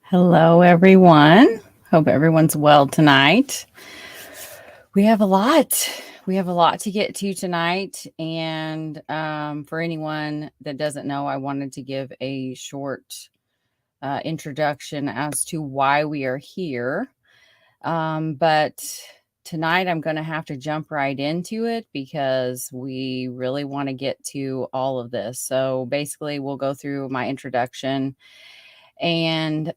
Hello, everyone. Hope everyone's well tonight. We have a lot. We have a lot to get to tonight. And for anyone that doesn't know, I wanted to give a short introduction as to why we are here. But tonight I'm going to have to jump right into it because we really want to get to all of this. So basically, we'll go through my introduction and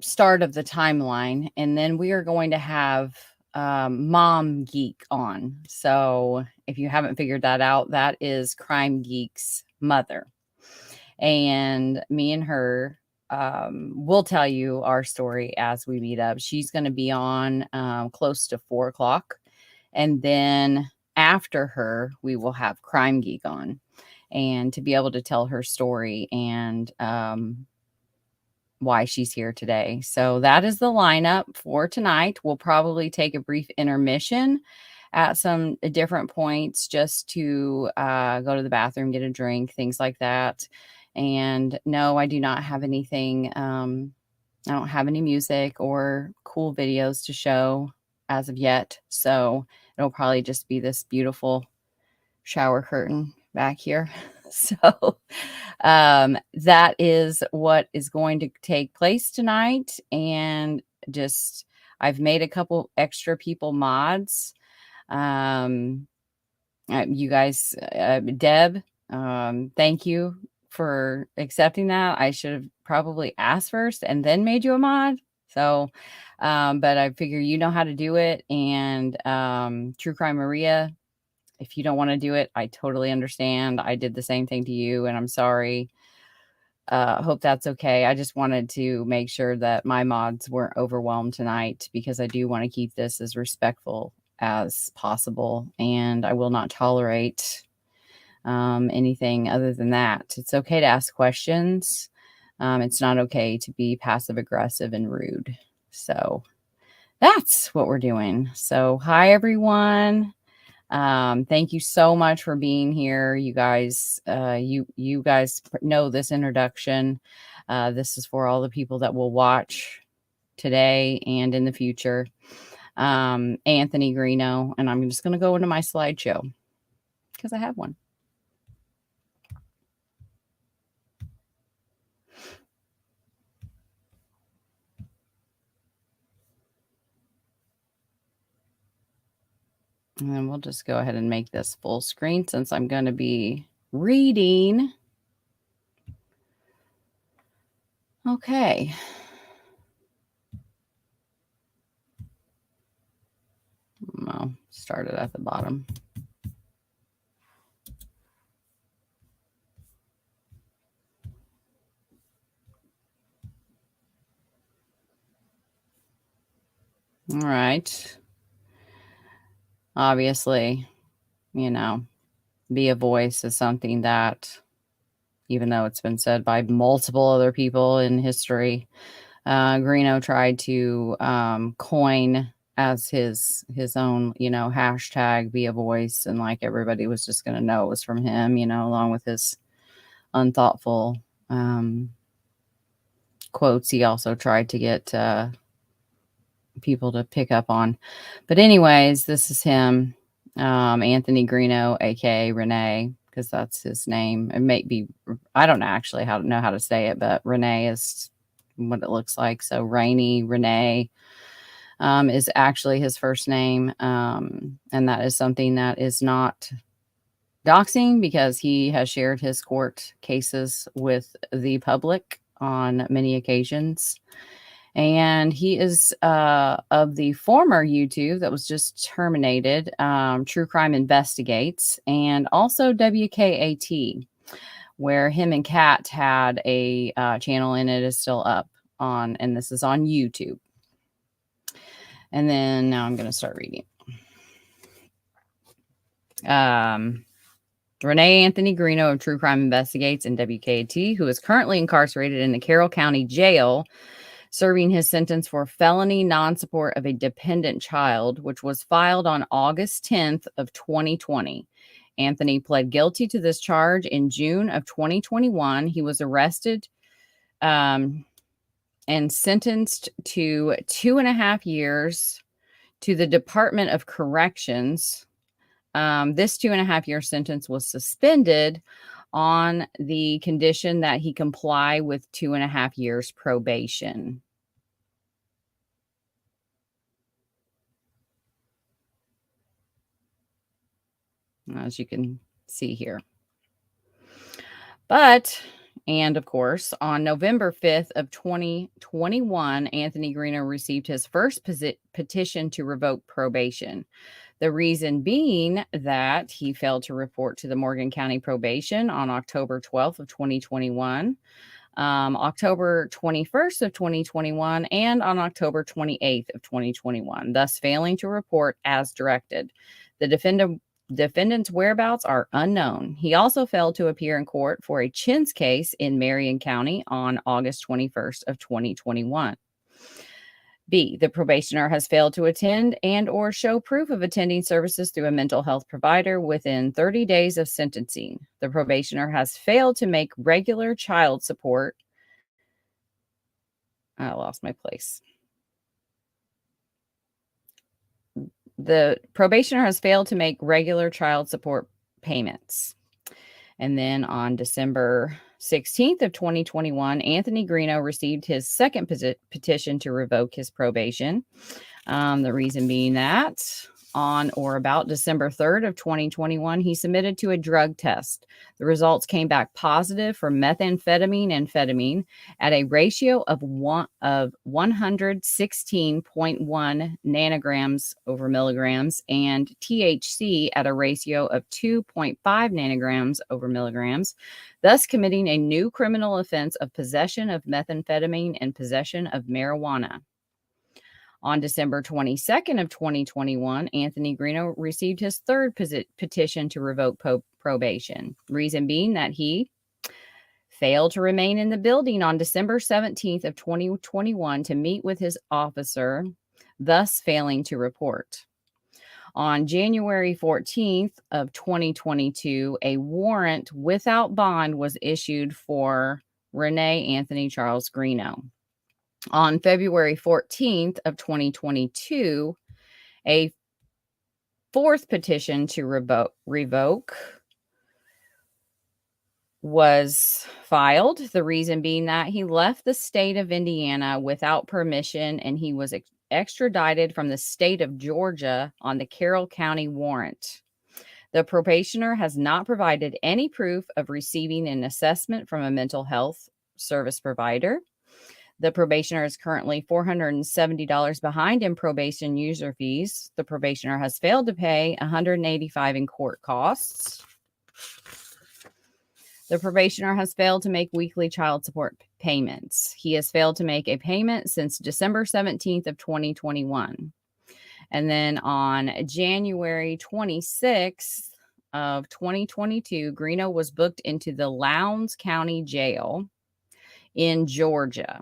start of the timeline, and then we are going to have Mom Geek on. So if you haven't figured that out, that is Crime Geek's mother, and me and her will tell you our story as we meet up. She's going to be on close to 4 o'clock, and then after her we will have Crime Geek on, and to be able to tell her story and why she's here today. So that is the lineup for tonight. We'll probably take a brief intermission at some different points just to go to the bathroom, get a drink, things like that. And no, I do not have anything. I don't have any music or cool videos to show as of yet. So it'll probably just be this beautiful shower curtain back here. So that is what is going to take place tonight. And just, I've made a couple extra people mods. You guys, Deb, thank you for accepting that. I should have probably asked first and then made you a mod. So, but I figure you know how to do it. And True Crime Maria, if you don't want to do it, I totally understand. I did the same thing to you, and I'm sorry. Hope that's okay. I just wanted to make sure that my mods weren't overwhelmed tonight because I do want to keep this as respectful as possible, and I will not tolerate anything other than that. It's okay to ask questions. It's not okay to be passive aggressive and rude. So that's what we're doing. So hi, everyone. Thank you so much for being here. You guys, you guys know this introduction. This is for all the people that will watch today and in the future. Anthony Greeno, and I'm just going to go into my slideshow because I have one. And then we'll just go ahead and make this full screen since I'm going to be reading. Okay. Well, started at the bottom. All right. Obviously, you know, be a voice is something that, even though it's been said by multiple other people in history, Greeno tried to coin as his own, hashtag be a voice, and like everybody was just going to know it was from him, along with his unthoughtful quotes. He also tried to get people to pick up on. But anyways, this is him, Anthony Greeno, aka Renee, because that's his name. It may be, I don't actually know how to say it, but Renee is what it looks like. So Rainy Renee is actually his first name, and that is something that is not doxing because he has shared his court cases with the public on many occasions. And he is of the former YouTube that was just terminated, True Crime Investigates, and also WKAT, where him and Kat had a channel, and it is still up on, and this is on YouTube. And then now I'm going to start reading. Renee Anthony Greeno of True Crime Investigates and WKAT, who is currently incarcerated in the Carroll County Jail, serving his sentence for felony non-support of a dependent child, which was filed on August 10th of 2020. Anthony pled guilty to this charge in June of 2021. He was arrested and sentenced to 2.5 years to the Department of Corrections. This 2.5 year sentence was suspended on the condition that he comply with 2.5 years probation. As you can see here. And of course, on November 5th of 2021, Anthony Greeno received his first petition to revoke probation. The reason being that he failed to report to the Morgan County Probation on October 12th of 2021, October 21st of 2021, and on October 28th of 2021, thus failing to report as directed. The defendant's whereabouts are unknown. He also failed to appear in court for a Chins case in Marion County on August 21st of 2021. B, the probationer has failed to attend and or show proof of attending services through a mental health provider within 30 days of sentencing. The probationer has failed to make regular child support. I lost my place. The probationer has failed to make regular child support payments. And then on December 16th of 2021, Anthony Greeno received his second petition to revoke his probation. The reason being that on or about December 3rd of 2021, he submitted to a drug test. The results came back positive for methamphetamine and amphetamine at a ratio of 116.1 nanograms over milligrams and THC at a ratio of 2.5 nanograms over milligrams, thus committing a new criminal offense of possession of methamphetamine and possession of marijuana. On December 22nd of 2021, Anthony Greeno received his third petition to revoke probation. Reason being that he failed to remain in the building on December 17th of 2021 to meet with his officer, thus failing to report. On January 14th of 2022, a warrant without bond was issued for Renee Anthony Charles Greeno. On February 14th of 2022, a fourth petition to revoke was filed. The reason being that he left the state of Indiana without permission and he was extradited from the state of Georgia on the Carroll County warrant. The probationer has not provided any proof of receiving an assessment from a mental health service provider. The probationer is currently $470 behind in probation user fees. The probationer has failed to pay $185 in court costs. The probationer has failed to make weekly child support payments. He has failed to make a payment since December 17th of 2021. And then on January 26th of 2022, Greeno was booked into the Lowndes County Jail in Georgia.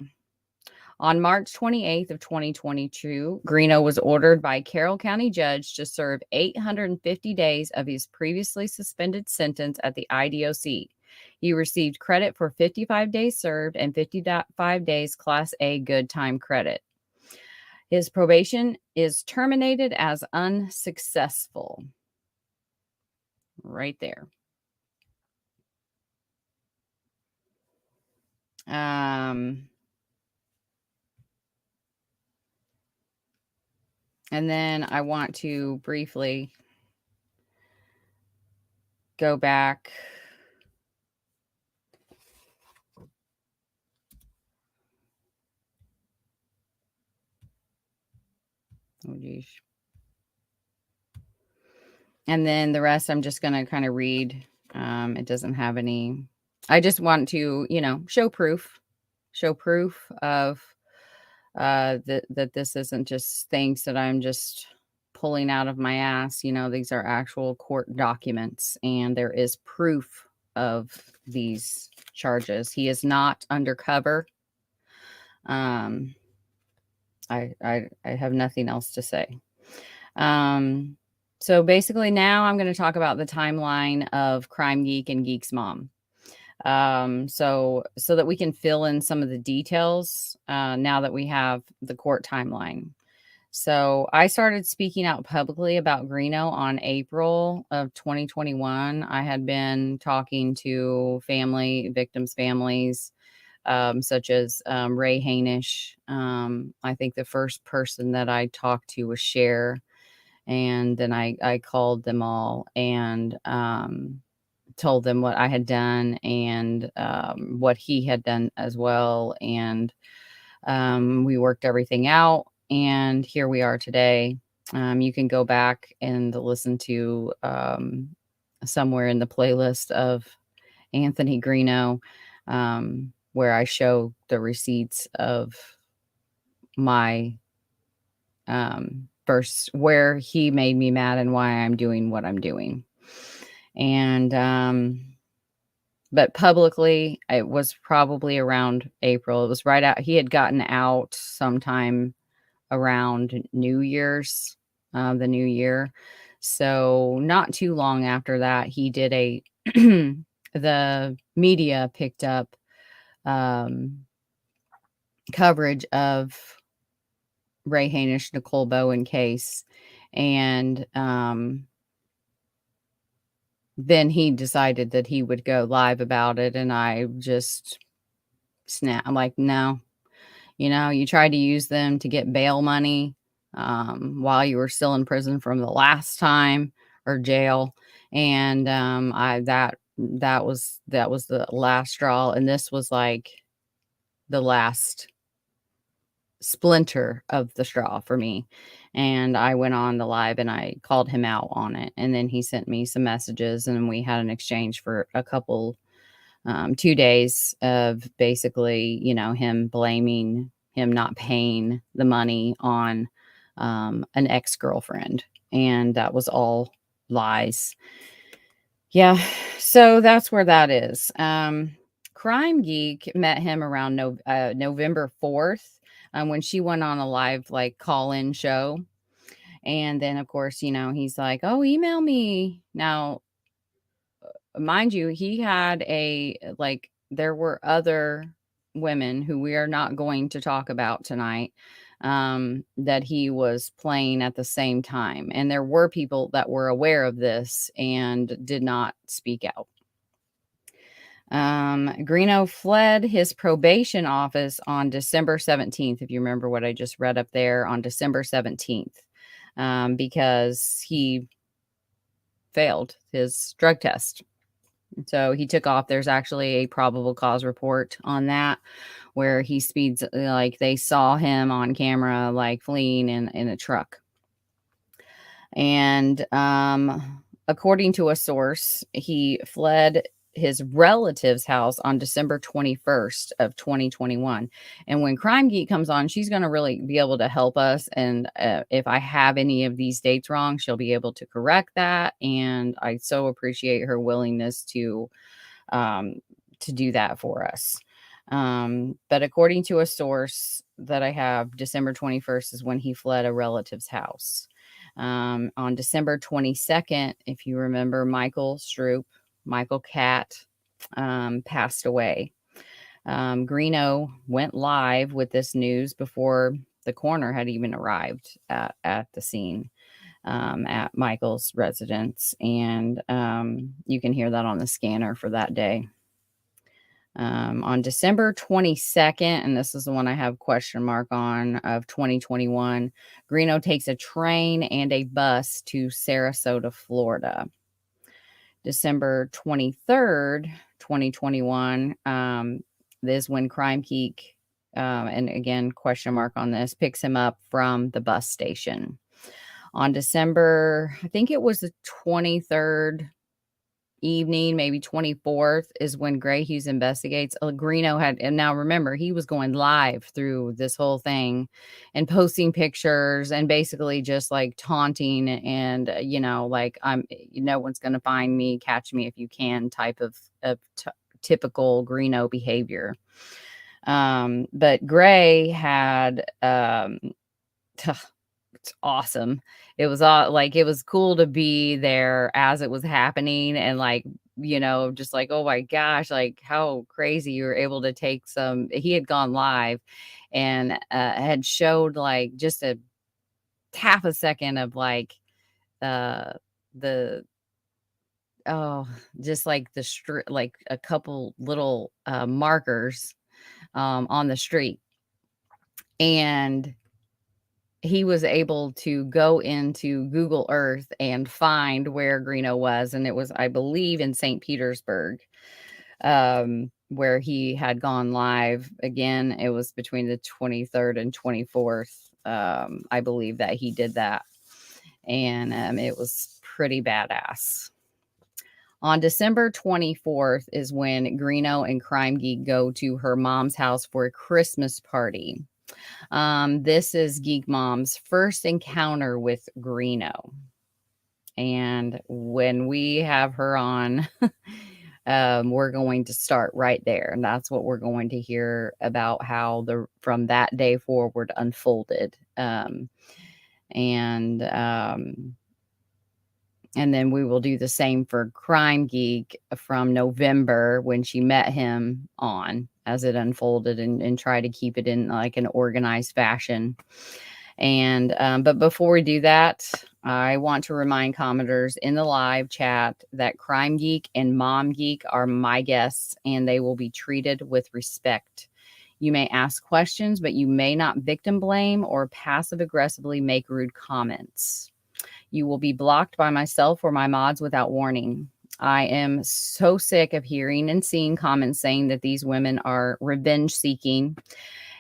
On March 28th of 2022, Greeno was ordered by a Carroll County judge to serve 850 days of his previously suspended sentence at the IDOC. He received credit for 55 days served and 55 days Class A good time credit. His probation is terminated as unsuccessful. Right there. And then I want to briefly go back. Oh, geez. And then the rest I'm just going to kind of read. It doesn't have any. I just want to, show proof of that this isn't just things that I'm just pulling out of my ass. These are actual court documents and there is proof of these charges. He is not undercover. I have nothing else to say. So basically now I'm going to talk about the timeline of Crime Geek and Geek's mom. So that we can fill in some of the details now that we have the court timeline. So I started speaking out publicly about Greeno on April of 2021. I had been talking to victims' families, such as Ray Hainish. I think the first person that I talked to was Cher. And then I called them all and told them what I had done and what he had done as well. And we worked everything out. And here we are today. You can go back and listen to somewhere in the playlist of Anthony Greeno, where I show the receipts of my first, where he made me mad and why I'm doing what I'm doing. And but publicly, it was probably around April. It was right out. He had gotten out sometime around New Year's, the new year. So not too long after that, he did the media picked up coverage of Ray Hainish, Nicole Bowen case. And then he decided that he would go live about it. And I just snapped. I'm like, no, you tried to use them to get bail money while you were still in prison from the last time, or jail. And that was the last straw. And this was like the last splinter of the straw for me. And I went on the live and I called him out on it. And then he sent me some messages and we had an exchange for a couple 2 days of basically, him blaming him not paying the money on an ex-girlfriend. And that was all lies. Yeah. So that's where that is. Crime Geek met him around November 4th when she went on a live call-in show. And then of course, he's like, oh, email me. Now, mind you, he had there were other women who we are not going to talk about tonight, that he was playing at the same time. And there were people that were aware of this and did not speak out. Greeno fled his probation office on December 17th. If you remember what I just read up there, on December 17th, because he failed his drug test. So he took off. There's actually a probable cause report on that where he speeds, they saw him on camera, fleeing in a truck. And according to a source, he fled his relative's house on December 21st of 2021. And when Crime Geek comes on, she's going to really be able to help us. And if I have any of these dates wrong, she'll be able to correct that. And I so appreciate her willingness to do that for us. But according to a source that I have, December 21st is when he fled a relative's house. On December 22nd, if you remember, Michael Catt, passed away. Greeno went live with this news before the coroner had even arrived at the scene, at Michael's residence. And you can hear that on the scanner for that day. On December 22nd, and this is the one I have question mark on, of 2021, Greeno takes a train and a bus to Sarasota, Florida. December 23rd, 2021, is when Crime Geek, and again, question mark on this, picks him up from the bus station. On December, I think it was the 23rd evening, maybe 24th, is when Hughes investigates. Greeno had, and now remember, he was going live through this whole thing and posting pictures and basically just taunting and, no one's going to find me, catch me if you can type of typical Greeno behavior. But Gray had, it's awesome. It was all it was cool to be there as it was happening and just like, oh my gosh, like how crazy you were able to take he had gone live and had showed like just a half a second of like uh the oh just like the street, like a couple little markers on the street, and he was able to go into Google Earth and find where Greeno was, and it was, I believe, in St. Petersburg, where he had gone live. Again, it was between the 23rd and 24th. I believe that he did that, and it was pretty badass. On December 24th is when Greeno and Crime Geek go to her mom's house for a Christmas party. This is Geek Mom's first encounter with Greeno. And when we have her on, we're going to start right there. And that's what we're going to hear about how from that day forward unfolded. And then we will do the same for Crime Geek from November when she met him on, as it unfolded, and try to keep it in like an organized fashion. And but before we do that, I want to remind commenters in the live chat that Crime Geek and Mom Geek are my guests, and they will be treated with respect. You may ask questions, but you may not victim blame or passive aggressively make rude comments. You will be blocked by myself or my mods without warning. I am so sick of hearing and seeing comments saying that these women are revenge seeking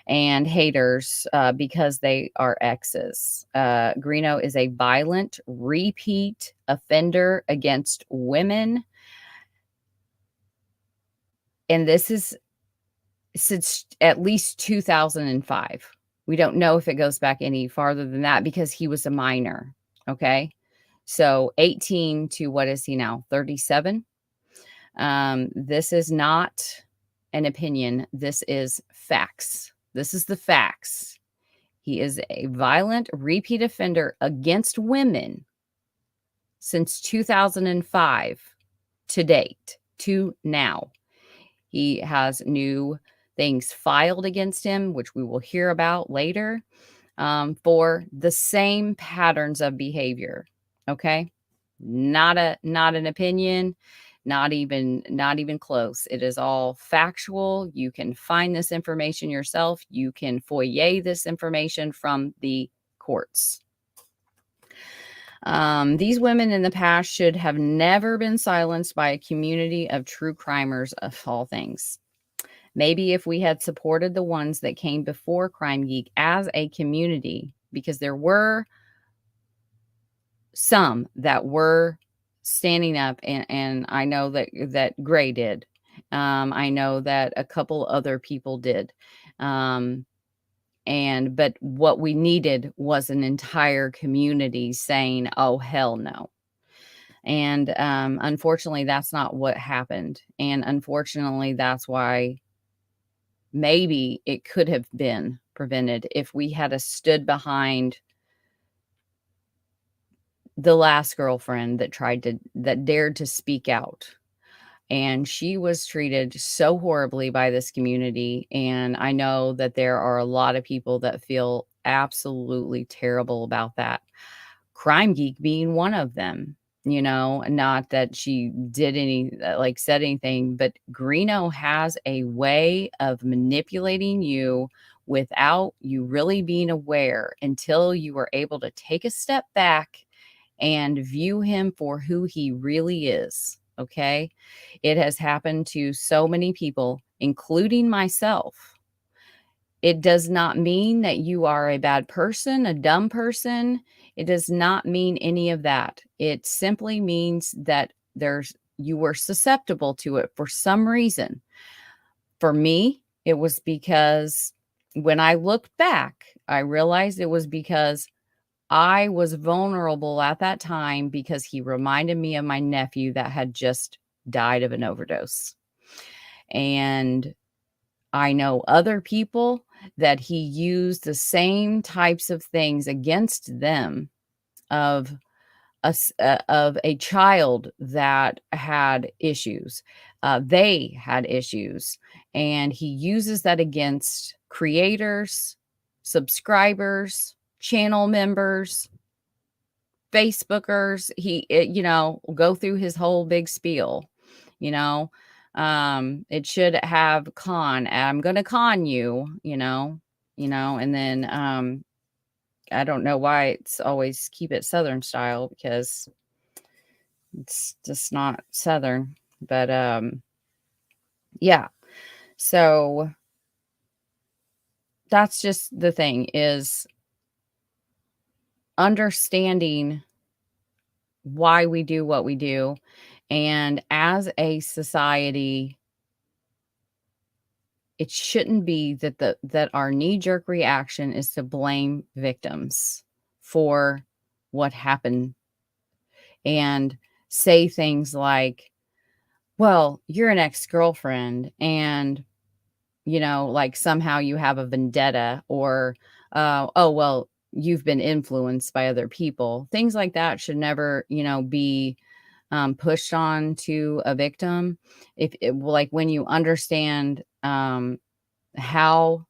and haters because they are exes. Greeno is a violent repeat offender against women. And this is since at least 2005. We don't know if it goes back any farther than that because he was a minor. Okay. So 18 to what is he now? 37. This is not an opinion. This is facts. This is the facts. He is a violent repeat offender against women since 2005 to date, to now. He has new things filed against him, which we will hear about later, for the same patterns of behavior. Okay, not an opinion, not even close. It is all factual. You can find this information yourself. You can FOIA this information from the courts. These women in the past should have never been silenced by a community of true crimers of all things. Maybe if we had supported the ones that came before Crime Geek as a community, because there were some that were standing up, and I know that Gray did. I know that a couple other people did. But what we needed was an entire community saying, oh, hell no. And unfortunately, that's not what happened. And unfortunately, that's why maybe it could have been prevented if we had stood behind the last girlfriend that dared to speak out. And she was treated so horribly by this community. And I know that there are a lot of people that feel absolutely terrible about that. Crime Geek being one of them, not that she did said anything, but Greeno has a way of manipulating you without you really being aware until you are able to take a step back and view him for who he really is. Okay. It has happened to so many people, including myself. It does not mean that you are a bad person, a dumb person. It does not mean any of that. It simply means that you were susceptible to it for some reason. For me, it was because when I looked back, I realized it was because I was vulnerable at that time because he reminded me of my nephew that had just died of an overdose. And I know other people that he used the same types of things against them of of a child that had issues. They had issues, and he uses that against creators, subscribers, channel members, Facebookers. Will go through his whole big spiel, you know. It should have I'm going to con and then I don't know why it's always keep it Southern style, because it's just not Southern. But yeah. So that's just the thing, is understanding why we do what we do. And as a society, it shouldn't be that our knee-jerk reaction is to blame victims for what happened and say things like, well, you're an ex-girlfriend, and like somehow you have a vendetta, or oh, well, you've been influenced by other people. Things like that should never be pushed on to a victim. Like, when you understand how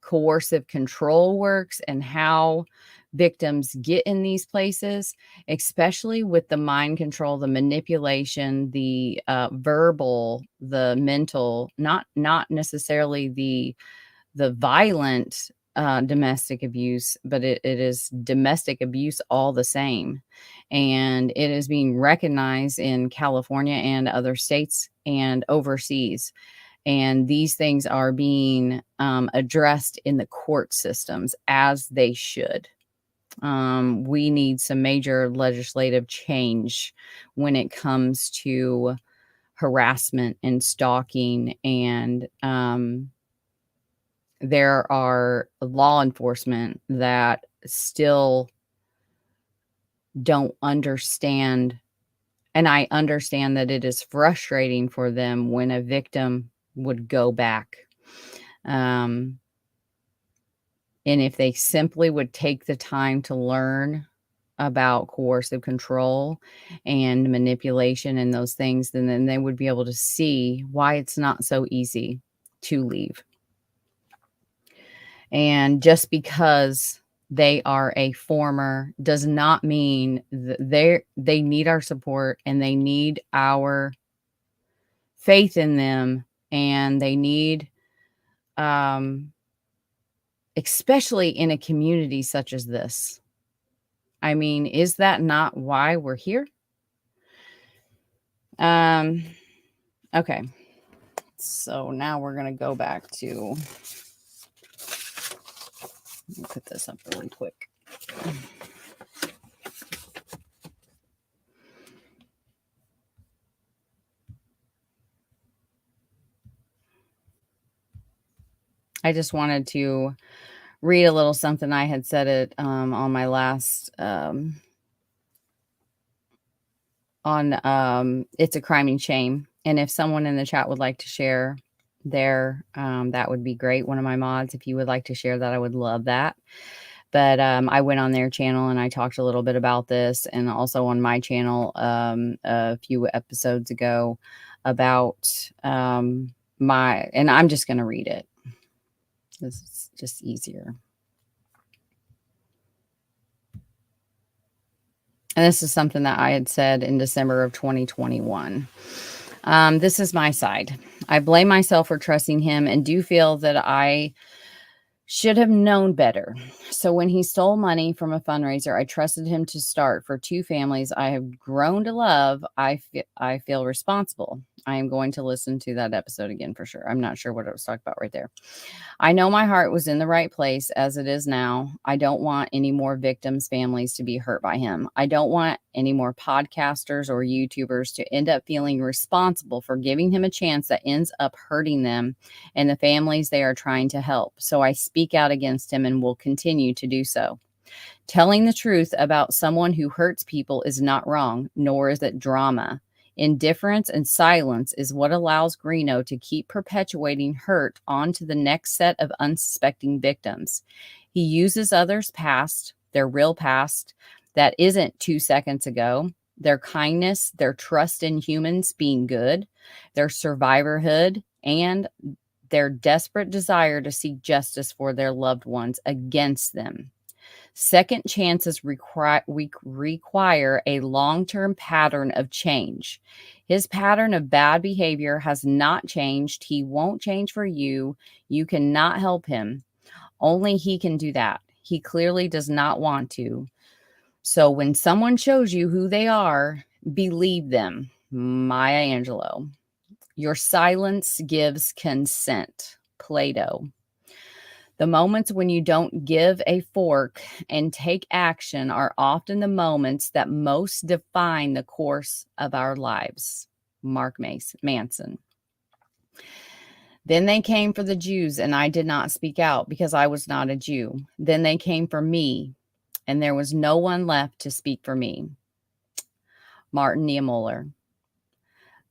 coercive control works and how victims get in these places, especially with the mind control, the manipulation, the verbal, the mental, not necessarily the violent domestic abuse, but it is domestic abuse all the same. And it is being recognized in California and other states and overseas. And these things are being addressed in the court systems, as they should. We need some major legislative change when it comes to harassment and stalking. And there are law enforcement that still don't understand. And I understand that it is frustrating for them when a victim would go back. And if they simply would take the time to learn about coercive control and manipulation and those things, then they would be able to see why it's not so easy to leave. And just because they are a former does not mean that they need our support, and they need our faith in them, and they need especially in a community such as this. I mean, is that not why we're here? Okay. So now we're going to go back to, let me put this up really quick. I just wanted to read a little something. I had said it on my last on It's a Crime and Shame. And if someone in the chat would like to share there, that would be great. One of my mods, if you would like to share that, I would love that. But I went on their channel and I talked a little bit about this, and also on my channel a few episodes ago about and I'm just going to read it. This is just easier. And this is something that I had said in December of 2021. This is my side. I blame myself for trusting him and do feel that I should have known better. So when he stole money from a fundraiser I trusted him to start for two families I have grown to love, I feel responsible. I am going to listen to that episode again for sure. I'm not sure what I was talking about right there. I know my heart was in the right place as it is now. I don't want any more victims' families to be hurt by him. I don't want any more podcasters or YouTubers to end up feeling responsible for giving him a chance that ends up hurting them and the families they are trying to help. So I speak out against him and will continue to do so. Telling the truth about someone who hurts people is not wrong, nor is it drama. Indifference and silence is what allows Greeno to keep perpetuating hurt onto the next set of unsuspecting victims. He uses others' past, their real past, that isn't 2 seconds ago. Their kindness, their trust in humans being good, their survivorhood, and their desperate desire to seek justice for their loved ones against them. Second chances require a long-term pattern of change. His pattern of bad behavior has not changed. He won't change for you. You cannot help him. Only he can do that. He clearly does not want to. So when someone shows you who they are, believe them. Maya Angelou. Your silence gives consent. Plato. The moments when you don't give a fork and take action are often the moments that most define the course of our lives. Mark Manson. Then they came for the Jews, and I did not speak out because I was not a Jew. Then they came for me, and there was no one left to speak for me. Martin Niemöller.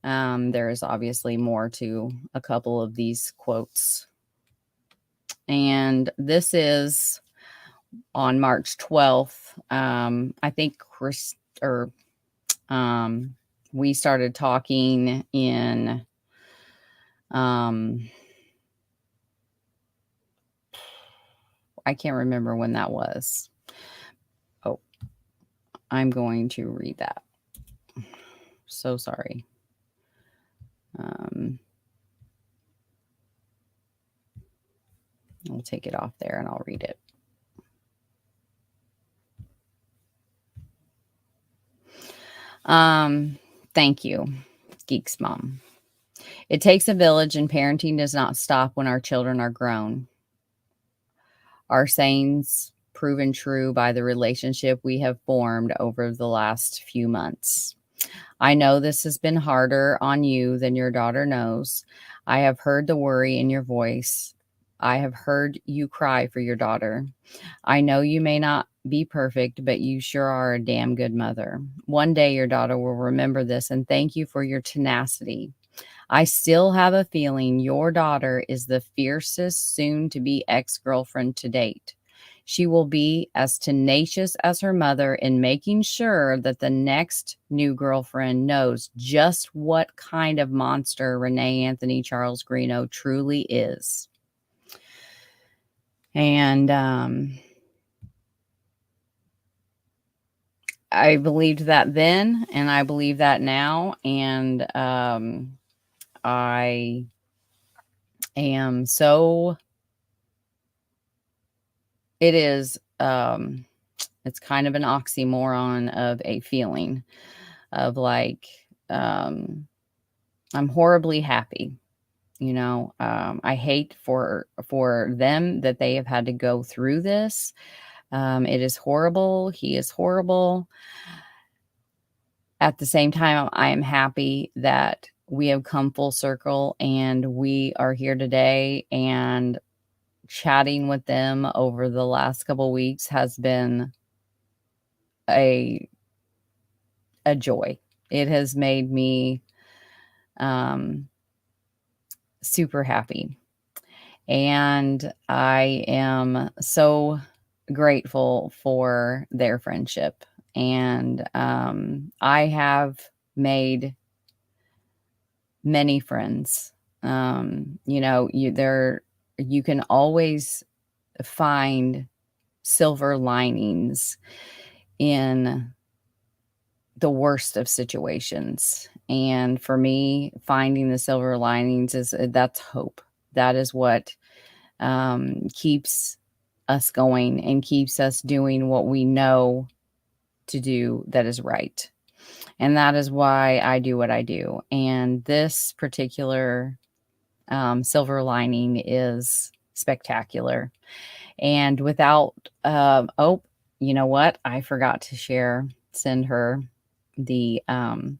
There is obviously more to a couple of these quotes. And this is on March 12th. I think we started talking in I can't remember when that was. Oh, I'm going to read that. So sorry. I'll take it off there and I'll read it. Thank you, Geek's mom. It takes a village, and parenting does not stop when our children are grown. Our sayings proven true by the relationship we have formed over the last few months. I know this has been harder on you than your daughter knows. I have heard the worry in your voice. I have heard you cry for your daughter. I know you may not be perfect, but you sure are a damn good mother. One day your daughter will remember this, and thank you for your tenacity. I still have a feeling your daughter is the fiercest soon-to-be ex-girlfriend to date. She will be as tenacious as her mother in making sure that the next new girlfriend knows just what kind of monster Renee Anthony Charles Greeno truly is. And I believed that then, and I believe that now. And I am so... It is, it's kind of an oxymoron of a feeling of like, I'm horribly happy. You know, I hate for them that they have had to go through this. It is horrible. He is horrible. At the same time, I am happy that we have come full circle and we are here today, and chatting with them over the last couple weeks has been a joy. It has made me super happy. And I am so grateful for their friendship. And I have made many friends. You know, you can always find silver linings in the worst of situations. And for me, finding the silver linings that's hope. That is what keeps us going and keeps us doing what we know to do that is right. And that is why I do what I do. And this particular silver lining is spectacular. And without, you know what? I forgot to send her the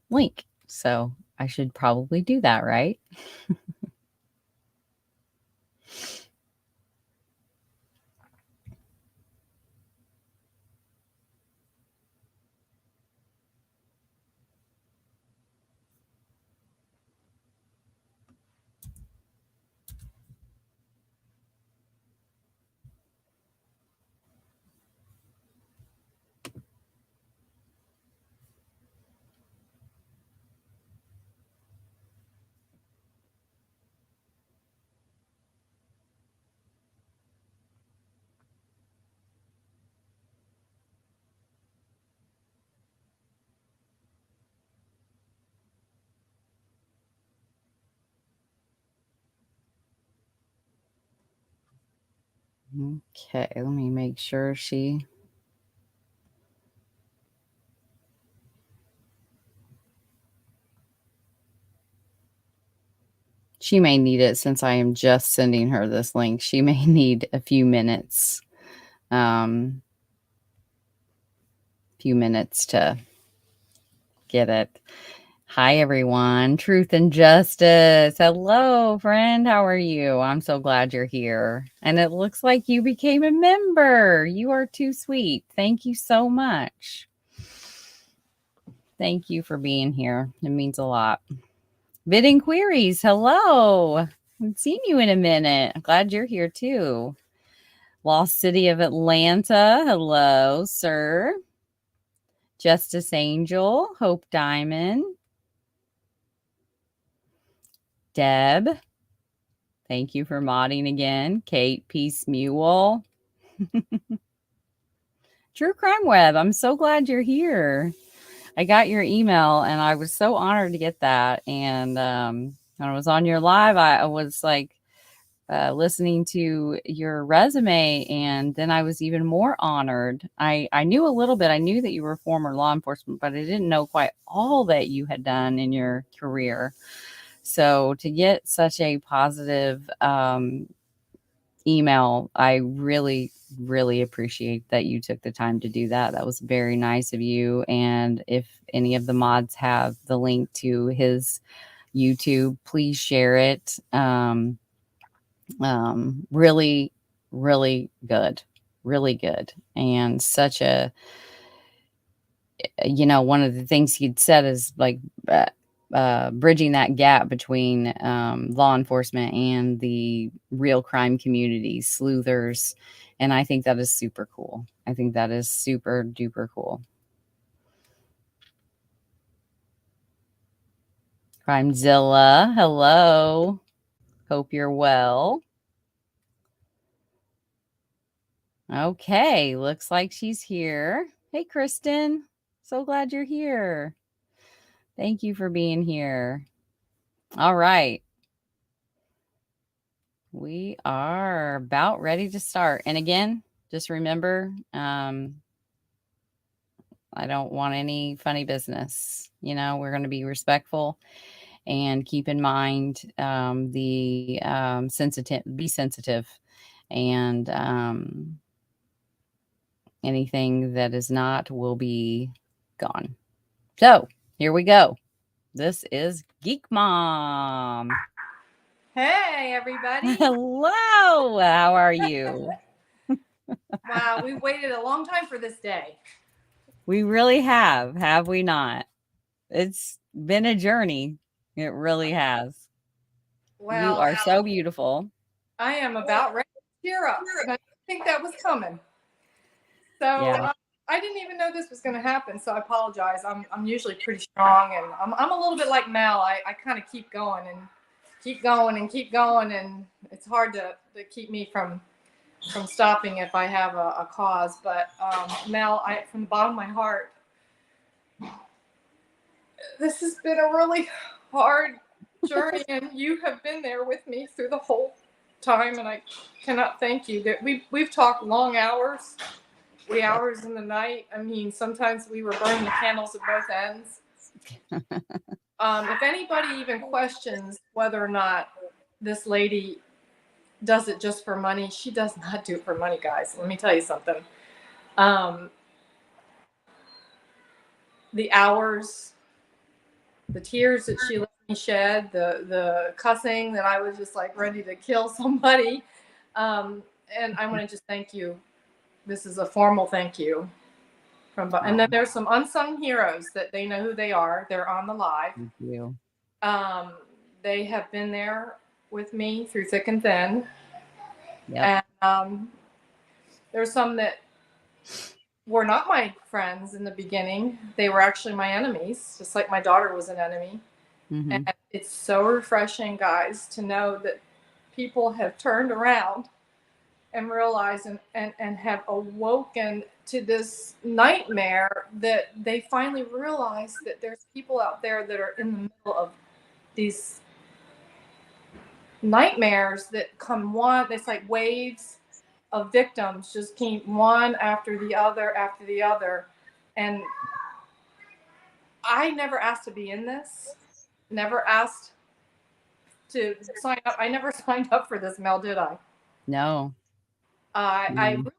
link. So I should probably do that, right? Okay, let me make sure she may need it since I am just sending her this link. She may need a few minutes. To get it. Hi, everyone. Truth and Justice. Hello, friend. How are you? I'm so glad you're here. And it looks like you became a member. You are too sweet. Thank you so much. Thank you for being here. It means a lot. Bidding Queries. Hello. I haven't seen you in a minute. I'm glad you're here too. Lost City of Atlanta. Hello, sir. Justice Angel. Hope Diamond. Deb. Thank you for modding again. Kate Peace Mule. True Crime Web. I'm so glad you're here. I got your email and I was so honored to get that. And when I was on your live, I was like listening to your resume, and then I was even more honored. I knew a little bit. I knew that you were former law enforcement, but I didn't know quite all that you had done in your career. So to get such a positive email, I really, really appreciate that you took the time to do that. That was very nice of you. And if any of the mods have the link to his YouTube, please share it. Really, really good. Really good. And such a, one of the things he'd said is like bridging that gap between law enforcement and the real crime community, sleuthers. And I think that is super cool. I think that is super duper cool. Crimezilla, hello. Hope you're well. Okay, looks like she's here. Hey, Kristen. So glad you're here. Thank you for being here. All right. We are about ready to start. And again, just remember, I don't want any funny business. We're going to be respectful and keep in mind the be sensitive, and anything that is not will be gone. So here we go. This is Geek Mom. Hey, everybody. Hello. How are you? Wow, we waited a long time for this day. We really have we not? It's been a journey. It really has. You Well, are so beautiful. I am about ready to tear up. And I didn't think that was coming. So Yeah. I didn't even know this was going to happen. So I apologize. I'm usually pretty strong, and I'm a little bit like Mel. I kind of keep going and keep going and keep going, and it's hard to keep me from stopping if I have a cause. But Mel, from the bottom of my heart, this has been a really hard journey, and you have been there with me through the whole time, and I cannot thank you. That we've talked long hours, wee hours in the night. I mean, sometimes we were burning the candles at both ends. If anybody even questions whether or not this lady does it just for money, she does not do it for money, guys. Let me tell you something. The hours, the tears that she let me shed, the cussing that I was just like ready to kill somebody. And I want to just thank you. This is a formal thank you. And then there's some unsung heroes that they know who they are. They're on the live. Thank you. They have been there with me through thick and thin. Yep. And there's some that were not my friends in the beginning. They were actually my enemies, just like my daughter was an enemy. Mm-hmm. And it's so refreshing, guys, to know that people have turned around and realized and have awoken to this nightmare, that they finally realize that there's people out there that are in the middle of these nightmares that come it's like waves, of victims just came one after the other after the other. And I never asked to be in this, never asked to sign up. I never signed up for this, Mel, did I? No. I really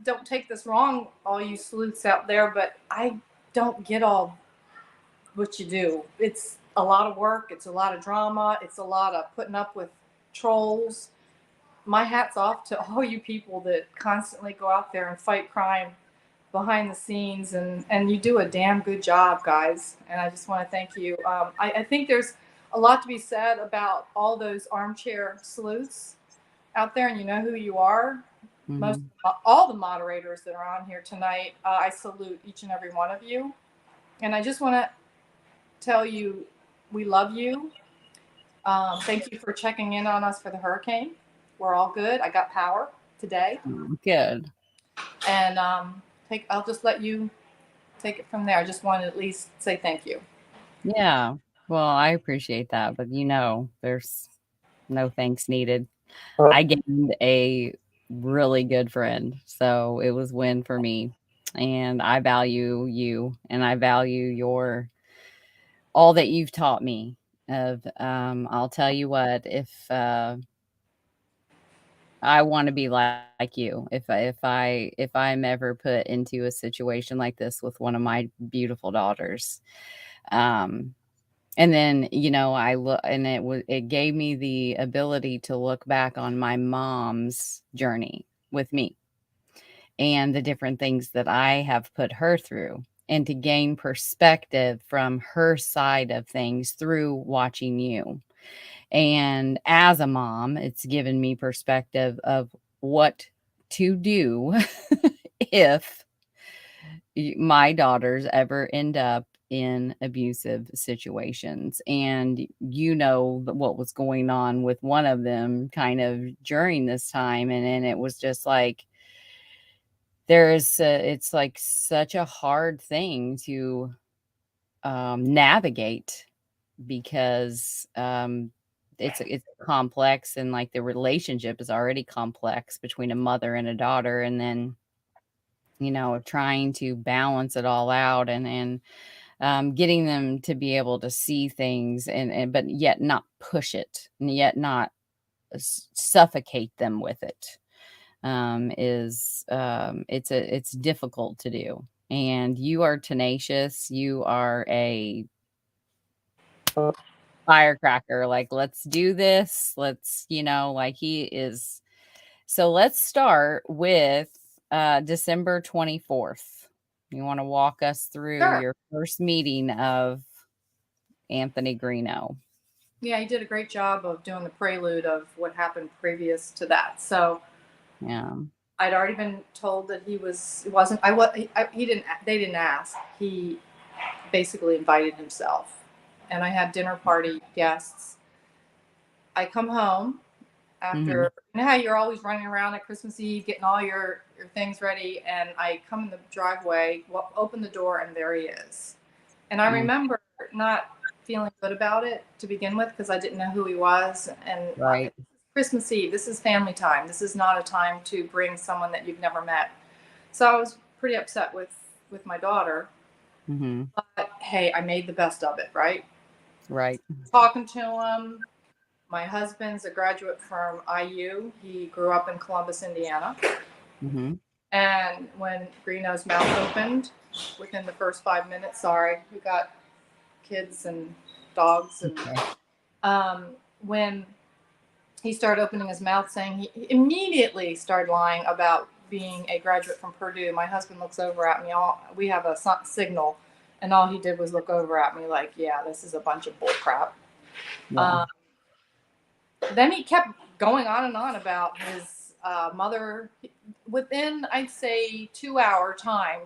don't take this wrong, all you sleuths out there, but I don't get all what you do. It's a lot of work. It's a lot of drama. It's a lot of putting up with trolls. My hat's off to all you people that constantly go out there and fight crime behind the scenes, and you do a damn good job, guys. And I just want to thank you. I think there's a lot to be said about all those armchair sleuths out there, and you know who you are. Most all the moderators that are on here tonight, I salute each and every one of you. And I just want to tell you we love you. Thank you for checking in on us for the hurricane. We're all good. I got power today. Good. And I'll just let you take it from there. I just wanted to at least say thank you. Yeah. Well, I appreciate that, but there's no thanks needed. I gained a really good friend, so it was win for me. And I value you, and I value all that you've taught me. I'll tell you what, if I want to be like you, if I'm ever put into a situation like this with one of my beautiful daughters, and then I look, and it gave me the ability to look back on my mom's journey with me and the different things that I have put her through, and to gain perspective from her side of things through watching you. And as a mom, it's given me perspective of what to do if my daughters ever end up in abusive situations. And what was going on with one of them kind of during this time. And then it was just like, it's like such a hard thing to navigate, because it's complex, and like the relationship is already complex between a mother and a daughter, and then trying to balance it all out, and getting them to be able to see things, and but yet not push it, and yet not suffocate them with it, it's difficult to do. And you are tenacious. You are a firecracker. Like, let's do this. Let's, like he is. So let's start with December 24th. You want to walk us through your first meeting of Anthony Greeno? Yeah, he did a great job of doing the prelude of what happened previous to that. So yeah, I'd already been told that he didn't, they didn't ask. He basically invited himself. And I had dinner party guests. I come home after, you know how you're always running around at Christmas Eve, getting all your things ready. And I come in the driveway, open the door, and there he is. And I remember not feeling good about it to begin with, because I didn't know who he was. And right. Christmas Eve, this is family time. This is not a time to bring someone that you've never met. So I was pretty upset with my daughter. But hey, I made the best of it, right? Right. Talking to him. My husband's a graduate from IU. He grew up in Columbus, Indiana. And when Greeno's mouth opened, within the first 5 minutes, sorry, we got kids and dogs. And when he started opening his mouth, saying, he immediately started lying about being a graduate from Purdue. My husband looks over at me. We have a signal, and all he did was look over at me like, yeah, this is a bunch of bull crap. Yeah. Then he kept going on and on about his mother. Within, I'd say, 2-hour time,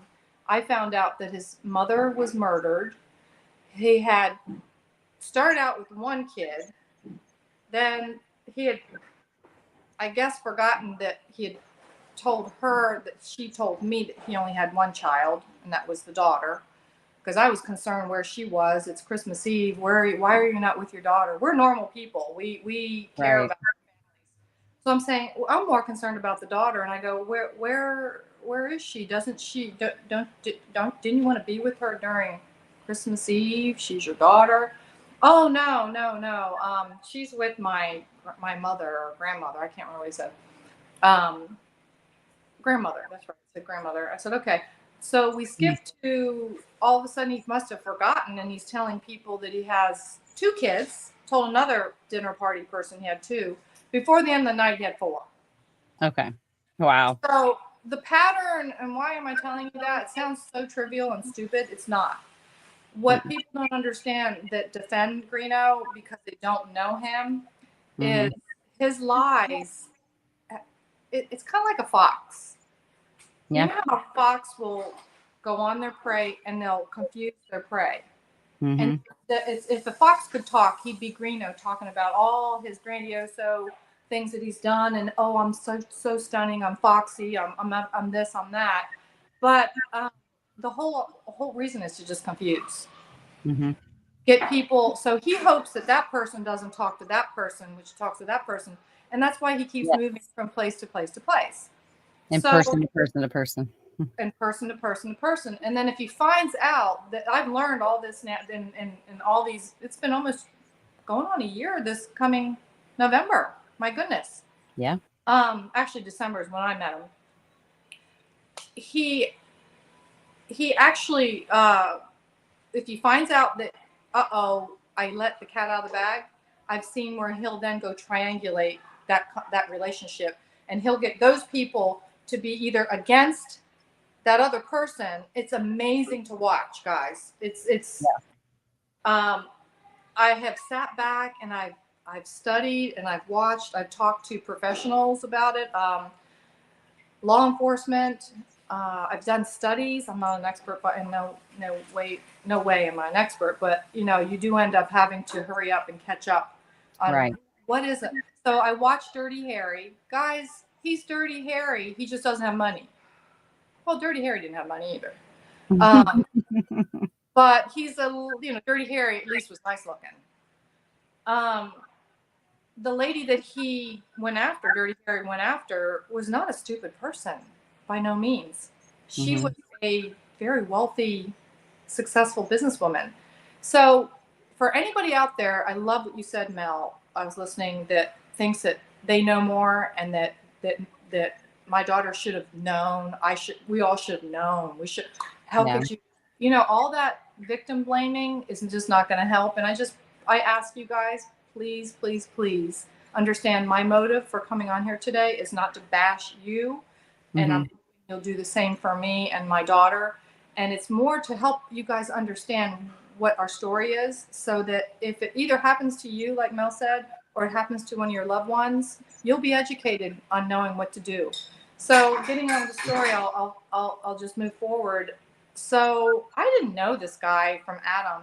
I found out that his mother was murdered. He had started out with one kid. Then he had, I guess, forgotten that he had told her that she told me that he only had one child, and that was the daughter. Because I was concerned where she was. It's Christmas Eve. Why are you not with your daughter? We're normal people. We care about our families. So I'm saying, well, I'm more concerned about the daughter, and I go, where is she? Doesn't she didn't you want to be with her during Christmas Eve? She's your daughter. Oh no. She's with my mother or grandmother. I can't remember what he said. Um, grandmother. That's right. I said grandmother. I said okay. So we skipped to all of a sudden he must have forgotten, and he's telling people that he has 2 kids. Told another dinner party person he had 2. Before the end of the night, he had 4. Okay. Wow. So the pattern, and why am I telling you that? It sounds so trivial and stupid. It's not. What people don't understand that defend Greeno because they don't know him is his lies. It's kind of like a fox. Yeah. You know how a fox will go on their prey and they'll confuse their prey. And if the fox could talk, he'd be Greeno talking about all his grandiose things that he's done, and oh, I'm so stunning. I'm foxy. I'm this. I'm that. But the whole reason is to just confuse, get people. So he hopes that person doesn't talk to that person, which talks to that person, and that's why he keeps moving from place to place to place. And person to person to person. And person to person to person. And then if he finds out that I've learned all this now in all these, it's been almost going on a year this coming November. My goodness. Yeah. Actually December is when I met him. He actually, if he finds out that, I let the cat out of the bag, I've seen where he'll then go triangulate that relationship, and he'll get those people to be either against that other person. It's amazing to watch, guys. I have sat back and I've studied and I've watched. I've talked to professionals about it, law enforcement. I've done studies. I'm not an expert, but in no way am I an expert. But you do end up having to hurry up and catch up on what is it. So I watched Dirty Harry, guys. He's Dirty Harry. He just doesn't have money. Well, Dirty Harry didn't have money either. But he's Dirty Harry at least was nice looking. The lady that he went after, Dirty Harry went after, was not a stupid person by no means. She was a very wealthy, successful businesswoman. So for anybody out there, I love what you said, Mel. I was listening, that thinks that they know more and that my daughter should have known. We all should have known. We should. How could you? All that victim blaming is just not going to help. And I ask you guys, please, please, please understand my motive for coming on here today is not to bash you, and you'll do the same for me and my daughter. And it's more to help you guys understand what our story is, so that if it either happens to you, like Mel said, or it happens to one of your loved ones, you'll be educated on knowing what to do. So getting on with the story, I'll just move forward. So I didn't know this guy from Adam.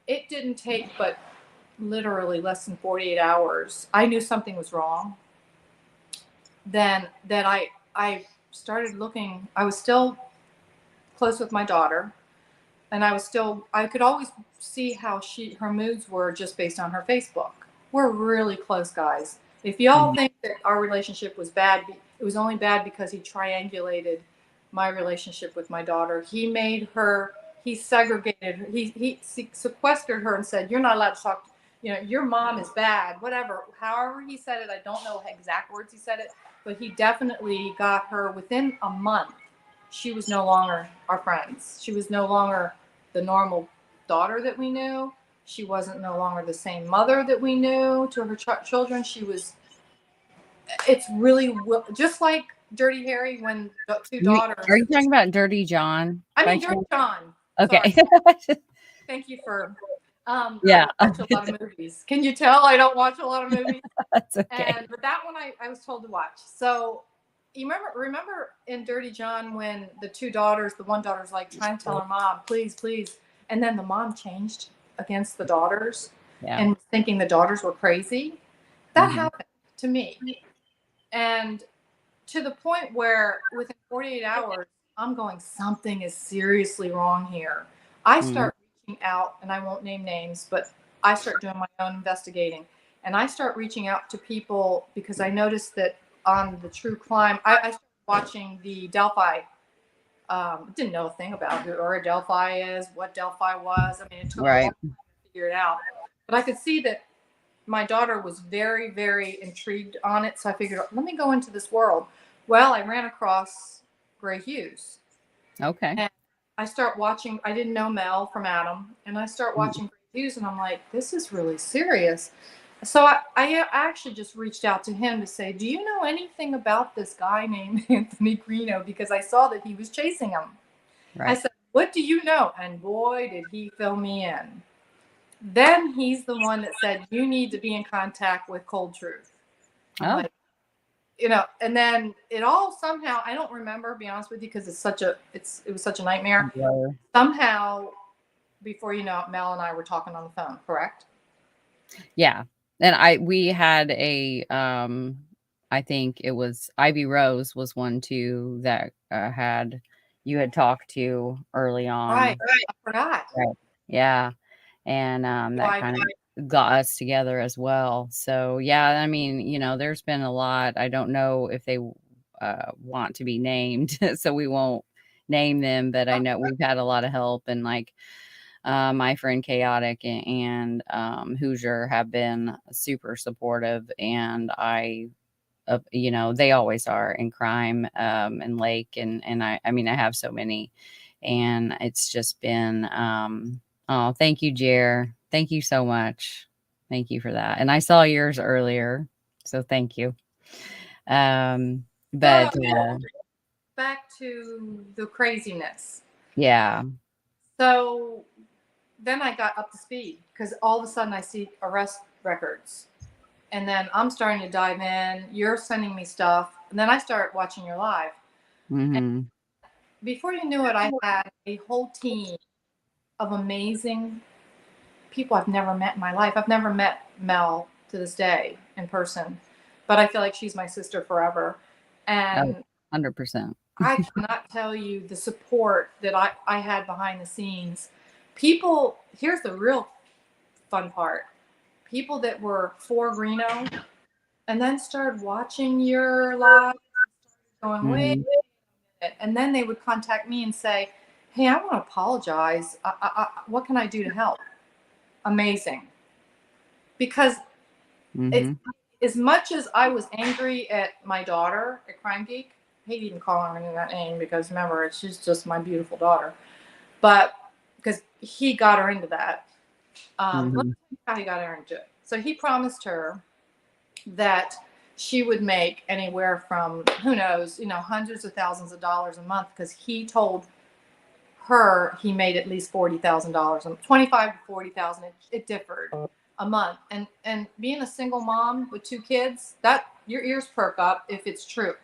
It didn't take but literally less than 48 hours. I knew something was wrong. Then that I started looking. I was still close with my daughter, and I could always see how her moods were just based on her Facebook. We're really close, guys. If y'all think that our relationship was bad, it was only bad because he triangulated my relationship with my daughter. He segregated her. He sequestered her and said, "You're not allowed to talk. Your mom is bad." Whatever, however he said it, I don't know exact words he said it, but he definitely got her within a month. She was no longer our friends. She was no longer the normal daughter that we knew. She wasn't no longer the same mother that we knew to her children. It's really just like Dirty Harry when the 2 daughters. Are you talking about Dirty John? I mean, Dirty John. Okay. Thank you for. Yeah. I don't watch a lot of movies. Can you tell I don't watch a lot of movies? That's okay. But that one I was told to watch. So you remember in Dirty John when the 2 daughters, the one daughter's like trying to tell her mom, please, please. And then the mom changed against the daughters and thinking the daughters were crazy. That happened to me. And to the point where within 48 hours, I'm going, something is seriously wrong here. I start reaching out, and I won't name names, but I start doing my own investigating. And I start reaching out to people because I noticed that on the true crime, I started watching the Delphi. Didn't know a thing about who or Delphi is, what Delphi was. I mean, it took a Right. while to figure it out. But I could see that my daughter was very, very intrigued on it. So I figured, let me go into this world. Well, I ran across Hughes. Okay. And I start watching, I didn't know Mel from Adam. And I start Mm. watching Hughes and I'm like, this is really serious. So I actually just reached out to him to say, do you know anything about this guy named Anthony Greeno? Because I saw that he was chasing him. I Right. said, what do you know? And boy, did he fill me in. Then he's the one that said, you need to be in contact with Cold Truth. I'm Oh, like, and then it all somehow, I don't remember, be honest with you, because it was such a nightmare. blur. Somehow, before you know it, Mel and I were talking on the phone, correct? Yeah. And we had I think it was Ivy Rose was one too that you had talked to early Right. on. I forgot. Right. Yeah. And that Why? kind of got us together as well. So yeah, I mean, there's been a lot. I don't know if they want to be named, so we won't name them, but I know we've had a lot of help, and like my friend Chaotic and Hoosier have been super supportive, and they always are in crime, and Lake, and I mean, I have so many, and it's just been, oh, thank you, Jer. Thank you so much. Thank you for that. And I saw yours earlier, so thank you. Um, So but back to the craziness. yeah. So then I got up to speed because all of a sudden I see arrest records. And then I'm starting to dive in. You're sending me stuff. And then I start watching your live. And Hmm. before you knew it, I had a whole team of amazing people I've never met in my life. I've never met Mel to this day in person, but I feel like she's my sister forever. Oh, And 100%. I cannot tell you the support that I had behind the scenes. People, here's the real fun part, people that were for Greeno and then started watching your live, going, wait Hmm. a minute. And then they would contact me and say, hey, I want to apologize. What can I do to help? Amazing. Because it's Hmm. as much as I was angry at my daughter at Crime Geek, I hate even calling her that name because remember, she's just my beautiful daughter. But because he got her into that, let's Hmm. see how he got her into it. So he promised her that she would make anywhere from who knows, hundreds of thousands of dollars a month because he told her he made at least $40,000, 25 to 40,000. It differed a month, and being a single mom with two kids, that your ears perk up if it's true.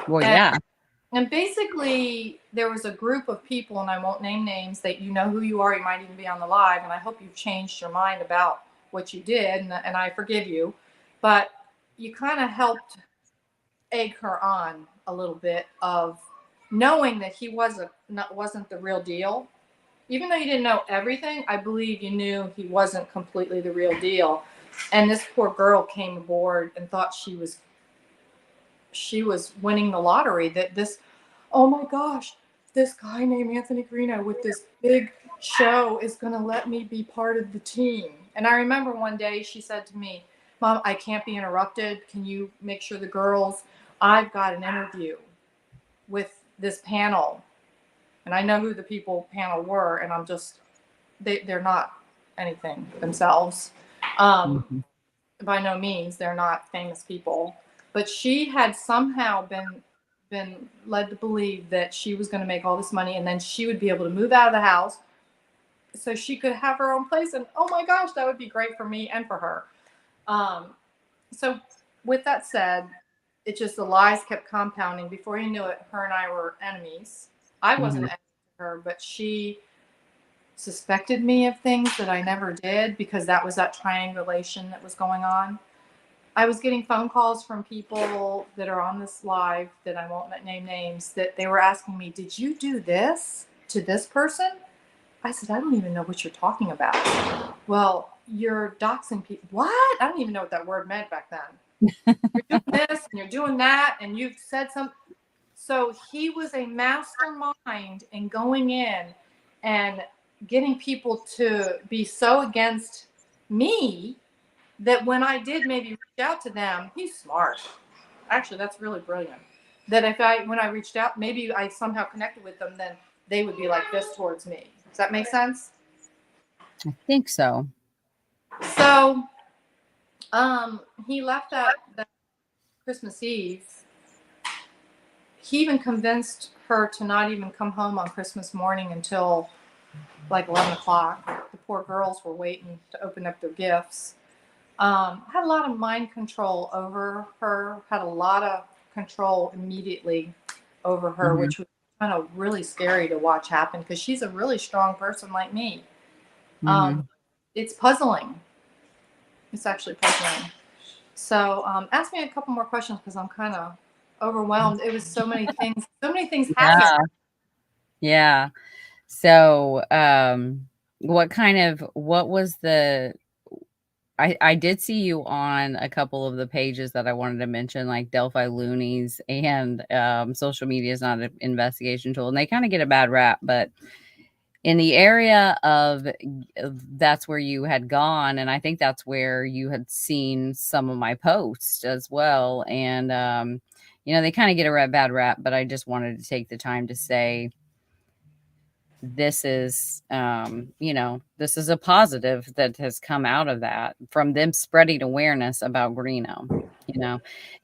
Well, And yeah. and basically, there was a group of people, and I won't name names, that you know who you are. You might even be on the live, and I hope you've changed your mind about what you did, and I forgive you. But you kind of helped egg her on a little bit of knowing that he wasn't the real deal. Even though you didn't know everything, I believe you knew he wasn't completely the real deal. And this poor girl came aboard and thought she was winning the lottery. That this, oh my gosh, this guy named Anthony Greeno with this big show is going to let me be part of the team. And I remember one day she said to me, Mom, I can't be interrupted. Can you make sure the girls, I've got an interview with this panel. And I know who the people panel were, and they're not anything themselves. Um, Mhm. by no means, they're not famous people. But she had somehow been led to believe that she was going to make all this money, and then she would be able to move out of the house, so she could have her own place. And oh my gosh, that would be great for me and for her. Um, so, with that said, it just the lies kept compounding. Before you knew it, her and I were enemies. I wasn't Mhm. an enemy to her, but she suspected me of things that I never did because that was that triangulation that was going on. I was getting phone calls from people that are on this live that I won't name names, that they were asking me, did you do this to this person? I said, I don't even know what you're talking about. Well, you're doxing people. What? I don't even know what that word meant back then. You're doing this and you're doing that, and you've said something. So he was a mastermind in going in and getting people to be so against me that when I did maybe reach out to them, he's smart. Actually, that's really brilliant. That when I reached out, maybe I somehow connected with them, then they would be like this towards me. Does that make sense? I think so. So, he left that Christmas Eve. He even convinced her to not even come home on Christmas morning until like 11 o'clock. The poor girls were waiting to open up their gifts. Had a lot of mind control over her, had a lot of control immediately over her, which was kind of really scary to watch happen because she's a really strong person like me. It's puzzling. It's actually puzzling. So ask me a couple more questions because I'm kind of overwhelmed. It was so many things. So many things happened. Yeah. So, what was the, I did see you on a couple of the pages that I wanted to mention, like Delphi Loonies and social media is not an investigation tool. And they kind of get a bad rap, but in the area of that's where you had gone. And I think that's where you had seen some of my posts as well. And, they kind of get a bad rap, but I just wanted to take the time to say, this is this is a positive that has come out of that, from them spreading awareness about Greeno.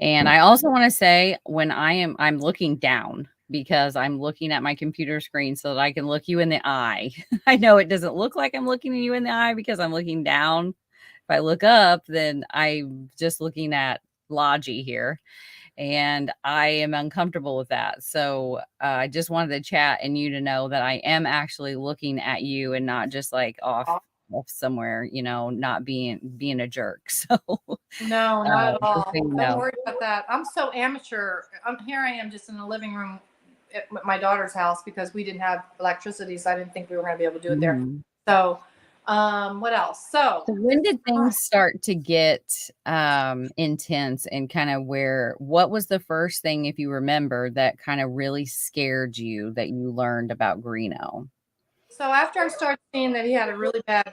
And I also want to say, when I'm looking down, because I'm looking at my computer screen so that I can look you in the eye. I know it doesn't look like I'm looking you in the eye because I'm looking down. If I look up, then I'm just looking at Logi here, and I am uncomfortable with that. So I just wanted to chat and you to know that I am actually looking at you and not just like off somewhere, not being a jerk. So No, not at all. Don't know. worry about that. I'm so amateur. Here I am just in the living room at my daughter's house because we didn't have electricity, so I didn't think we were going to be able to do it there. So, what else? So when did things start to get intense, and kind of what was the first thing, if you remember, that kind of really scared you that you learned about Greeno? So after I started seeing that he had a really bad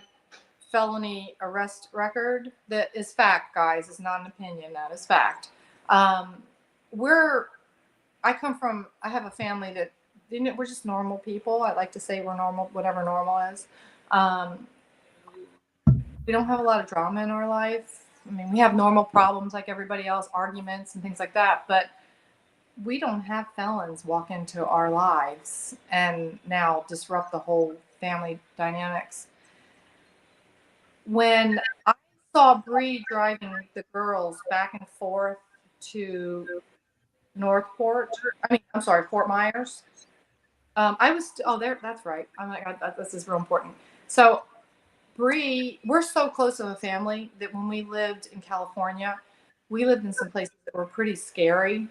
felony arrest record, that is fact, guys. It's not an opinion. That is fact. I have a family that we're just normal people. I like to say we're normal, whatever normal is. We don't have a lot of drama in our life. I mean, we have normal problems like everybody else, arguments and things like that, but we don't have felons walk into our lives and now disrupt the whole family dynamics. When I saw Bree driving the girls back and forth to Fort Myers. That's right. Oh my God, this is real important. So Bree, we're so close of a family that when we lived in California, we lived in some places that were pretty scary.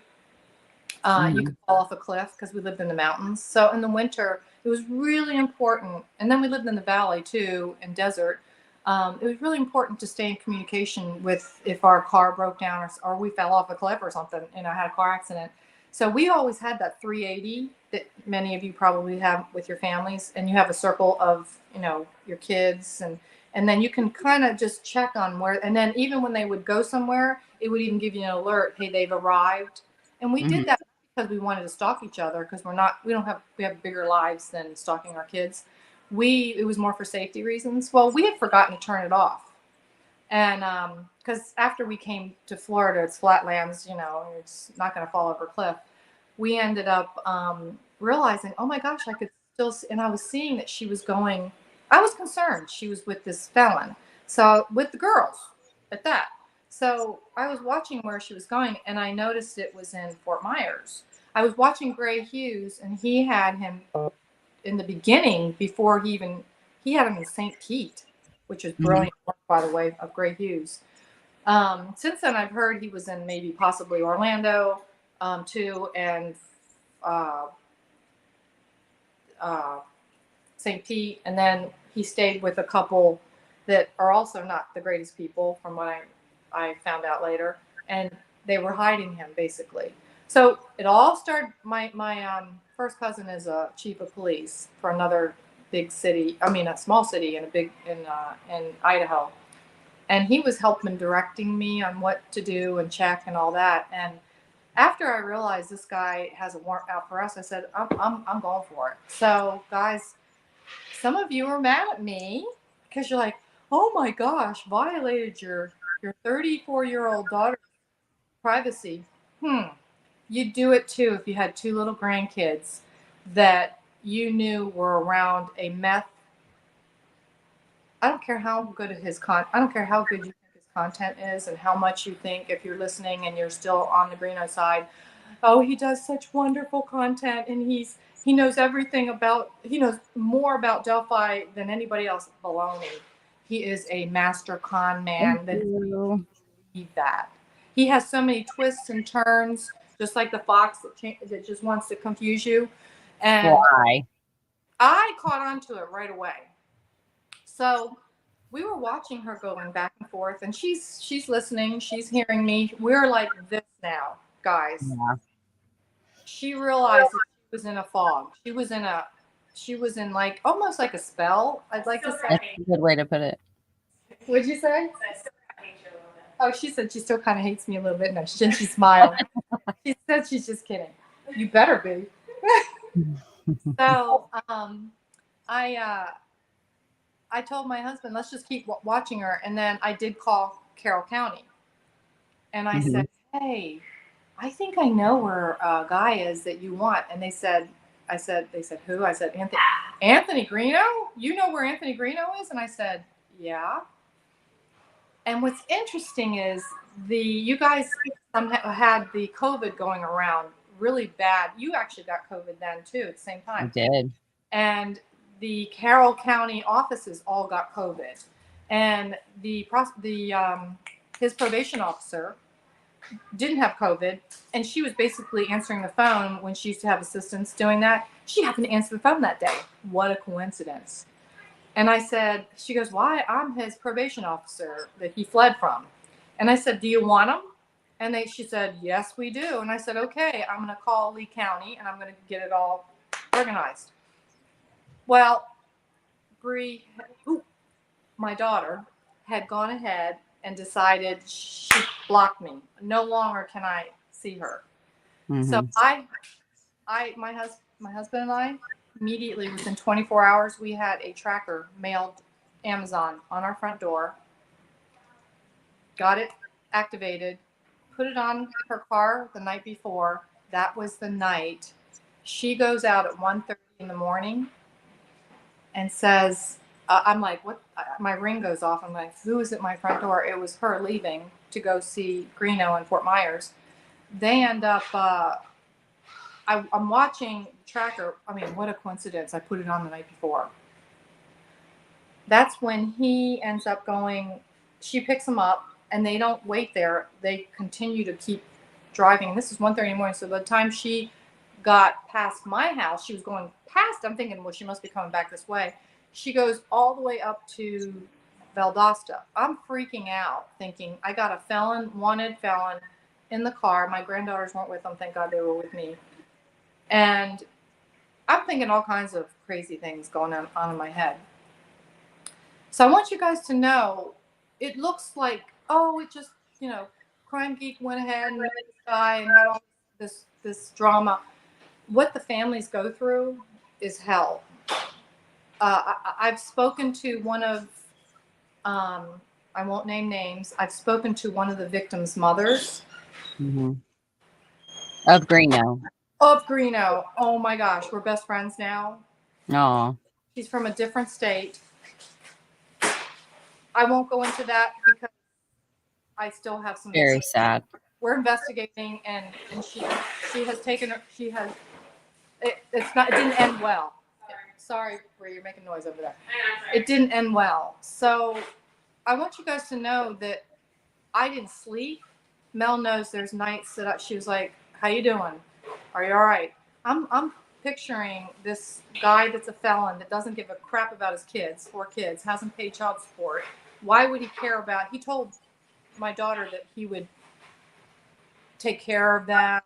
You could fall off a cliff because we lived in the mountains. So in the winter, it was really important. And then we lived in the valley too, in desert. It was really important to stay in communication with if our car broke down or we fell off a cliff or something, had a car accident. So we always had that 380 that many of you probably have with your families, and you have a circle of, your kids, and then you can kind of just check on where, and then even when they would go somewhere, it would even give you an alert, hey, they've arrived. And we did that because we wanted to stalk each other, because we have bigger lives than stalking our kids. It was more for safety reasons. Well, we had forgotten to turn it off. And because after we came to Florida, it's flatlands, it's not going to fall over a cliff. We ended up realizing, oh my gosh, I could still see, and I was seeing that she was going, I was concerned she was with this felon. So with the girls at that. So I was watching where she was going, and I noticed it was in Fort Myers. I was watching Gray Hughes, and he had him in the beginning before he had him in St. Pete, which is brilliant work, by the way, of Gray Hughes. Since then, I've heard he was in maybe possibly Orlando too, and St. Pete, and then he stayed with a couple that are also not the greatest people, from what I found out later, and they were hiding him basically. So it all started. My first cousin is a chief of police for another big city. I mean, a small city in Idaho, and he was helping directing me on what to do and check and all that. And after I realized this guy has a warrant out for us, I said, I'm going for it. So, guys, some of you are mad at me because you're like, oh my gosh, violated your 34-year-old daughter's privacy. You'd do it too if you had two little grandkids that you knew were around a meth. I don't care how good I don't care how good you think his content is and how much you think, if you're listening and you're still on the Greeno side, oh, he does such wonderful content and he knows he knows more about Delphi than anybody else. Baloney. He is a master con Thank man. you. That he has so many twists and turns, just like the fox that just wants to confuse you. And Why? I caught on to it right away. So we were watching her going back and forth, and she's listening, she's hearing me. We're like this now, guys. Yeah. She realized that she was in a fog. She was in like almost like a spell, I'd like to say. That's a good way to put it. What'd you say? Oh, she said she still kind of hates me a little bit. No, she smiled. She said she's just kidding. You better be. So I told my husband, let's just keep watching her. And then I did call Carroll County. And I said, hey, I think I know where a guy is that you want. And they said, who? I said, Anthony Greeno? You know where Anthony Greeno is? And I said, yeah. And what's interesting is you guys had the COVID going around really bad. You actually got COVID then too at the same time. I did. And the Carroll County offices all got COVID. And his probation officer didn't have COVID, and she was basically answering the phone when she used to have assistants doing that. She happened to answer the phone that day. What a coincidence. And I said, she goes, why? I'm his probation officer that he fled from. And I said, do you want him? And she said, yes, we do. And I said, okay, I'm going to call Lee County and I'm going to get it all organized. Well, Bree, my daughter, had gone ahead and decided she blocked me. No longer can I see her. So my husband and I, immediately within 24 hours, we had a tracker mailed Amazon on our front door, got it activated, put it on her car the night before. That was the night. She goes out at 1:30 in the morning and says, I'm like, what? My ring goes off. I'm like, who is at my front door? It was her leaving to go see Greeno in Fort Myers. They end up, I'm watching the tracker. I mean, what a coincidence. I put it on the night before. That's when he ends up going, she picks him up, and they don't wait there. They continue to keep driving. And this is 1:30 in the morning. So by the time she got past my house, she was going past. I'm thinking, well, she must be coming back this way. She goes all the way up to Valdosta. I'm freaking out, thinking I got a wanted felon in the car. My granddaughters weren't with them. Thank God they were with me. And I'm thinking all kinds of crazy things going on in my head. So I want you guys to know, it looks like, oh, it just, Crime Geek went ahead and met this guy and had all this drama. What the families go through is hell. I've spoken to one of, I won't name names. I've spoken to one of the victims' mothers. Of Greeno. Of Greeno. Oh my gosh, we're best friends now. Oh. She's from a different state. I won't go into that because I still have some. Very sad. We're investigating, and she has taken. She has. It didn't end well. Sorry, Bree, you're making noise over there. It didn't end well. So I want you guys to know that I didn't sleep. Mel knows there's nights that she was like, "How you doing? Are you all right?" I'm picturing this guy that's a felon that doesn't give a crap about his kids, 4 kids, hasn't paid child support. Why would he care about? He told my daughter that he would take care of that.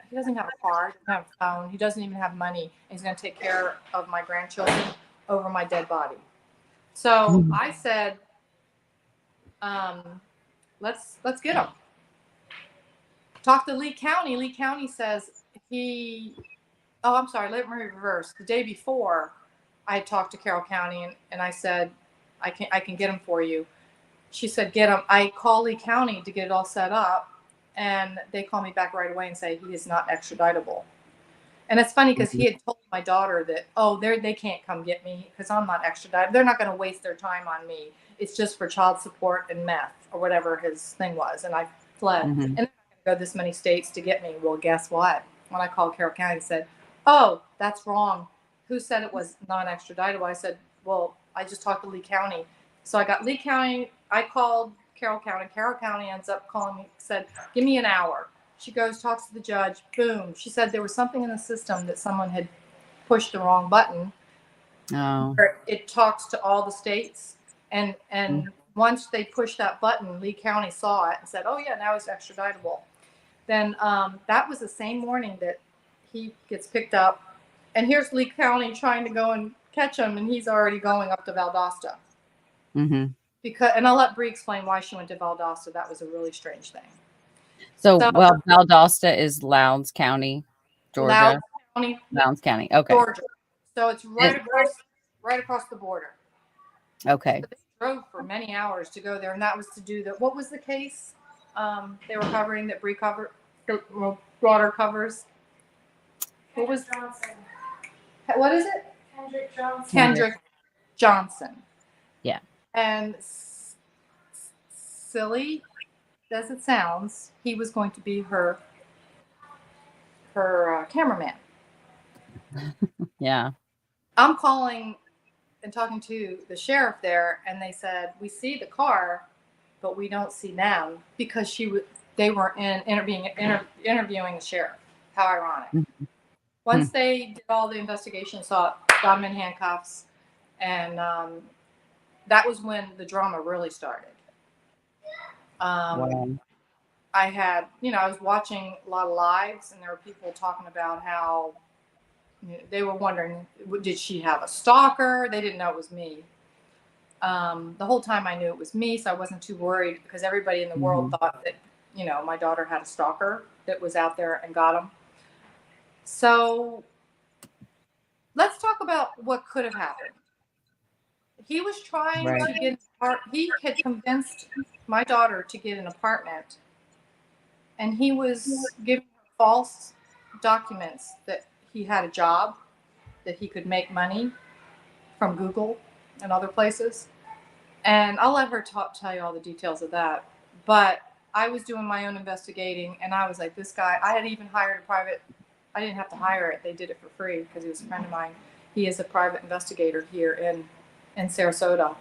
He doesn't have a car, he doesn't have a phone, he doesn't even have money. And he's going to take care of my grandchildren over my dead body. So I said, let's get him. Talk to Lee County. Lee County says I'm sorry, let me reverse. The day before, I had talked to Carroll County and I said, I can get him for you. She said, get him. I call Lee County to get it all set up, and they call me back right away and say he is not extraditable. And it's funny because he had told my daughter that, they can't come get me because I'm not extradited. They're not going to waste their time on me. It's just for child support and meth or whatever his thing was. And I fled. And they're not going to go this many states to get me. Well, guess what? When I called Carroll County and said, oh, that's wrong. Who said it was non-extraditable? I said, well, I just talked to Lee County. So I got Lee County. I called Carroll County. Carroll County ends up calling me, said, give me an hour. She goes, talks to the judge. Boom. She said there was something in the system that someone had pushed the wrong button. Oh. It talks to all the states. And once they pushed that button, Lee County saw it and said, oh, yeah, now he's extraditable. Then that was the same morning that he gets picked up. And here's Lee County trying to go and catch him, and he's already going up to Valdosta. And I'll let Bree explain why she went to Valdosta. That was a really strange thing. So Valdosta is Lowndes County, Georgia. Lowndes County. Okay. Georgia. So it's right across the border. Okay. So they drove for many hours to go there, and that was to do what was the case they were covering that Bree covered, broader covers? What was Johnson? What is it? Kendrick Johnson. Yeah. And silly as it sounds, he was going to be her cameraman. Yeah. I'm calling and talking to the sheriff there, and they said, we see the car, but we don't see them because they were interviewing the sheriff. How ironic. Once they did all the investigation, got him in handcuffs, and that was when the drama really started. Wow. I was watching a lot of lives, and there were people talking about how they were wondering, did she have a stalker? They didn't know it was me. The whole time I knew it was me, so I wasn't too worried because everybody in the world thought that, my daughter had a stalker that was out there and got him. So let's talk about what could have happened. He was trying to get he had convinced my daughter to get an apartment, and he was giving her false documents that he had a job, that he could make money from Google and other places. And I'll let her tell you all the details of that. But I was doing my own investigating, and I was like, this guy, I had even hired I didn't have to hire it. They did it for free because he was a friend of mine. He is a private investigator here in Sarasota.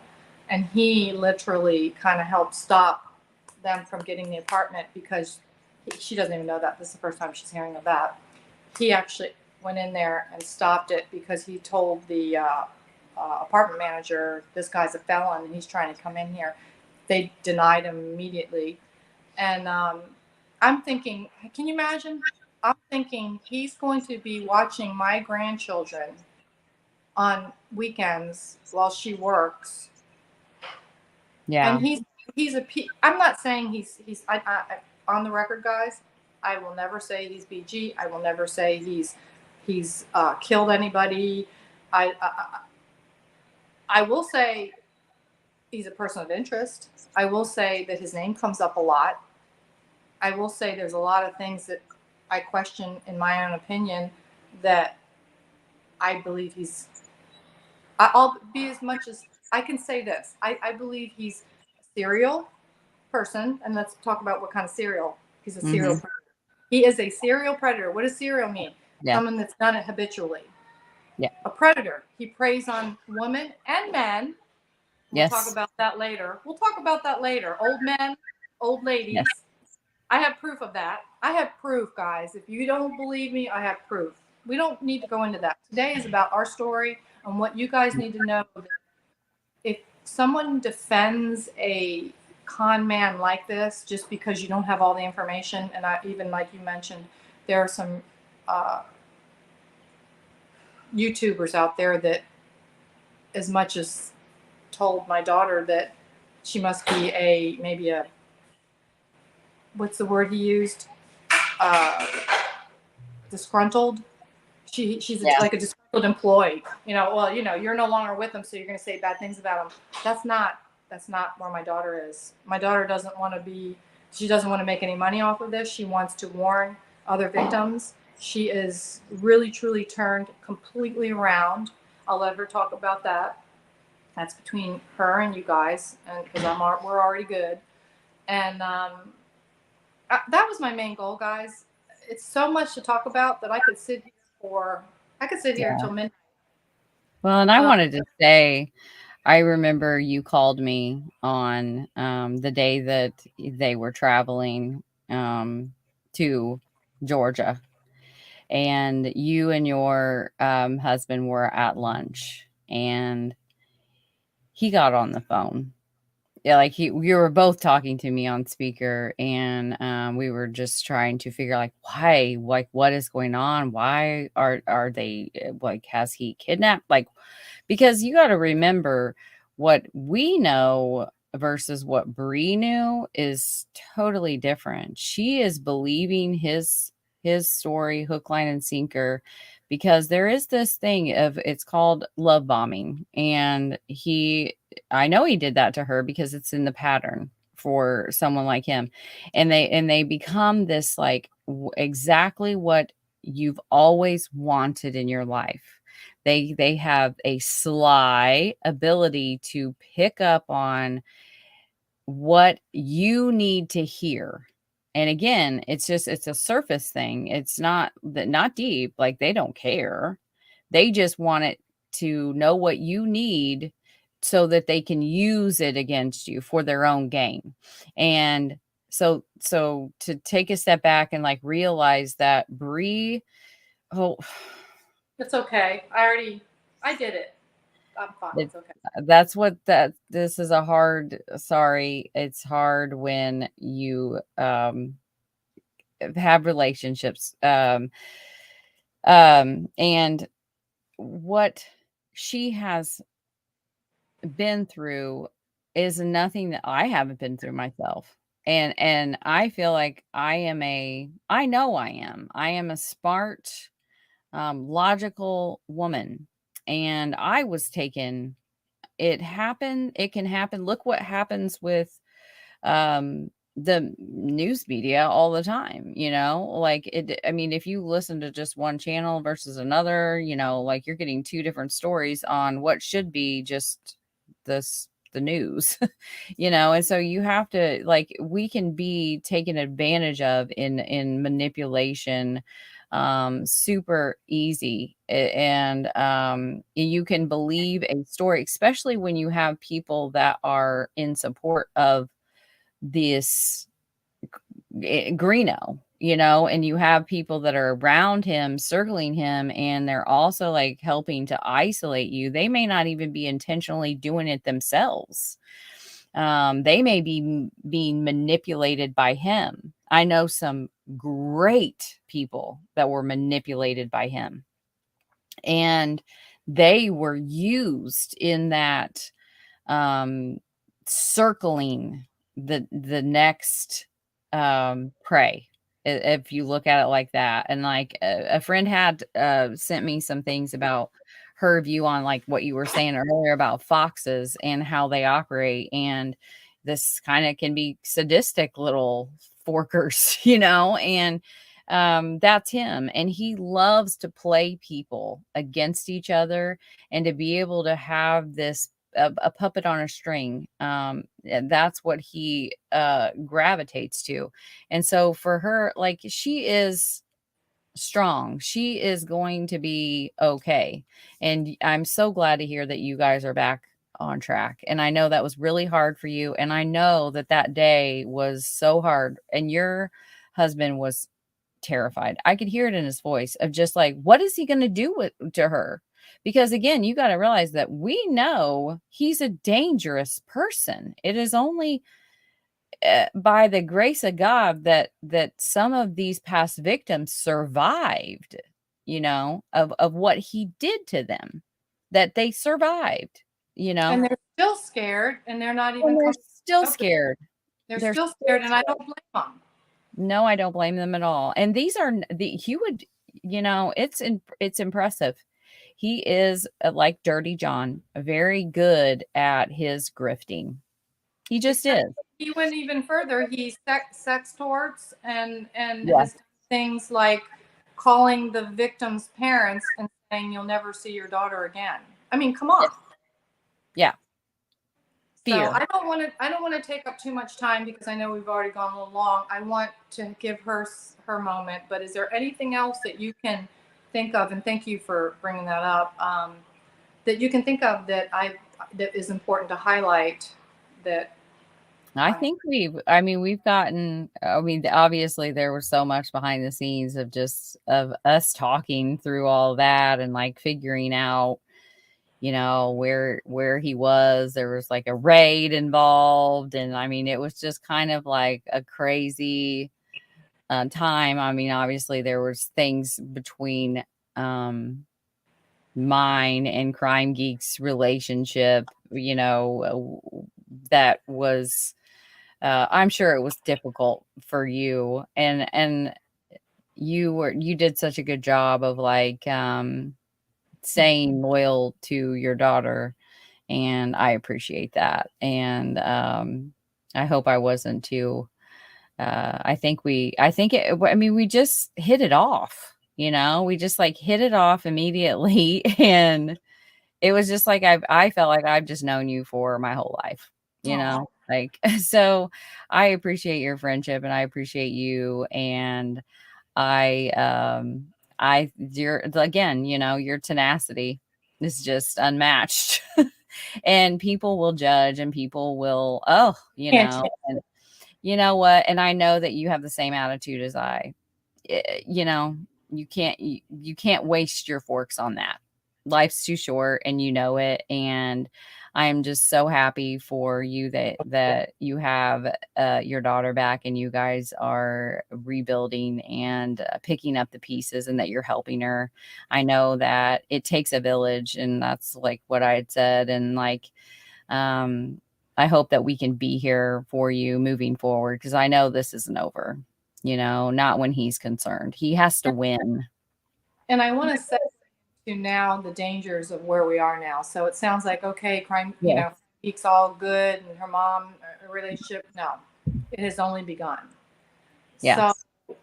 And he literally kind of helped stop them from getting the apartment because she doesn't even know that. This is the first time she's hearing of that. He actually went in there and stopped it because he told the apartment manager, this guy's a felon and he's trying to come in here. They denied him immediately. And I'm thinking, can you imagine? I'm thinking he's going to be watching my grandchildren on weekends while she works. Yeah. And I'm not saying he's on the record, guys. I will never say he's BG. I will never say he's killed anybody. I will say he's a person of interest. I will say that his name comes up a lot. I will say there's a lot of things that I question in my own opinion that I believe I'll be as much as I can say this. I believe he's a serial person, and let's talk about what kind of serial. He's a serial predator. He is a serial predator. What does serial mean? Yeah. Someone that's done it habitually. Yeah. A predator. He preys on women and men. We'll talk about that later. Old men, old ladies. Yes. I have proof of that. I have proof, guys. If you don't believe me, I have proof. we don't need to go into that. Today is about our story and what you guys need to know. That if someone defends a con man like this just because you don't have all the information, and even like you mentioned, there are some YouTubers out there that as much as told my daughter that she must be maybe a, what's the word he used? Uh, disgruntled. She's Yeah. like a disgruntled employee. Well, you're no longer with them, so you're going to say bad things about them. That's not where my daughter is. My daughter doesn't want to be. She doesn't want to make any money off of this. She wants to warn other victims. She is really, truly turned completely around. I'll let her talk about that. That's between her and you guys, and because we're already good. And that was my main goal, guys. It's so much to talk about that I could sit here Yeah. until midnight. Well, and I wanted to say, I remember you called me on the day that they were traveling to Georgia, and you and your husband were at lunch, and he got on the phone. Yeah, like we were both talking to me on speaker, and we were just trying to figure like why, like what is going on? Why are they like, has he kidnapped? Like, because you got to remember what we know versus what Bree knew is totally different. She is believing his story hook, line, and sinker, because there is this thing of, it's called love bombing, and I know he did that to her because it's in the pattern for someone like him, and they become this like exactly what you've always wanted in your life. They have a sly ability to pick up on what you need to hear. And again, it's a surface thing. It's not deep. Like, they don't care. They just want it to know what you need so that they can use it against you for their own gain. And so to take a step back and like realize that Bree, oh, It's okay. I did it. I'm fine. It's okay. that's what that this is a hard, sorry, it's hard when you have relationships, and what she has been through is nothing that I haven't been through myself. And I feel like I know I am a smart, logical woman, and I was taken. It can happen. Look what happens with the news media all the time, like I mean, if you listen to just one channel versus another, like you're getting two different stories on what should be just the news. And so you have to, like, we can be taken advantage of in manipulation super easy. And you can believe a story, especially when you have people that are in support of this Greeno, and you have people that are around him, circling him, and they're also like helping to isolate you. They may not even be intentionally doing it themselves. They may be being manipulated by him. I know some great people that were manipulated by him, and they were used in that um circling the next prey, if you look at it like that. And like a friend had sent me some things about her view on like what you were saying earlier about foxes and how they operate, and this kind of can be sadistic little forkers, and that's him, and he loves to play people against each other, and to be able to have this a puppet on a string. And that's what he gravitates to. And so for her, like, she is strong. She is going to be okay. And I'm so glad to hear that you guys are back on track. And I know that was really hard for you. And I know that that day was so hard. And your husband was terrified. I could hear it in his voice of just like, what is he going to do to her? Because again, you got to realize that we know he's a dangerous person. It is only by the grace of God that some of these past victims survived, of what he did to them, that they survived, And they're still scared, and they're not even and they're coming still up. scared. They're still scared, and I don't blame them. No, I don't blame them at all. And these are he would, it's impressive. He is like Dirty John, very good at his grifting. He just Except is. he went even further. He sex torts and Yeah. has done things like calling the victim's parents and saying you'll never see your daughter again. I mean, come on. Yeah. So Fear. I don't want to take up too much time because I know we've already gone a little long. I want to give her moment. But is there anything else that you can think of? And thank you for bringing that up. That you can think of that is important to highlight. That I think we've gotten, obviously there was so much behind the scenes of just of us talking through all that and like figuring out, where he was. There was like a raid involved. And it was just kind of like a crazy time. Obviously there was things between mine and Crime Geek's relationship, that was, I'm sure it was difficult for you, and you did such a good job of like staying loyal to your daughter, and I appreciate that. And I hope I wasn't too we just hit it off, we just like hit it off immediately. And it was just like I felt like I've just known you for my whole life, like so I appreciate your friendship and I appreciate you. And you're again, your tenacity is just unmatched. And people will judge and people will, can't and you know what? And I know that you have the same attitude as I. You know, you can't waste your forks on that. Life's too short and you know it. And I'm just so happy for you that you have your daughter back and you guys are rebuilding and picking up the pieces and that you're helping her. I know that it takes a village, and that's like what I had said. And like, I hope that we can be here for you moving forward, because I know this isn't over, not when he's concerned. He has to win. And I want to say to now the dangers of where we are now. So it sounds like, okay, crime, Yeah. Geek's all good and her mom, a relationship. No, it has only begun. Yeah. So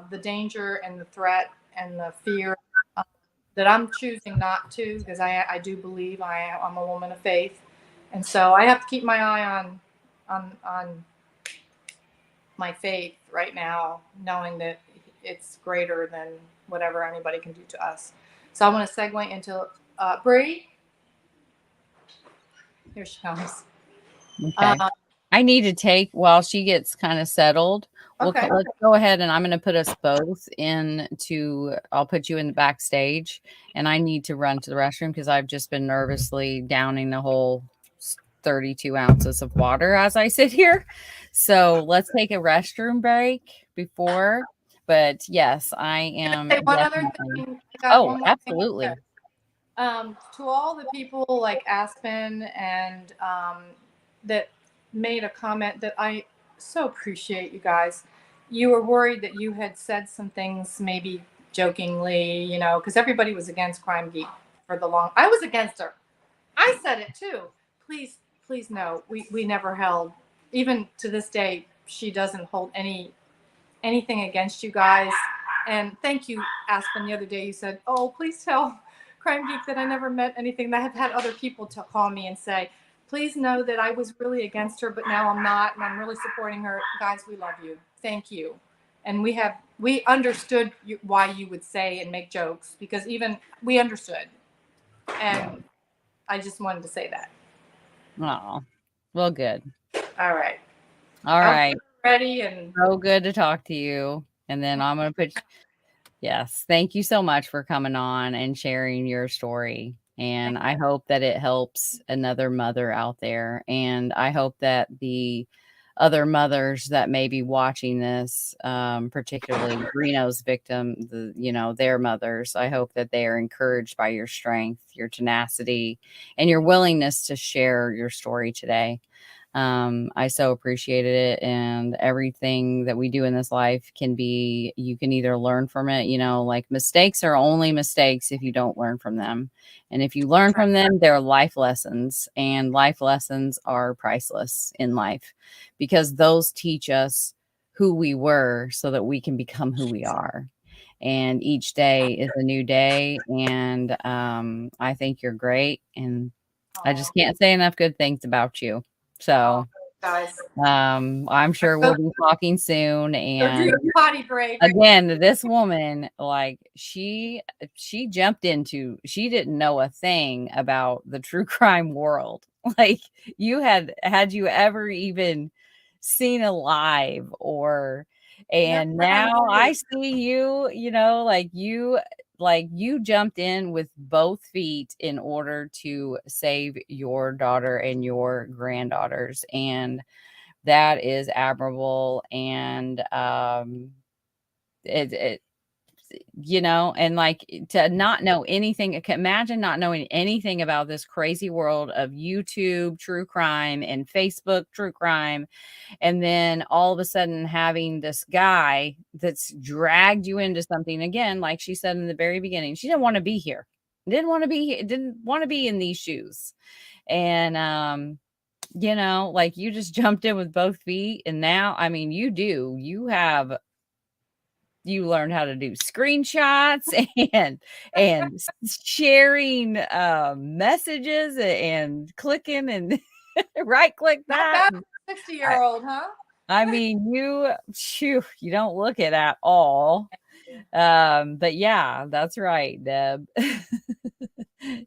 the danger and the threat and the fear that I'm choosing not to, because I do believe I'm a woman of faith. And so I have to keep my eye on my faith right now, knowing that it's greater than whatever anybody can do to us. So I want to segue into Bree. Here she comes. Okay. I need to take while she gets kind of settled. Okay. Let's go ahead, and I'm going to put us both I'll put you in the backstage, and I need to run to the restroom because I've just been nervously downing the whole 32 ounces of water as I sit here. So let's take a restroom break before. But yes, I am. Say one other Definitely. thing. I got Oh, one more thing. absolutely. To all the people like Aspen and that made a comment that I so appreciate, you guys. You were worried that you had said some things maybe jokingly, because everybody was against Crime Geek for the long. I was against her. I said it too. Please, please no. We never held. Even to this day, she doesn't hold anything against you guys. And thank you, Aspen. The other day you said, "Oh, please tell Crime Geek that I never met anything." That I have had other people to call me and say, "Please know that I was really against her, but now I'm not, and I'm really supporting her." Guys, we love you. Thank you. And we understood why you would say and make jokes, because even we understood. And I just wanted to say that. Oh, well, good. All right. All right. Ready and So good to talk to you. And then I'm going to put, yes, thank you so much for coming on and sharing your story. And I hope that it helps another mother out there. And I hope that the other mothers that may be watching this, particularly Greeno's victim, their mothers, I hope that they are encouraged by your strength, your tenacity, and your willingness to share your story today. I so appreciated it, and everything that we do in this life you can either learn from it, like mistakes are only mistakes if you don't learn from them. And if you learn from them, they're life lessons, and life lessons are priceless in life because those teach us who we were so that we can become who we are. And each day is a new day. And I think you're great. And I just can't say enough good things about you. So, guys, I'm sure we'll be talking soon. And potty break. Again, this woman, like she jumped into, she didn't know a thing about the true crime world. Like had you ever even seen Alive and now I see you, like you jumped in with both feet in order to save your daughter and your granddaughters. And that is admirable. And it and like to not know anything, imagine not knowing anything about this crazy world of YouTube true crime and Facebook true crime, and then all of a sudden having this guy that's dragged you into something again. Like she said in the very beginning, she didn't want to be here, didn't want to be in these shoes. And like you just jumped in with both feet, and now I mean you learned how to do screenshots and sharing messages and clicking and right click that. 60-year-old, huh? I mean, you don't look it at all. But yeah, that's right, Deb.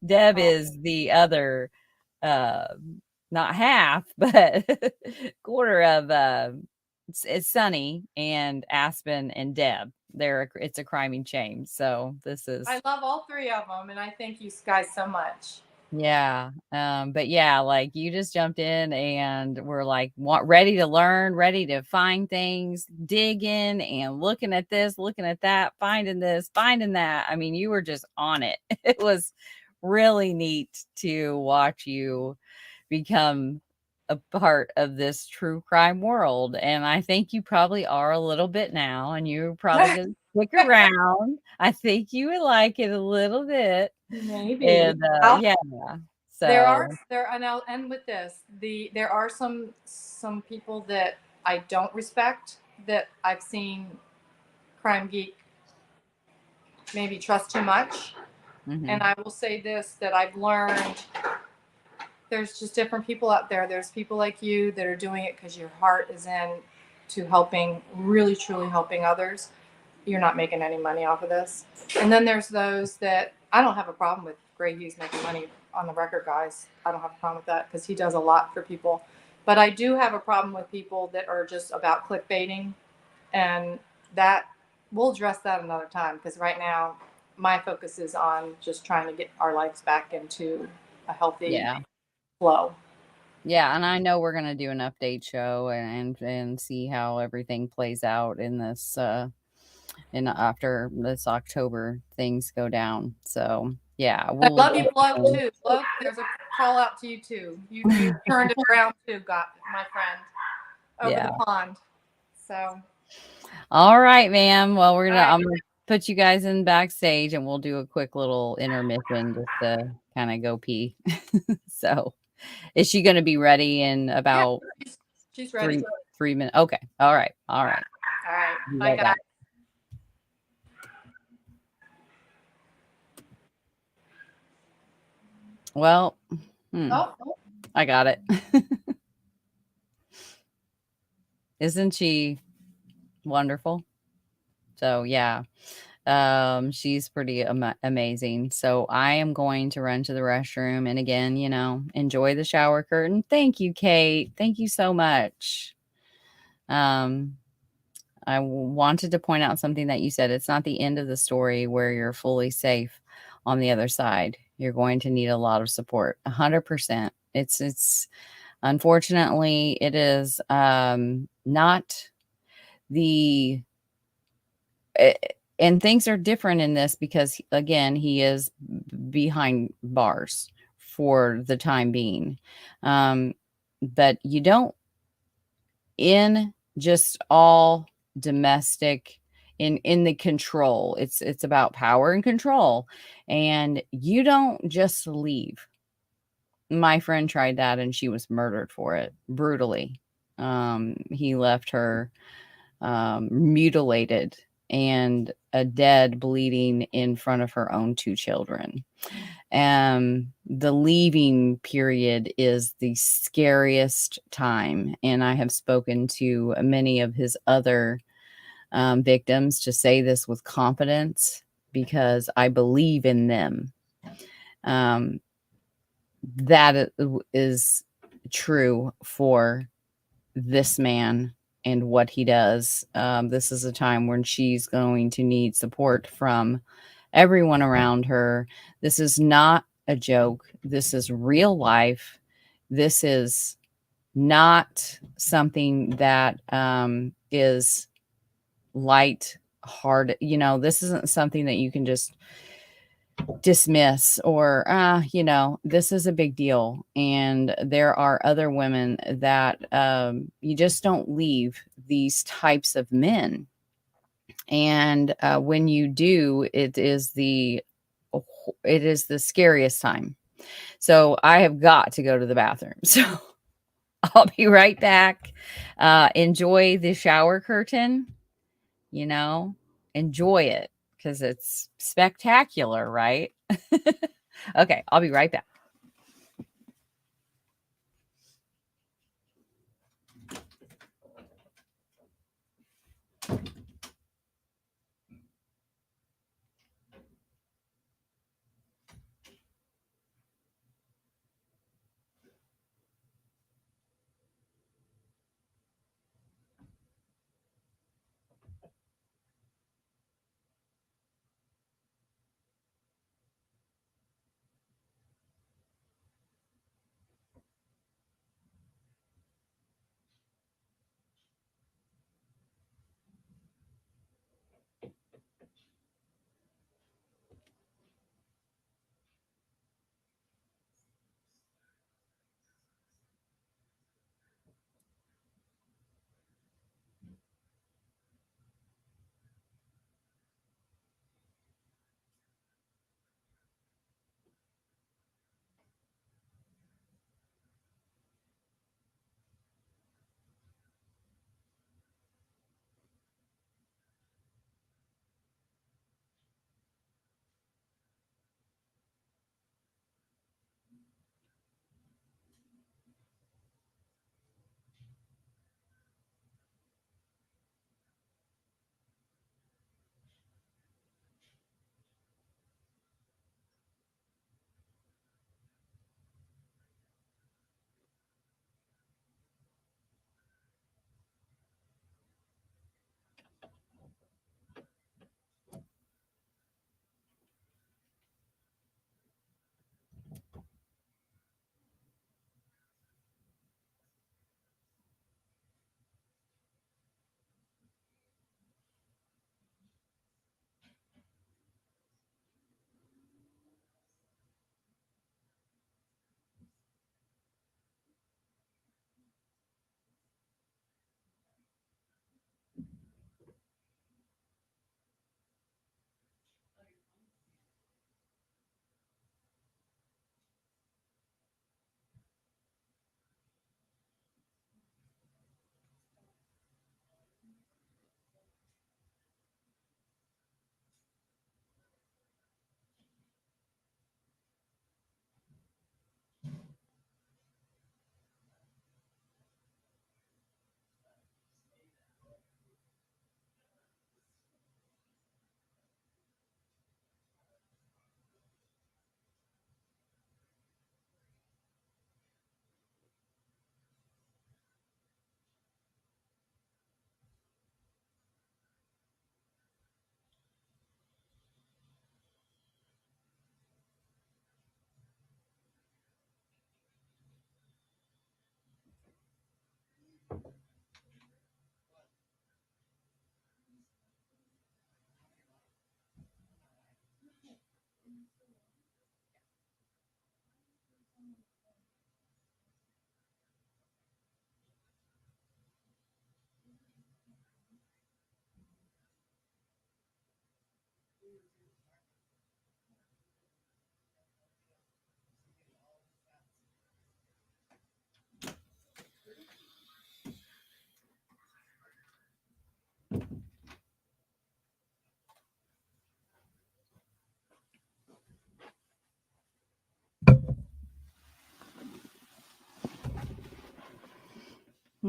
Deb is the other, uh, not half, but quarter of it's Sunny and Aspen and Deb. It's a criming chain. So I love all three of them, and I thank you guys so much. Yeah. But yeah, like you just jumped in and we're like ready to learn, ready to find things, dig in and looking at this, looking at that, finding this, finding that. I mean, you were just on it. It was really neat to watch you become a part of this true crime world. And I think you probably are a little bit now, and you're probably going to stick around. I think you would like it a little bit. Maybe. And yeah. So and I'll end with this. There are some people that I don't respect that I've seen Crime Geek maybe trust too much. And I will say this, that I've learned there's just different people out there. There's people like you that are doing it because your heart is in to helping, really truly helping others. You're not making any money off of this. And then there's those that I don't have a problem with Gray Hughes making money on the record, guys. I don't have a problem with that because he does a lot for people. But I do have a problem with people that are just about clickbaiting, and that we'll address that another time because right now my focus is on just trying to get our lives back into a healthy flow. Yeah, and I know we're gonna do an update show and see how everything plays out in this after this October things go down. So yeah, I love you, Bloke, too. Bloke, there's a call out to you too. You turned it around too, my friend, over the pond. So all right, ma'am. Well, I'm gonna put you guys in backstage and we'll do a quick little intermission just to kind of go pee. So is she gonna be ready in about she's ready. 3 minutes? Okay. All right. All right. Bye, guys. Well, I got it. Isn't she wonderful? So yeah, she's pretty amazing. So I am going to run to the restroom, and again, enjoy the shower curtain. Thank you, Kate. Thank you so much. I wanted to point out something that you said. It's not the end of the story where you're fully safe on the other side. You're going to need a lot of support. 100%. It's unfortunately it is not the eh, and things are different in this because again, he is behind bars for the time being. But you don't in just all domestic in the control. It's about power and control. And you don't just leave. My friend tried that and she was murdered for it brutally. He left her mutilated and a dead bleeding in front of her own two children. The leaving period is the scariest time. And I have spoken to many of his other victims to say this with confidence because I believe in them. That is true for this man and what he does. This is a time when she's going to need support from everyone around her. This is not a joke. This is real life. This is not something that is light hearted. This isn't something that you can just dismiss or this is a big deal. And there are other women that you just don't leave these types of men. And when you do, it is the scariest time. So I have got to go to the bathroom. So I'll be right back. Enjoy the shower curtain, you know, enjoy it because it's spectacular, right? Okay, I'll be right back.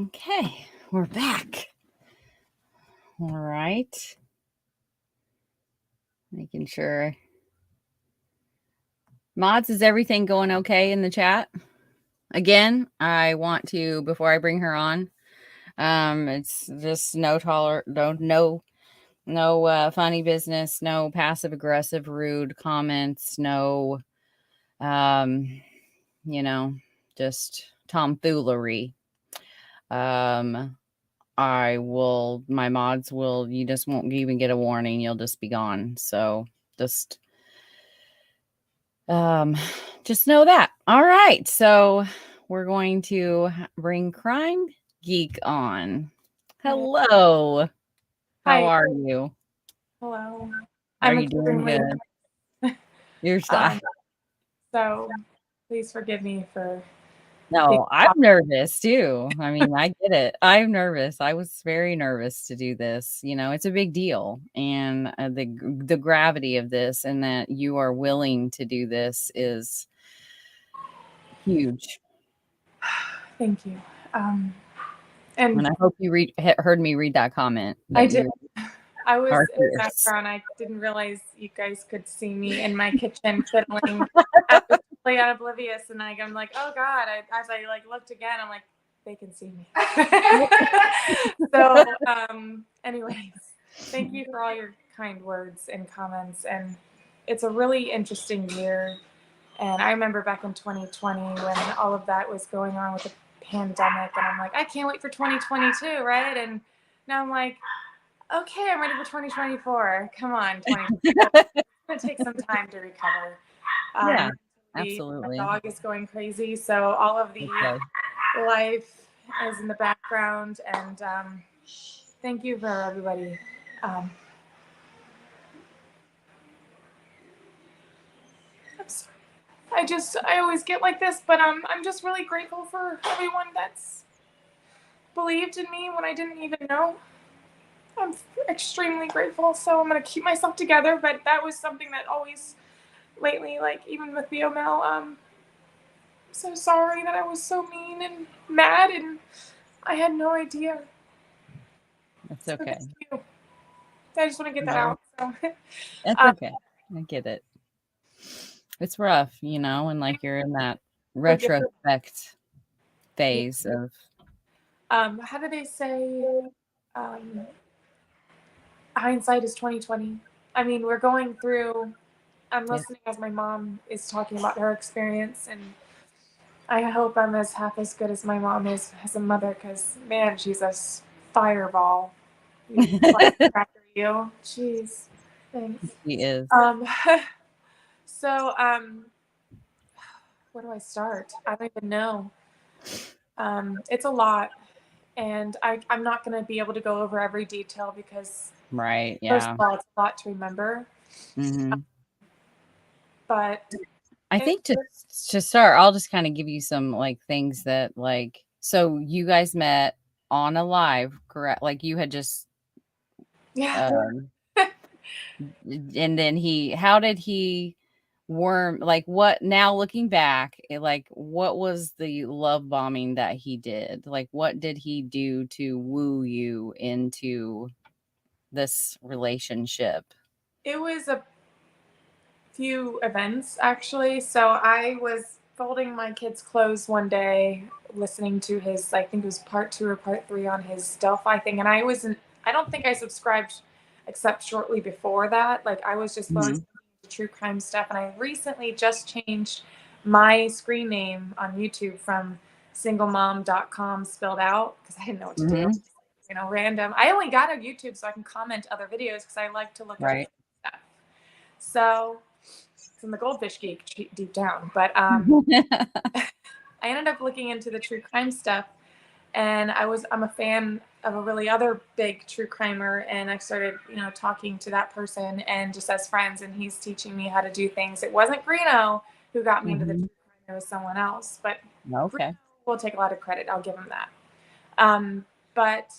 Okay, we're back. All right. Making sure. Mods, is everything going okay in the chat? Again, I want to, before I bring her on, it's just no funny business, no passive aggressive rude comments, no just tomfoolery. My mods will, you just won't even get a warning, you'll just be gone. So just know that. All right, so we're going to bring Crime Geek on. Hello. How are you? Hello. Are you doing good? You're so please forgive me for. No, I'm nervous too. I mean, I get it. I'm nervous. I was very nervous to do this. You know, it's a big deal, and the gravity of this, and that you are willing to do this, is huge. Thank you. And I hope you heard me read that comment. I did. I was in the background. I didn't realize you guys could see me in my kitchen fiddling. I was totally oblivious, and I'm like, oh God. As I looked again, I'm like, they can see me. So, anyways, thank you for all your kind words and comments. And it's a really interesting year. And I remember back in 2020 when all of that was going on with the pandemic, and I'm like, I can't wait for 2022, right? And now I'm like, okay, I'm ready for 2024. Come on, 2024. It's gonna take some time to recover. Yeah, absolutely. My dog is going crazy, so all of the life is in the background. And thank you for everybody. I'm sorry. I always get like this, but I'm just really grateful for everyone that's believed in me when I didn't even know. I'm extremely grateful, so I'm gonna keep myself together. But that was something that always, lately, like even with the O'Mel, I'm so sorry that I was so mean and mad, and I had no idea. That's okay. So I just want to get that out. So. That's okay. I get it. It's rough, and like you're in that retrospect phase of. How do they say? Hindsight is 2020. I mean, we're going through. I'm listening as my mom is talking about her experience, and I hope I'm half as good as my mom is as a mother, because man, she's a fireball. You. Jeez. Thanks. She is. So, where do I start? I don't even know. It's a lot, and I'm not going to be able to go over every detail because, right, yeah. First of all, it's a lot to remember. Mm-hmm. But I think to start, I'll just kind of give you some things that so you guys met on a live, correct? Like you had just. Yeah. And then how did he what now looking back, what was the love bombing that he did? Like, what did he do to woo you into this relationship? It was a few events, actually. So I was folding my kid's clothes one day, listening to his, I think it was part 2 or part 3 on his Delphi thing. And I don't think I subscribed except shortly before that. Like, I was just learning true crime stuff. And I recently just changed my screen name on YouTube from singlemom.com spelled out, because I didn't know what to do. Random. I only got on YouTube so I can comment other videos, because I like to look at stuff. So I'm the goldfish geek deep down, but I ended up looking into the true crime stuff, and I'm a fan of a really other big true crimer, and I started talking to that person, and just as friends, and he's teaching me how to do things. It wasn't Greeno who got me into the true crime, it was someone else, but Greeno will take a lot of credit. I'll give him that. But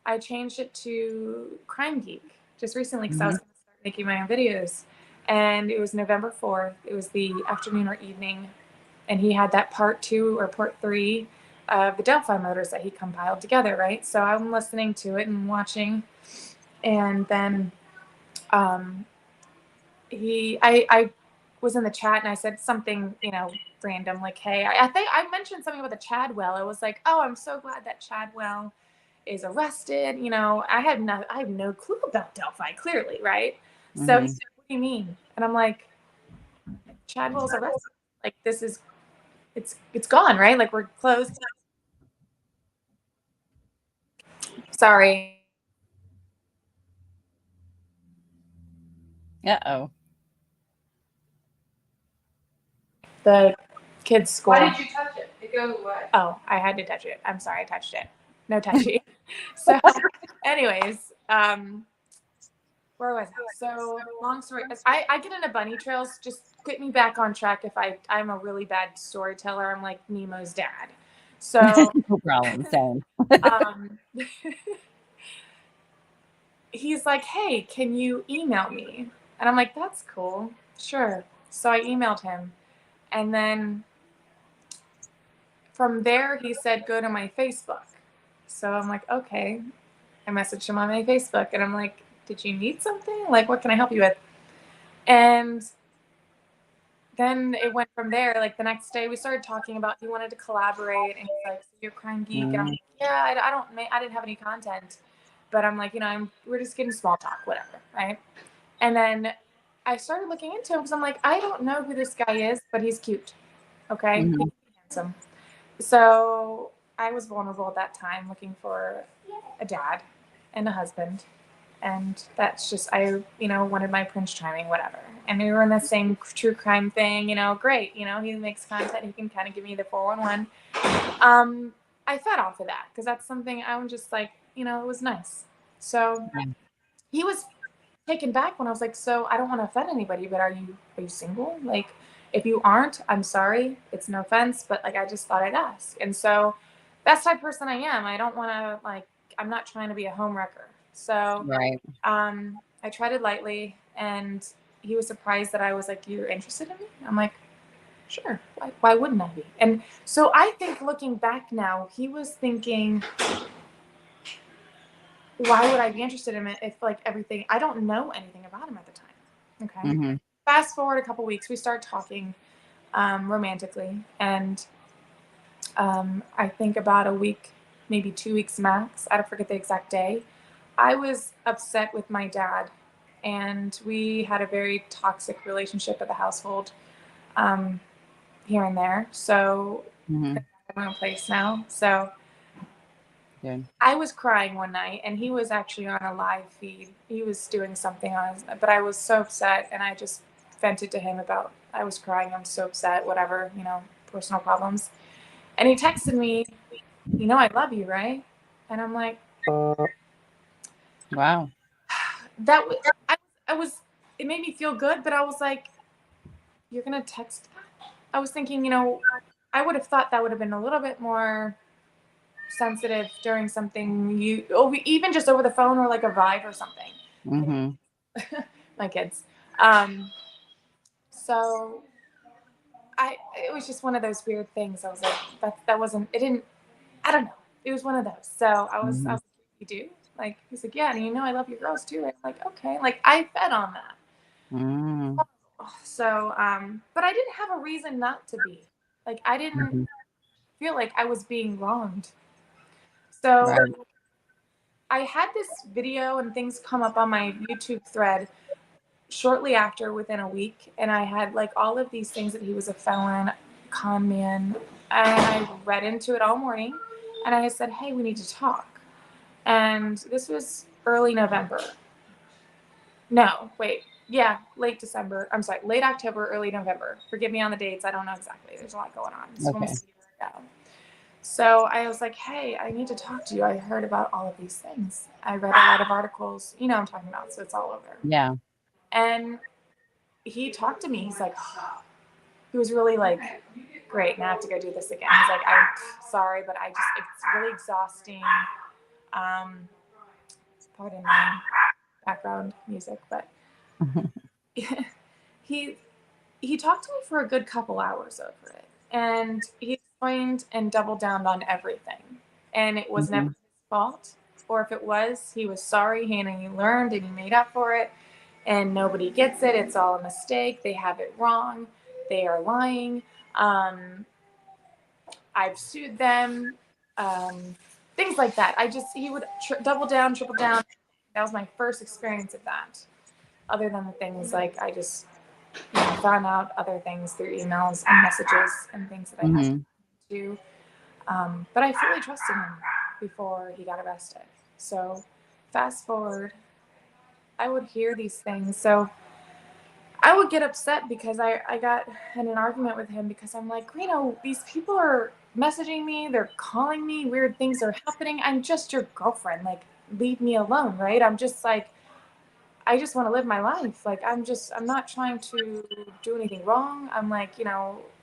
I changed it to Crime Geek just recently, because I was going to start making my own videos. And it was November 4th. It was the afternoon or evening. And he had that part 2 or part 3 the Delphi motors that he compiled together, right? So I'm listening to it and watching, and then I was in the chat and I said something, random, like, hey, I think I mentioned something about the Chadwell. I was like, oh, I'm so glad that Chadwell is arrested. I had no clue about Delphi, clearly, right? So he said, what do you mean? And I'm like, Chadwell's arrested. Like, this is, it's gone, right? Like, we're closed. Sorry. Uh-oh. The kids' school. Why did you touch it? It goes away. Oh, I had to touch it. I'm sorry, I touched it. No touchy. So, anyways, where was I? So, long story. I get into bunny trails. Just get me back on track if I'm a really bad storyteller. I'm like Nemo's dad. So, no problem. Same. He's like, hey, can you email me? And I'm like, that's cool. Sure. So I emailed him. And then from there, he said, go to my Facebook. So I'm like, okay. I messaged him on my Facebook and I'm like, did you need something? Like, what can I help you with? And then it went from there. Like the next day we started talking about, he wanted to collaborate and he's like, you're Crime Geek. And I'm like, yeah, I didn't have any content, but I'm like, we're just getting small talk, whatever. Right. And then I started looking into him because I'm like, I don't know who this guy is, but he's cute. Okay. He's handsome. So I was vulnerable at that time, looking for a dad and a husband. And that's just, I wanted my Prince Charming, whatever. And we were in the same true crime thing, great. He makes content. He can kind of give me the 411. I fed off of that because that's something I'm just like, it was nice. So he was taken back when I was like, so I don't want to offend anybody, but are you single? Like, if you aren't, I'm sorry. It's no offense, but like, I just thought I'd ask. And so that's the type of person I am. I don't want to I'm not trying to be a home wrecker. So, right. I tried it lightly and he was surprised that I was like, you're interested in me? I'm like, sure. Why wouldn't I be? And so I think looking back now, he was thinking, why would I be interested in it if everything, I don't know anything about him at the time. Okay. Fast forward a couple weeks, we start talking romantically. And I think about a week, maybe 2 weeks max, I don't forget the exact day, I was upset with my dad and we had a very toxic relationship at the household here and there. So I'm in my own place now. So I was crying one night and he was actually on a live feed. He was doing something but I was so upset and I just vented to him about, I was crying, I'm so upset, whatever, personal problems. And he texted me, I love you, right? And I'm like, wow. That was, it made me feel good, but I was like, you're going to text that? I was thinking, I would have thought that would have been a little bit more sensitive during something even just over the phone or like a Vive or something. My kids. So it was just one of those weird things. I was like, that wasn't, it didn't, I don't know. It was one of those. So I was like, you do? Like, he's like, yeah, and I love your girls too. I'm like, okay. Like, I fed on that. So, but I didn't have a reason not to be. Like, I didn't feel like I was being wronged. So I had this video and things come up on my YouTube thread shortly after, within a week, and I had like all of these things that he was a felon, con man, and I read into it all morning, and I said, hey, we need to talk. And this was early November. No, wait. Yeah, late December. I'm sorry, late October, early November. Forgive me on the dates. I don't know exactly. There's a lot going on. It's almost a year ago. So I was like, hey, I need to talk to you. I heard about all of these things. I read a lot of articles. You know what I'm talking about, so it's all over. Yeah. And he talked to me. He's like, he was really like, great, now I have to go do this again. He's like, I'm sorry, but it's really exhausting. Pardon my background music, but he talked to me for a good couple hours over it. And he joined and doubled down on everything. And it was never his fault. Or if it was, he was sorry and he learned and he made up for it. And nobody gets it. It's all a mistake. They have it wrong. They are lying. I've sued them. Things like that. He would double down, triple down. That was my first experience of that. Other than the things like I just found out other things through emails and messages and things that I had to do. But I fully trusted him before he got arrested. So fast forward, I would hear these things. So I would get upset because I got in an argument with him because I'm like, Greeno, these people are messaging me. They're calling me. Weird things are happening. I'm just your girlfriend. Like, leave me alone, right? I'm just like, I just want to live my life. Like, I'm not trying to do anything wrong. I'm like,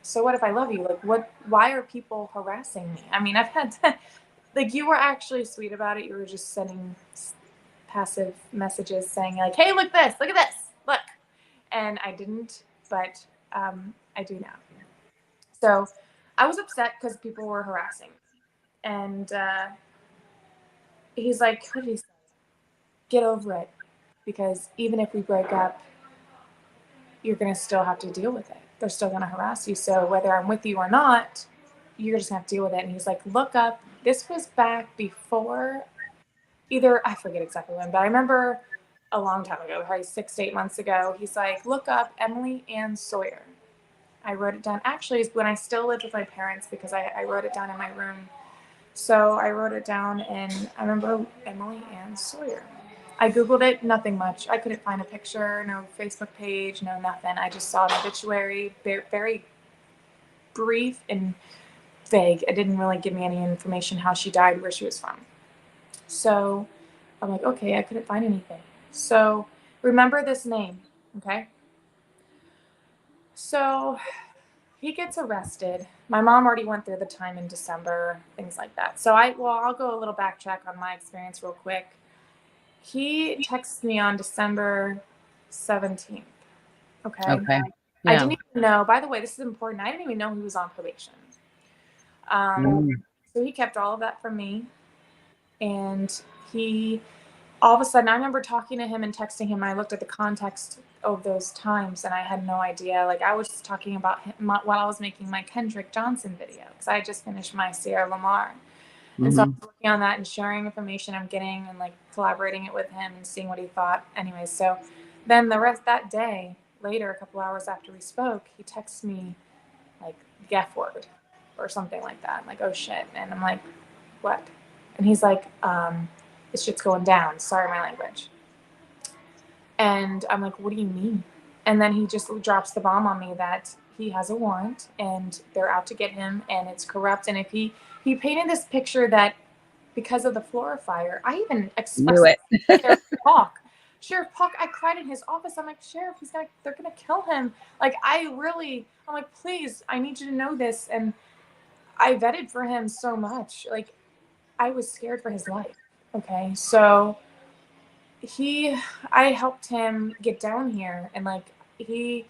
so what if I love you? Like, why are people harassing me? I mean, I've had, like, you were actually sweet about it. You were just sending passive messages saying like, hey, look at this, look. And I didn't, but I do now. So I was upset because people were harassing me. And he's like, what did he say? Get over it. Because even if we break up, you're going to still have to deal with it. They're still going to harass you. So whether I'm with you or not, you're just going to have to deal with it. And he's like, look up. This was back before I forget exactly when, but I remember a long time ago, probably 6 to 8 months ago, he's like, look up Emily Ann Sawyer. I wrote it down. Actually, it's when I still lived with my parents because I wrote it down in my room. So I wrote it down and I remember Emily Ann Sawyer. I Googled it, nothing much. I couldn't find a picture, no Facebook page, no nothing. I just saw an obituary, very brief and vague. It didn't really give me any information how she died, where she was from. So I'm like, okay, I couldn't find anything. So remember this name, okay? So he gets arrested. My mom already went through the time in December, things like that. So I'll go a little backtrack on my experience real quick. He texts me on December 17th. Okay. Yeah. I didn't even know, by the way, this is important. I didn't even know he was on probation. So he kept all of that from me. And all of a sudden, I remember talking to him and texting him. I looked at the context of those times and I had no idea. Like, I was talking about him while I was making my Kendrick Johnson video because I had just finished my Sierra Lamar. And so I was working on that and sharing information I'm getting and like collaborating it with him and seeing what he thought. Anyways, so then the rest that day, later, a couple hours after we spoke, he texts me like the F word or something like that. I'm like, oh shit. And I'm like, what? And he's like, this shit's going down. Sorry, my language. And I'm like, what do you mean? And then he just drops the bomb on me that he has a warrant and they're out to get him and it's corrupt. And if he painted this picture that because of the Flora fire, I even expressed Sheriff Puck, I cried in his office. I'm like, Sheriff, they're gonna kill him. Like, I'm like, please, I need you to know this. And I vetted for him so much. Like, I was scared for his life. Okay. So I helped him get down here and like he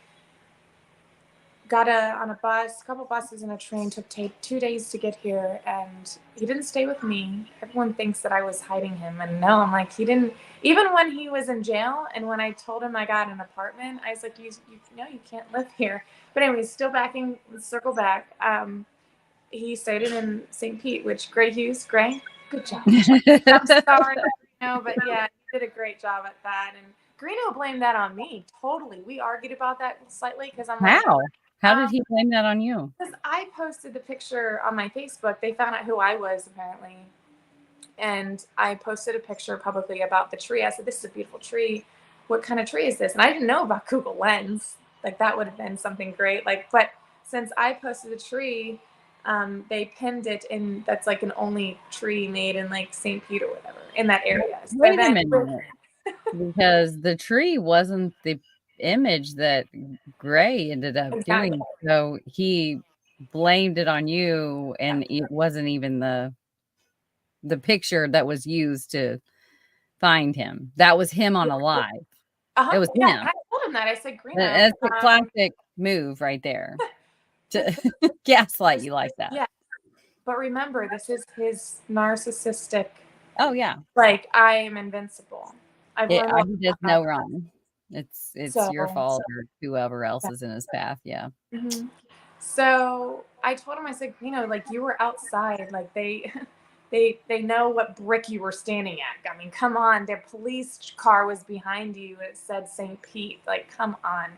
got on a bus, a couple buses and a train, took 2 days to get here, and he didn't stay with me. Everyone thinks that I was hiding him, and no, I'm like, he didn't. Even when he was in jail and when I told him I got an apartment, I was like, you can't live here. But anyways, still backing, circle back. He stayed in St. Pete, which Hughes, good job. I'm sorry, but yeah, he did a great job at that. And Greeno blamed that on me. Totally. We argued about that slightly because I'm like, how did he blame that on you? Because I posted the picture on my Facebook. They found out who I was apparently. And I posted a picture publicly about the tree. I said, this is a beautiful tree. What kind of tree is this? And I didn't know about Google Lens. Like, that would have been something great. Like, but since I posted the tree, they pinned it in. That's like an only tree made in like St. Pete or whatever in that area. Wait a minute, because the tree wasn't the image that Gray ended up doing. So he blamed it on you, and it wasn't even the picture that was used to find him. That was him on a live. It was him. I told him that. I said, Greeno. That's a classic move right there. To gaslight you like that. Yeah, But remember, this is his narcissistic. Oh yeah. Like, I am invincible. I've learned a lot He does about no that. wrong. It's So, your fault or whoever else is in his path. Yeah. mm-hmm. So I told him, I said, like, you were outside, like they know what brick you were standing at. I mean, come on, their police car was behind you. It said St. Pete. Like, come on.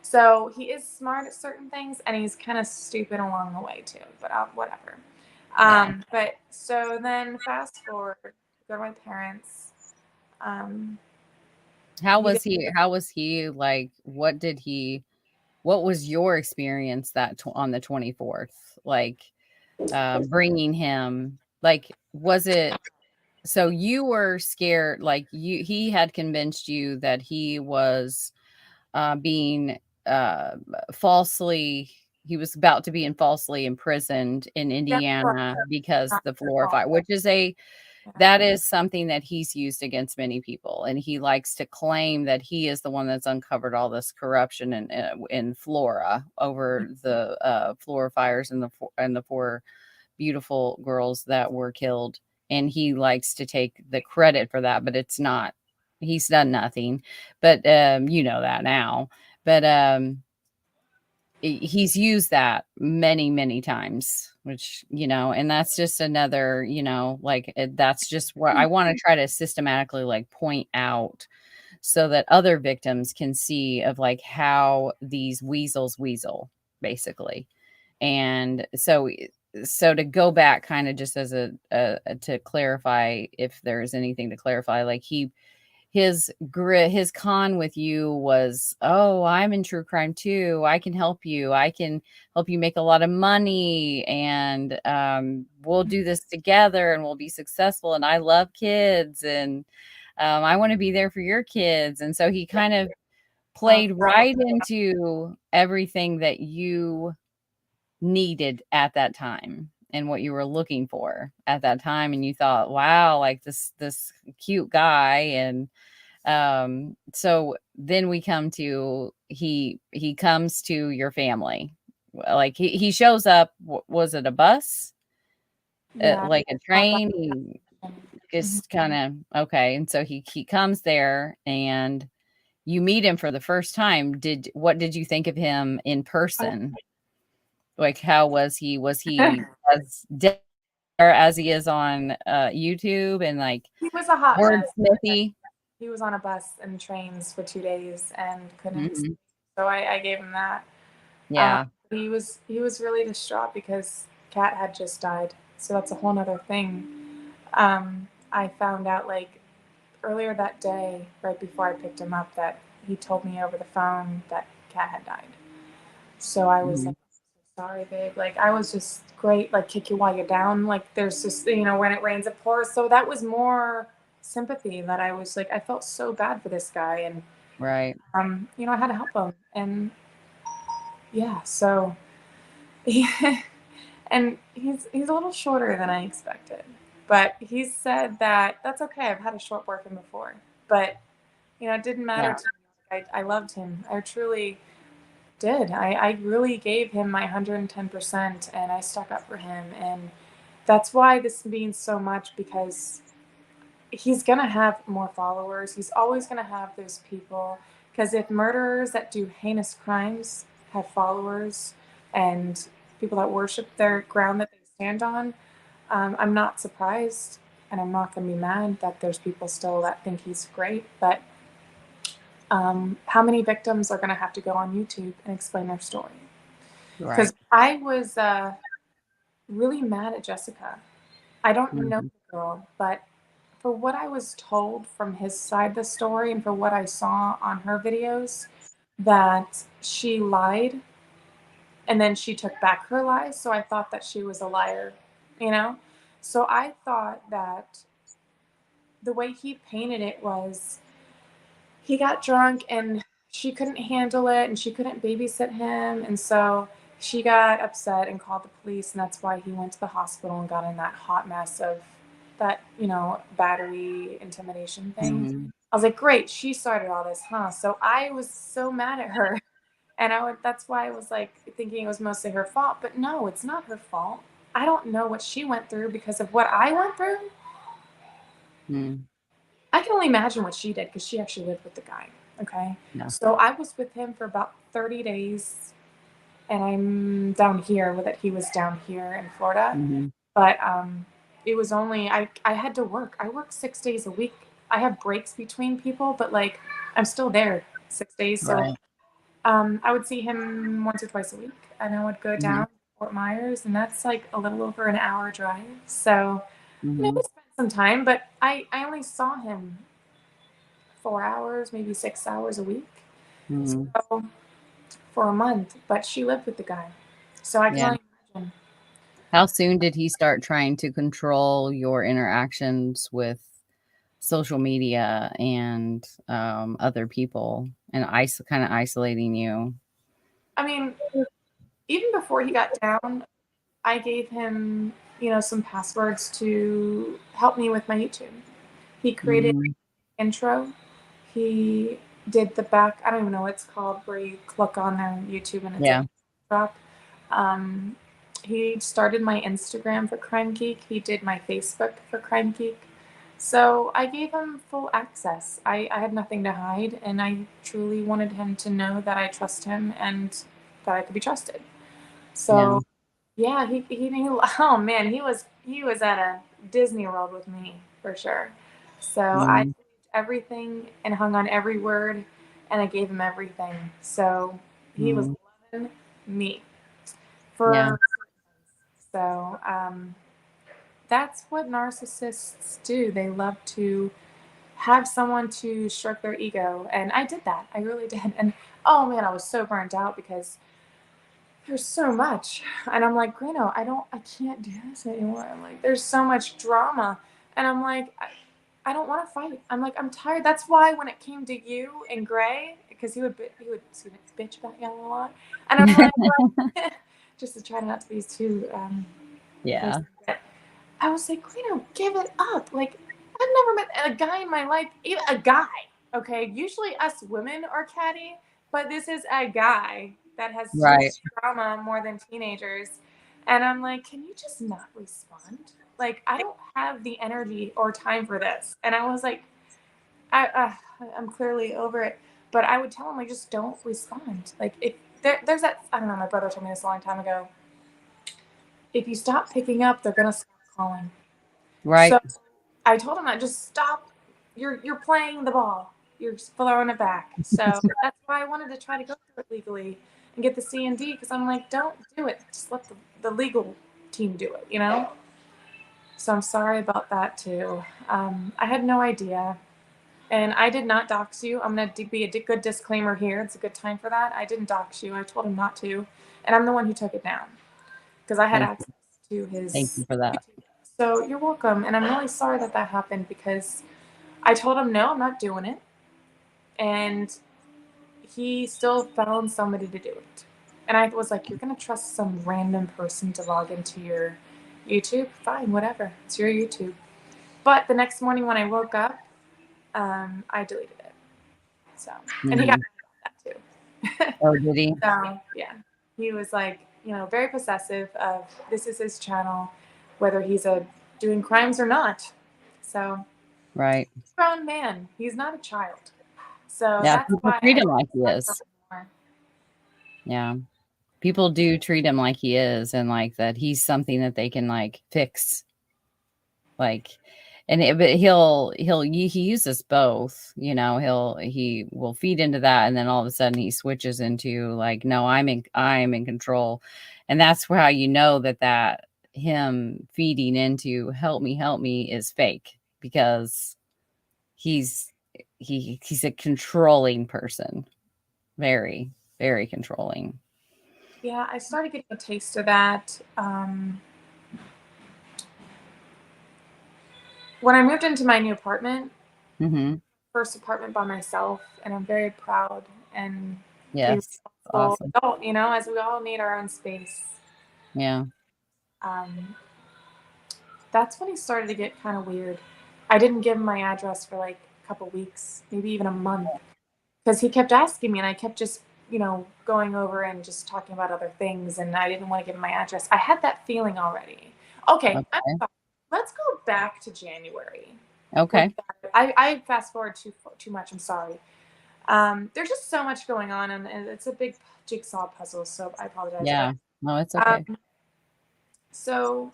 So he is smart at certain things, and he's kind of stupid along the way too. But whatever. Yeah. But so then fast forward, go to my parents. How He was did. he? How was he? Like, what was your experience on the 24th? Like, bringing him, like, was it, so you were scared, like he had convinced you that he was being falsely, he was about to be falsely imprisoned in That's Indiana because not the their floor fault. fire, which is Yeah. that is something that he's used against many people, and he likes to claim that he is the one that's uncovered all this corruption in Flora over the floor fires and the four beautiful girls that were killed, and he likes to take the credit for that, but it's not, he's done nothing. But you know that now. But he's used that many times, which, and that's just another, like, that's just what I want to try to systematically, like, point out so that other victims can see of, like, how these weasels weasel, basically. And so to go back kind of just as to clarify, if there's anything to clarify, like, his con with you was, oh, I'm in true crime too, I can help you, make a lot of money, and we'll do this together and we'll be successful, and I love kids, and I want to be there for your kids. And so he kind of played right into everything that you needed at that time and what you were looking for at that time, and you thought, wow, like, this cute guy. And so then we come to, he comes to your family, like, he shows up. Was it a bus? Yeah. Like a train? He just kind of, okay. And so he comes there, and you meet him for the first time. What did you think of him in person? Like, how was he? Was he as dead as he is on YouTube, and, like, He was a hot mess. wordsmithy? He was on a bus and trains for 2 days and couldn't. Mhm. So I gave him that. Yeah. He was really distraught because Kat had just died. So that's a whole nother thing. I found out, like, earlier that day, right before I picked him up, that he told me over the phone that Kat had died. So I was Mhm. like, sorry, babe. Like, I was just great, like, kick you while you're down. Like, there's just, when it rains, it pours. So that was more sympathy, that I was like, I felt so bad for this guy. And, Right. I had to help him. And yeah, so, and he's a little shorter than I expected. But he said that that's okay. I've had a short boyfriend before. But, it didn't matter Yeah. to me. I loved him. I truly did. I really gave him my 110%, and I stuck up for him. And that's why this means so much, because he's going to have more followers. He's always going to have those people. Because if murderers that do heinous crimes have followers and people that worship their ground that they stand on, I'm not surprised, and I'm not going to be mad that there's people still that think he's great. But how many victims are going to have to go on YouTube and explain their story? Because Right. I was really mad at Jessica. I don't know Mhm. the girl, but for what I was told from his side of the story and for what I saw on her videos, that she lied and then she took back her lies. So I thought that she was a liar, you know? So I thought that the way he painted it was, he got drunk and she couldn't handle it and she couldn't babysit him. And so she got upset and called the police. And that's why he went to the hospital and got in that hot mess of that, battery intimidation thing. Mhm. I was like, great, she started all this, huh? So I was so mad at her. And that's why I was like thinking it was mostly her fault. But no, it's not her fault. I don't know what she went through because of what I went through. I can only imagine what she did because she actually lived with the guy. Okay. Yeah. So I was with him for about 30 days, and I'm down here with it. He was down here in Florida. But it was only, I had to work. I work 6 days a week. I have breaks between people, but like I'm still there 6 days. So Right. I would see him once or twice a week, and I would go down to Fort Myers, and that's like a little over an hour drive. So you know, we spent some time, but I only saw him 4 hours, maybe 6 hours a week. So for a month, but she lived with the guy. So I can only imagine. How soon did he start trying to control your interactions with social media and other people and kind of isolating you? I mean, even before he got down, I gave him, you know, some passwords to help me with my YouTube. He created intro. He did the back, I don't even know what it's called, where you click on their YouTube and it's a drop. He started my Instagram for Crime Geek. He did my Facebook for Crime Geek. So I gave him full access. I had nothing to hide, and I truly wanted him to know that I trust him and that I could be trusted. So yeah, he oh man, he was at a Disney World with me for sure. So I believed everything and hung on every word, and I gave him everything. So he was loving me for so that's what narcissists do. They love to have someone to stroke their ego, and I did that. I really did. And oh man, I was so burnt out because there's so much. And I'm like, Greeno, I can't do this anymore. I'm like, there's so much drama. And I'm like, I don't want to fight. I'm like, I'm tired. That's why when it came to you and Gray, because he would bitch about you a lot. And I'm like, well, just to try not to be too, I was like, Greeno, give it up. Like, I've never met a guy in my life, even a guy. Okay. Usually us women are catty, but this is a guy that has so much drama more than teenagers. And I'm like, can you just not respond? Like, I don't have the energy or time for this. And I was like, I'm clearly over it. But I would tell him, like, just don't respond. Like, if there's that, I don't know, my brother told me this a long time ago. If you stop picking up, they're going to stop calling. Right. So I told him that just stop. You're playing the ball. You're throwing it back. So that's why I wanted to try to go through it legally and get the C&D, because I'm like, don't do it. Just let the legal team do it, you know? So I'm sorry about that too. I had no idea. And I did not dox you. I'm going to be a good disclaimer here. It's a good time for that. I didn't dox you. I told him not to. And I'm the one who took it down because I had access to his Thank you for that. YouTube. So you're welcome. And I'm really sorry that that happened because I told him, no, I'm not doing it. And he still found somebody to do it. And I was like, you're going to trust some random person to log into your YouTube? Fine, whatever. It's your YouTube. But the next morning when I woke up, I deleted it. So, and he got that too. Oh, did he? So, yeah. He was like, you know, very possessive of this is his channel, whether he's doing crimes or not. So, Right. he's a grown man. He's not a child. So Yeah, that's people why treat I him like he is. Yeah. People do treat him like he is, and like that he's something that they can like fix. Like, but he uses both, you know, he will feed into that, and then all of a sudden he switches into like, no, I'm in control. And that's how you know that him feeding into help me is fake, because he's a controlling person. Very, very controlling. Yeah, I started getting a taste of that when I moved into my new apartment, first apartment by myself, and I'm very proud and Yes. Awesome. adult, you know, as we all need our own space. Yeah. That's when he started to get kind of weird. I didn't give him my address for like a couple weeks, maybe even a month, because he kept asking me, and I kept just going over and just talking about other things, and I didn't want to give him my address. I had that feeling already. Okay. Let's go back to January. Okay. I fast forward too much. I'm sorry. There's just so much going on, and it's a big jigsaw puzzle, so I apologize. Yeah. No, it's okay. So,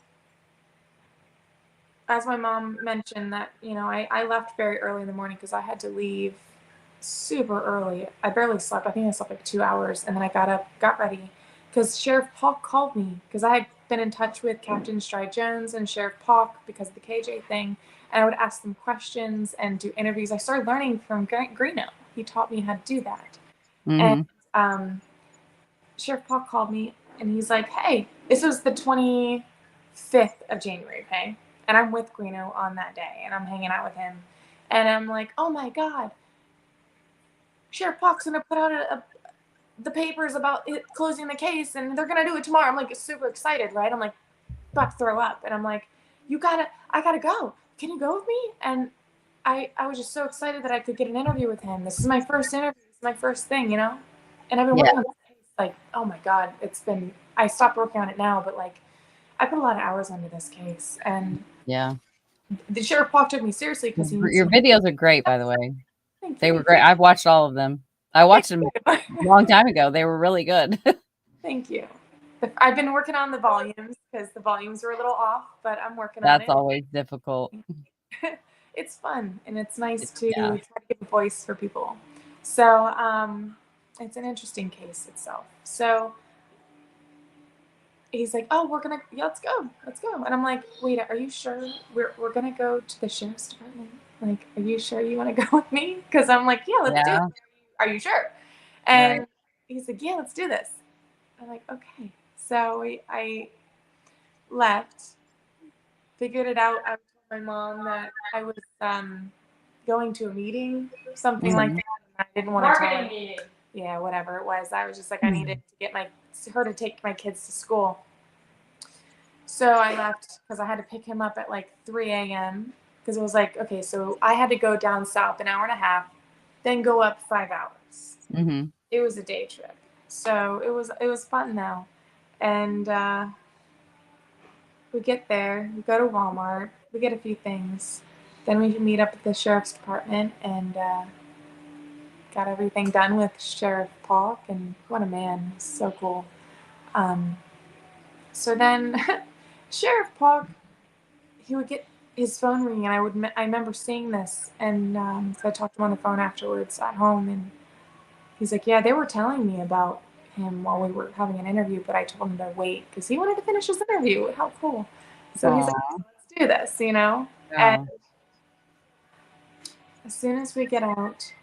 as my mom mentioned, that I left very early in the morning because I had to leave super early. I barely slept. I think I slept like 2 hours, and then I got up, got ready, because Sheriff Polk called me because I had been in touch with Captain Stride Jones and Sheriff Polk because of the KJ thing, and I would ask them questions and do interviews. I started learning from Greeno. He taught me how to do that. And Sheriff Polk called me, and he's like, "Hey, this was the 25th of January, okay?" And I'm with Greeno on that day, and I'm hanging out with him, and I'm like, "Oh my God, Sheriff Polk's gonna put out the papers about it closing the case, and they're gonna do it tomorrow." I'm like super excited, right? I'm like about to throw up, and I'm like, I gotta go. Can you go with me? And I was just so excited that I could get an interview with him. This is my first interview. This is my first thing, And I've been working on this case, like, oh my God, I stopped working on it now, but like, I put a lot of hours into this case, and the Sheriff Polk took me seriously because your videos are great, by the way. Thank they you. were great. I've watched all of them. I watched them a long time ago. They were really good. Thank you. I've been working on the volumes because the volumes were a little off, but I'm working on it. That's always difficult. It's fun, and it's nice to try to give a voice for people. So it's an interesting case itself. So he's like, "Oh, let's go. And I'm like, "Wait, are you sure we're gonna go to the sheriff's department? Like, are you sure you want to go with me?" Because I'm like, "Yeah, let's do it. Are you sure?" And he's like, "Yeah, let's do this." I'm like, "Okay." So I left, figured it out. I told my mom that I was going to a meeting, something like that. I didn't want to tell her. Meeting. Yeah, whatever it was. I was just like, I needed to get her to take my kids to school. So I left because I had to pick him up at like 3 a.m. because it was like, okay, so I had to go down south an hour and a half, then go up 5 hours. It was a day trip. So it was fun though. And we get there, we go to Walmart, we get a few things. Then we meet up at the sheriff's department and got everything done with Sheriff Polk. And what a man, so cool. So then Sheriff Polk, he would get his phone ring, and I remember seeing this, and so I talked to him on the phone afterwards at home, and he's like, "Yeah, they were telling me about him while we were having an interview, but I told him to wait because he wanted to finish his interview." How cool! So he's like, "Let's do this," And as soon as we get out,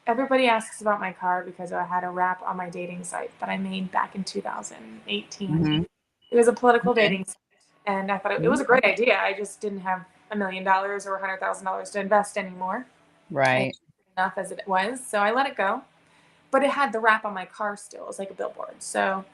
everybody asks about my car because I had a rap on my dating site that I made back in 2018. It was a political dating site, and I thought it was a great idea. I just didn't have $1 million or $100,000 to invest anymore. Right. Enough as it was, so I let it go. But it had the wrap on my car still. It was like a billboard. So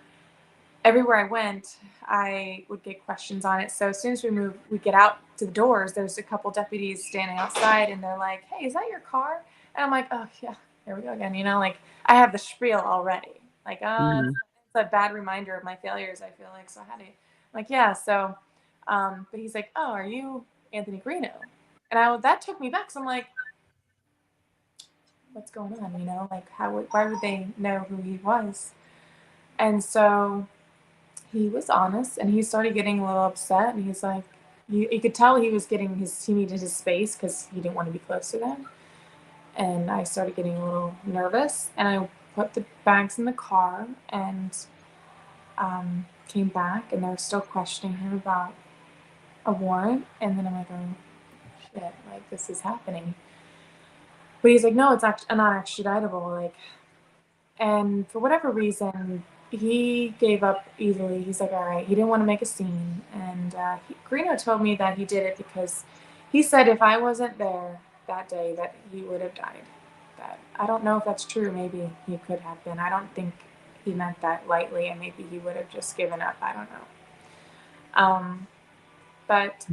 everywhere I went, I would get questions on it. So as soon as we get out to the doors, there's a couple deputies standing outside, and they're like, "Hey, is that your car?" And I'm like, "Oh yeah, here we go again." Like I have the spiel already. Like, it's a bad reminder of my failures, I feel like. So I had to, like, yeah. So, but he's like, "Oh, are you Anthony Greeno?" And that took me back. So I'm like, "What's going on?" Like why would they know who he was? And so he was honest, and he started getting a little upset, and he's like, you could tell he needed his space because he didn't want to be close to them. And I started getting a little nervous, and I put the bags in the car and came back, and they were still questioning him about a warrant. And then I'm like, oh shit, like this is happening. But he's like, no, it's not extraditable, like. And for whatever reason, he gave up easily. He's like, all right, he didn't want to make a scene. And Greeno told me that he did it because he said if I wasn't there that day, that he would have died. That I don't know if that's true. Maybe he could have been. I don't think he meant that lightly, and maybe he would have just given up. I don't know. But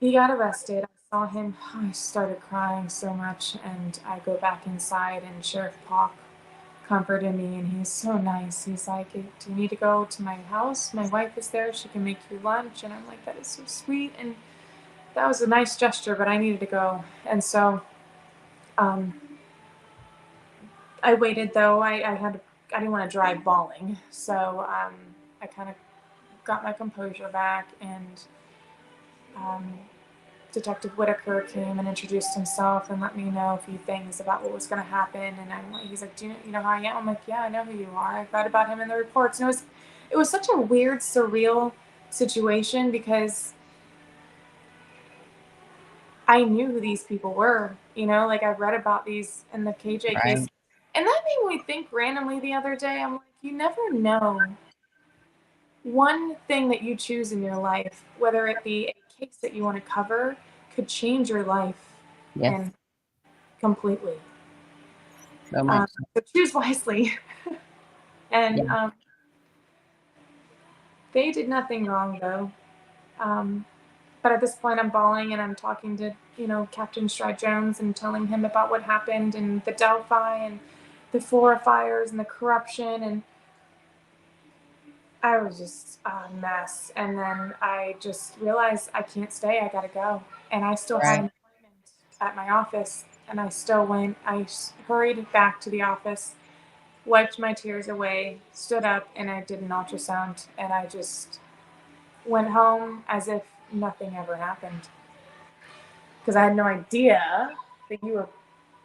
he got arrested. I saw him. I started crying so much, and I go back inside, and Sheriff Polk comforted me, and he's so nice. He's like, do you need to go to my house? My wife is there. She can make you lunch. And I'm like, that is so sweet. And that was a nice gesture, but I needed to go. And so I waited, though. I didn't want to drive bawling. So I kind of got my composure back, and Detective Whitaker came and introduced himself and let me know a few things about what was going to happen. And he's like, do you know who I am? I'm like, yeah, I know who you are. I've read about him in the reports. And it was such a weird, surreal situation because I knew who these people were. Like I've read about these in the KJ case. And that made me think randomly the other day. I'm like, you never know. One thing that you choose in your life, whether it be a case that you want to cover, could change your life. Yes. And completely. So much. So choose wisely. And they did nothing wrong, though. But at this point, I'm bawling, and I'm talking to, Captain Stride Jones and telling him about what happened and the Delphi and the Flora fires and the corruption. And I was just a mess. And then I just realized I can't stay. I got to go. And I still had an appointment at my office. And I still went. I hurried back to the office, wiped my tears away, stood up, and I did an ultrasound. And I just went home as if nothing ever happened. Because I had no idea that you were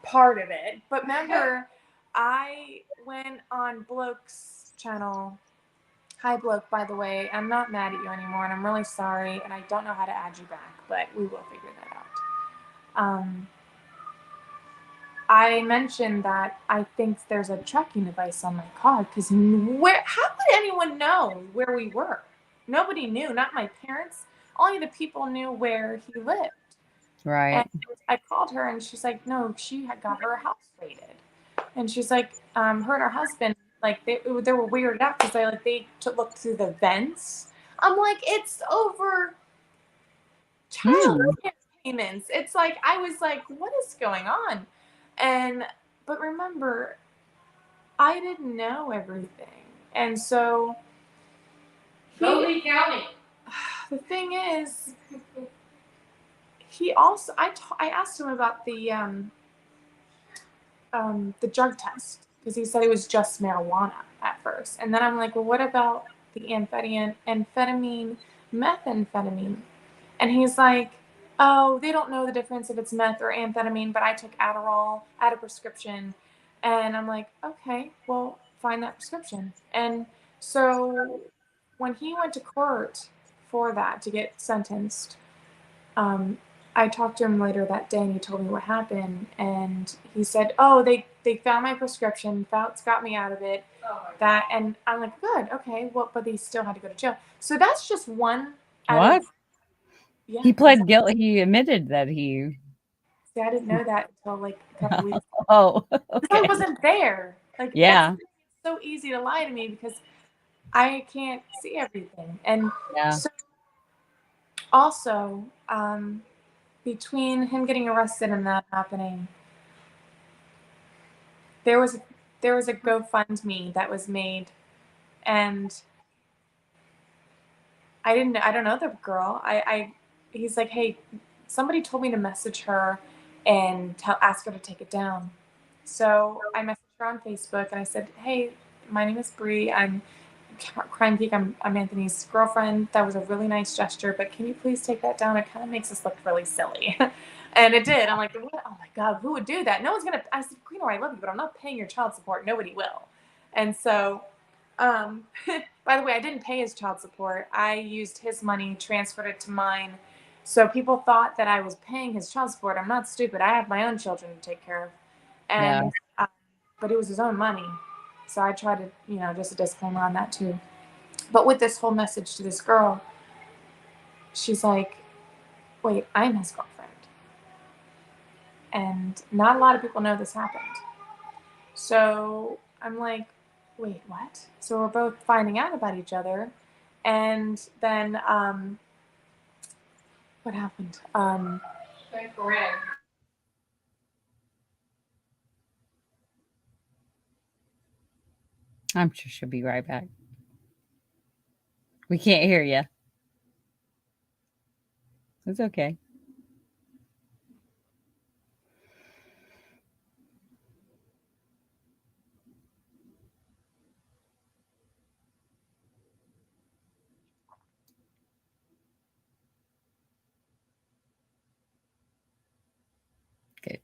part of it. But remember, I went on Bloke's channel. Hi, Bloke, by the way. I'm not mad at you anymore, and I'm really sorry, and I don't know how to add you back, but we will figure that out. I mentioned that I think there's a tracking device on my car, because how would anyone know where we were? Nobody knew, not my parents. Only the people knew where he lived. Right. And I called her, and she's like, no, she had got her house raided. And she's like, her and her husband, like, they were weirded out because they looked through the vents. I'm like, it's over child payments. It's like, I was like, what is going on? But remember, I didn't know everything. And so Lee County. The thing is, he also, I asked him about the drug test, because he said it was just marijuana at first. And then I'm like, well, what about the amphetamine, methamphetamine? And he's like, oh, they don't know the difference if it's meth or amphetamine, but I took Adderall, I had a prescription. And I'm like, okay, well, find that prescription. And so when he went to court for that to get sentenced, I talked to him later that day, and he told me what happened. And he said, oh, they found my prescription. Fouts got me out of it. And I'm like, good, okay. Well, but he still had to go to jail. So that's just one. What? Yeah. He pled guilty. He admitted that he. See, I didn't know that until like a couple weeks. Oh, okay. I wasn't there. Yeah. It's so easy to lie to me because I can't see everything. And so also, between him getting arrested and that happening, there was a GoFundMe that was made, and I don't know the girl. He's like, hey, somebody told me to message her and ask her to take it down. So I messaged her on Facebook, and I said, hey, my name is Bree. I'm Crime Geek. I'm Anthony's girlfriend. That was a really nice gesture, but can you please take that down? It kind of makes us look really silly. And it did. I'm like, what? Oh my God, who would do that? No one's gonna. I said, Greeno, I love you, but I'm not paying your child support. Nobody will. And so, by the way, I didn't pay his child support. I used his money, transferred it to mine. So people thought that I was paying his child support. I'm not stupid. I have my own children to take care of. And but it was his own money. So I tried to, just a disclaimer on that too. But with this whole message to this girl, she's like, wait, I'm his girlfriend. And not a lot of people know this happened. So I'm like, wait, what? So we're both finding out about each other. And then what happened? I'm sure she'll be right back. We can't hear you. It's okay. Good.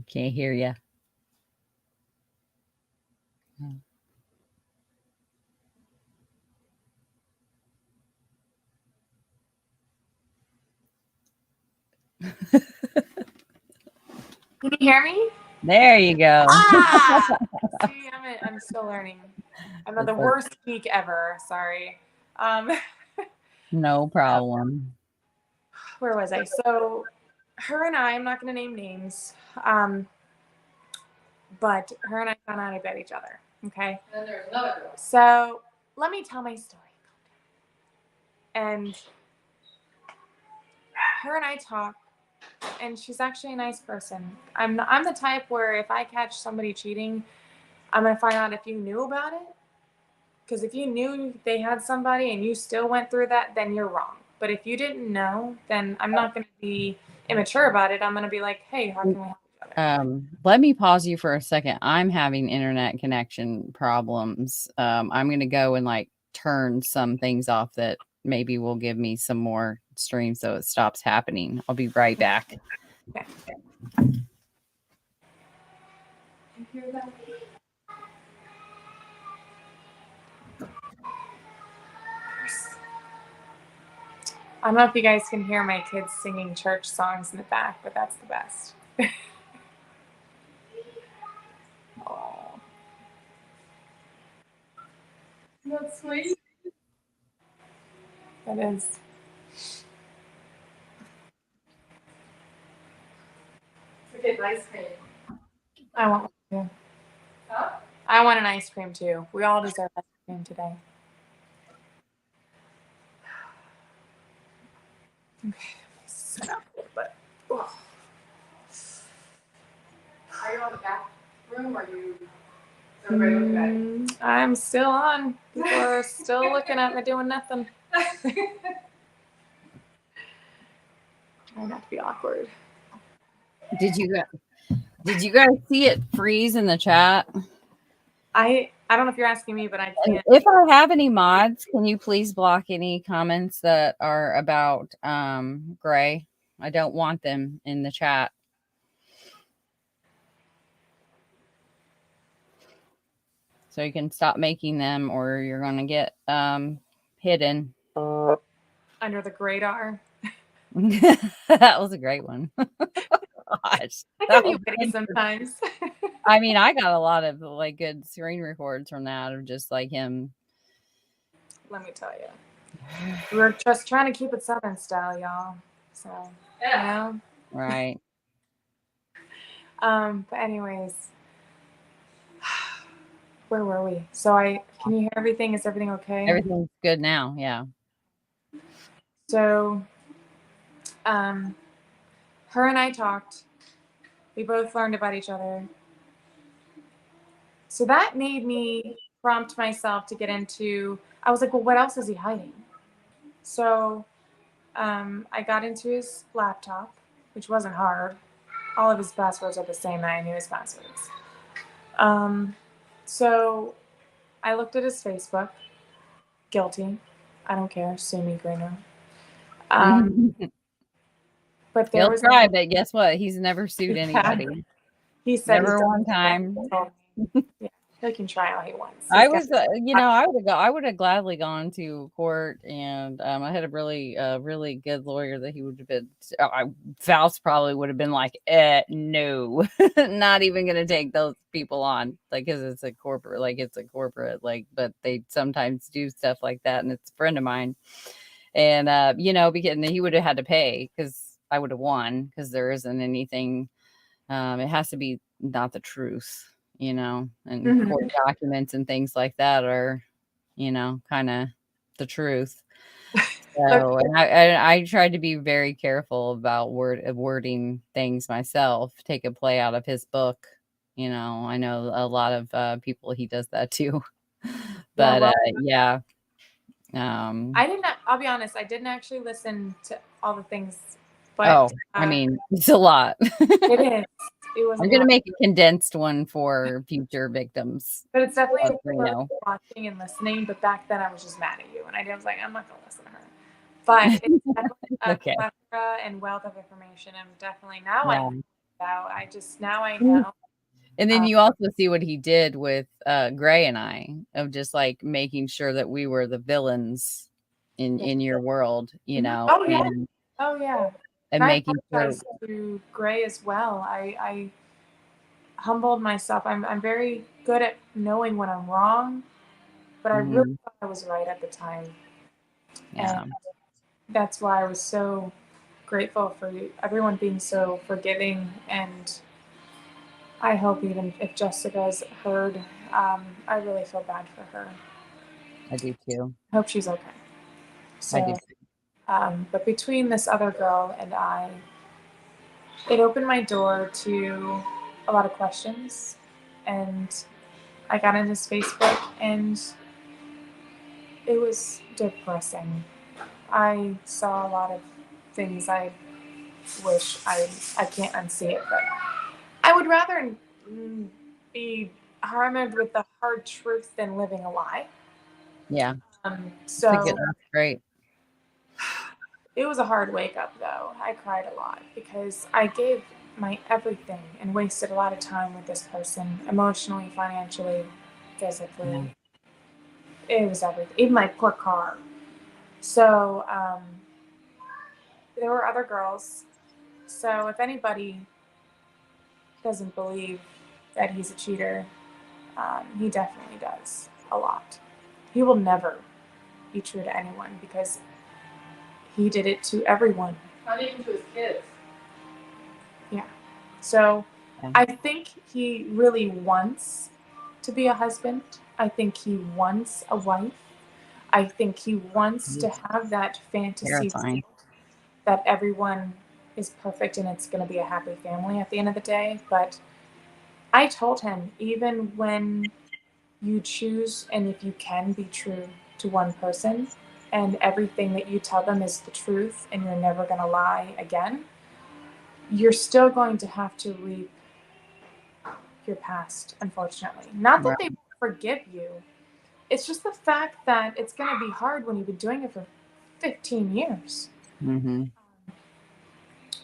Can't hear you. Can you hear me? There you go. See, I'm still learning. I'm the worst geek ever. Sorry. No problem. Where was I? So, her and I'm not going to name names, but her and I found out about each other. Okay. And then there's another girl. So, let me tell my story. And her and I talk, and she's actually a nice person. I'm the type where if I catch somebody cheating, I'm gonna find out if you knew about it. Because if you knew they had somebody and you still went through that, then you're wrong. But if you didn't know, then I'm not gonna be immature about it. I'm gonna be like, hey, how can we help each other? Let me pause you for a second. I'm having internet connection problems. I'm gonna go and like turn some things off that maybe will give me some more streams so it stops happening. I'll be right back. Okay. You hear that? I don't know if you guys can hear my kids singing church songs in the back, but that's the best. Oh, That's sweet. that is. Okay, ice cream. I want one too. Huh? I want an ice cream too. We all deserve ice cream today. Okay, sit up a little bit. Oh. Are you on the bathroom or are you? Everybody looking at you? I'm still on. People are still looking at me doing nothing. Trying not to be awkward. Did you guys see it freeze in the chat? I don't know if you're asking me, but I And can't. if I have any mods, can you please block any comments that are about Gray? I don't want them in the chat. So you can stop making them or you're going to get hidden. Under the radar. That was a great one. Gosh, I can be witty sometimes. I mean, I got a lot of like good screen records from that of just like him. Let me tell you. We're just trying to keep it Southern style, y'all. So, Yeah. you know? Right. But anyways, where were we? So can you hear everything? Is everything okay? Everything's good now. Yeah. So, her and I talked. We both learned about each other. So that made me prompt myself to get into, I was like, well, what else is he hiding? So I got into his laptop, which wasn't hard. All of his passwords are the same, and I knew his passwords. So I looked at his Facebook. Guilty. I don't care. Sue me, Greeno. But there He'll was try, but guess what? He's never sued anybody. He said Never one time. Yeah, he can try all he wants. I was, I would have gladly gone to court, and I had a really good lawyer that he would have been. Faust probably would have been like, no, not even going to take those people on, like, because it's a corporate, but they sometimes do stuff like that, and it's a friend of mine, and because he would have had to pay because I would have won because there isn't anything. It has to be not the truth, and court documents and things like that are, kind of the truth. So, and I tried to be very careful about wording things myself, take a play out of his book, You know, I know a lot of people he does that too. But yeah. I'll be honest, I didn't actually listen to all the things, but Oh, I mean, it's a lot. it is. It was I'm a gonna lot. make a condensed one for future victims. But it's definitely Greeno. worth watching and listening. But back then I was just mad at you, and I was like, I'm not gonna listen to her. But it's definitely a Okay. plethora and wealth of information. I'm definitely now Yeah. I know. And then you also see what he did with Gray and I, of just like making sure that we were the villains in your world, you know. Oh yeah. and, Oh yeah. and And I making sure. apologize to Gray as well. I humbled myself. I'm very good at knowing when I'm wrong, but I really thought I was right at the time. Yeah. And that's why I was so grateful for everyone being so forgiving. And I hope even if Jessica's heard, I really feel bad for her. I do too. I hope she's okay. I do. But between this other girl and I, it opened my door to a lot of questions. And I got into his Facebook, and it was depressing. I saw a lot of things I wish I can't unsee it, but I would rather be harmed with the hard truth than living a lie. Yeah. So That's great. it was a hard wake up, though. I cried a lot because I gave my everything and wasted a lot of time with this person, emotionally, financially, physically. Yeah. It was everything, even my poor car. So there were other girls. So if anybody doesn't believe that he's a cheater, he definitely does a lot. He will never be true to anyone because he did it to everyone. Not even to his kids. Yeah. So Yeah. I think he really wants to be a husband. I think he wants a wife. I think he wants to have that fantasy that everyone is perfect and it's going to be a happy family at the end of the day. But I told him, even when you choose and if you can be true to one person and everything that you tell them is the truth and you're never going to lie again, you're still going to have to reap your past, unfortunately. Not that they won't forgive you. It's just the fact that it's going to be hard when you've been doing it for 15 years. Mm-hmm.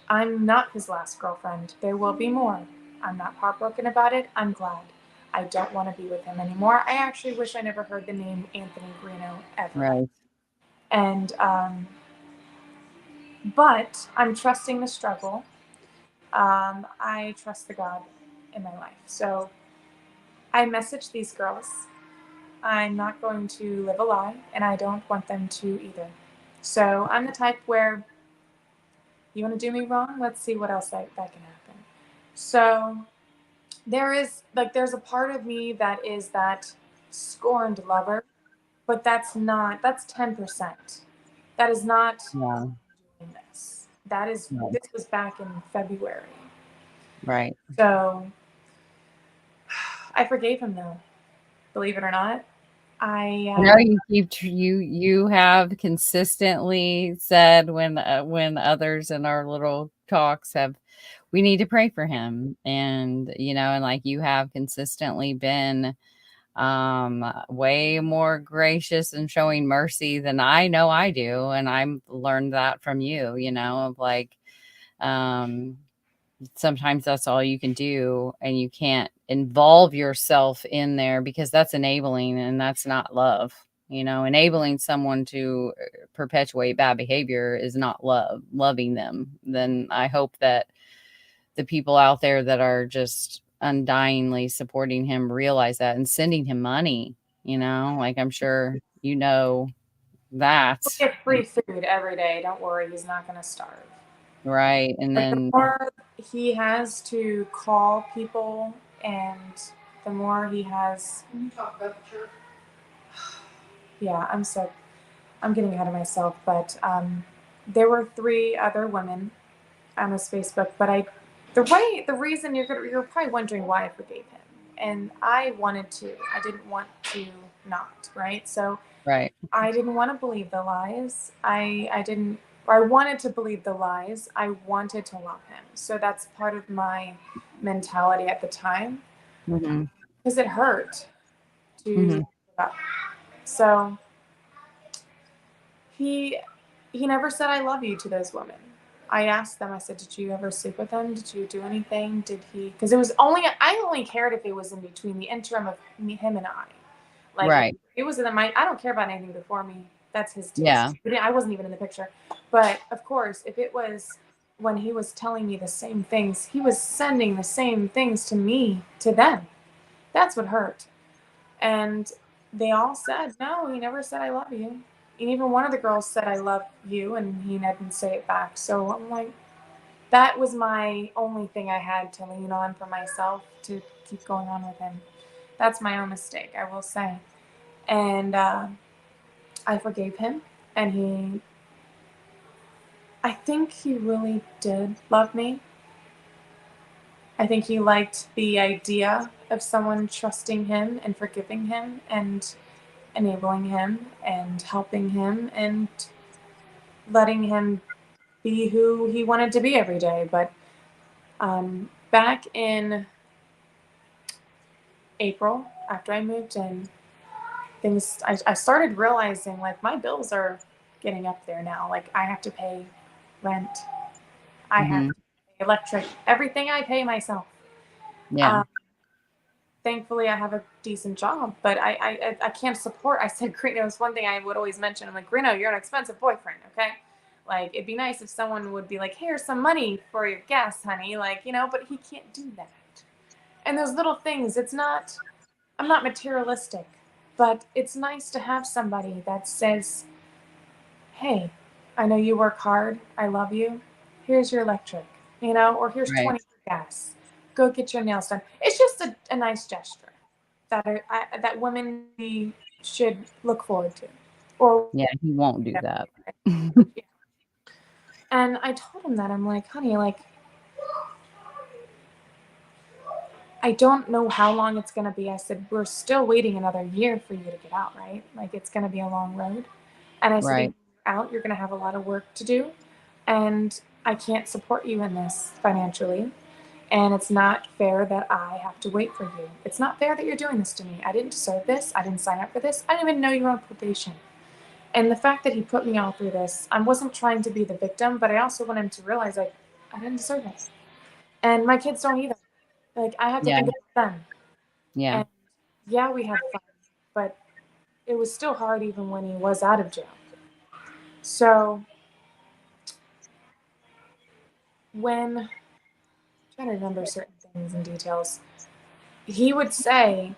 I'm not his last girlfriend. There will be more. I'm not heartbroken about it. I'm glad. I don't want to be with him anymore. I actually wish I never heard the name Anthony Greeno ever. Right. And, but I'm trusting the struggle. I trust the God in my life. So I message these girls. I'm not going to live a lie, and I don't want them to either. So I'm the type where you want to do me wrong? Let's see what else that can happen. So there's a part of me that is that scorned lover, but that's 10%. That is not doing this. This was back in February. Right. So I forgave him, though. Believe it or not. I know you have consistently said when others in our little talks have, we need to pray for him, and and like you have consistently been way more gracious and showing mercy than I know I do, and I'm learned that from you, of like sometimes that's all you can do, and you can't involve yourself in there because that's enabling, and that's not love. Enabling someone to perpetuate bad behavior is not loving them. Then I hope that the people out there that are just undyingly supporting him realize that and sending him money, like I'm sure that. He'll get free food every day. Don't worry, he's not going to starve. Right. And then the more he has to call people, and the more he has. Can you talk about the church? Yeah, I'm getting ahead of myself, but there were 3 other women on his Facebook, but The reason you're probably wondering why I forgave him. And I wanted to. I didn't want to not, right? So Right. I didn't want to believe the lies. I wanted to believe the lies. I wanted to love him. So that's part of my mentality at the time. Mm-hmm. Because it hurt to Mm-hmm. give up. So he never said I love you to those women. I asked them, I said, did you ever sleep with him? Did you do anything? Did he? Because I only cared if it was in between the interim of him and I. Like, if Right. it was in the mind, I don't care about anything before me. That's his taste. Yeah. I wasn't even in the picture. But of course, if it was when he was telling me the same things, he was sending the same things to me, to them. That's what hurt. And they all said, no, he never said I love you. And even one of the girls said I love you, and he didn't say it back. So I'm like, that was my only thing I had to lean on for myself to keep going on with him. That's my own mistake, I will say. And I forgave him, and I think he really did love me. I think he liked the idea of someone trusting him and forgiving him and enabling him and helping him and letting him be who he wanted to be every day. But back in April, after I moved in, I started realizing like my bills are getting up there now. Like I have to pay rent, I have Mm-hmm. to pay electric, everything I pay myself. Yeah. Um, Thankfully, I have a decent job, but I can't support. I said, Greeno was one thing I would always mention. I'm like, Greeno, you're an expensive boyfriend, okay? Like, it'd be nice if someone would be like, here's some money for your gas, honey. Like, but he can't do that. And those little things, I'm not materialistic, but it's nice to have somebody that says, hey, I know you work hard. I love you. Here's your electric, or here's Right. 20 for gas. Go get your nails done. It's just a nice gesture that women should look forward to. Or Yeah. He won't do that. and I told him that I'm like, honey, like I don't know how long it's gonna be. I said we're still waiting another year for you to get out, right? Like it's gonna be a long road. And I said, Right. when you're out, you're gonna have a lot of work to do, and I can't support you in this financially. And it's not fair that I have to wait for you. It's not fair that you're doing this to me. I didn't deserve this. I didn't sign up for this. I didn't even know you were on probation. And the fact that he put me all through this, I wasn't trying to be the victim, but I also want him to realize like I didn't deserve it. And my kids don't either. Like I have to Yeah. think about them. Yeah. And yeah, we had fun, but it was still hard even when he was out of jail. So when I'm trying to remember certain things and details, he would say,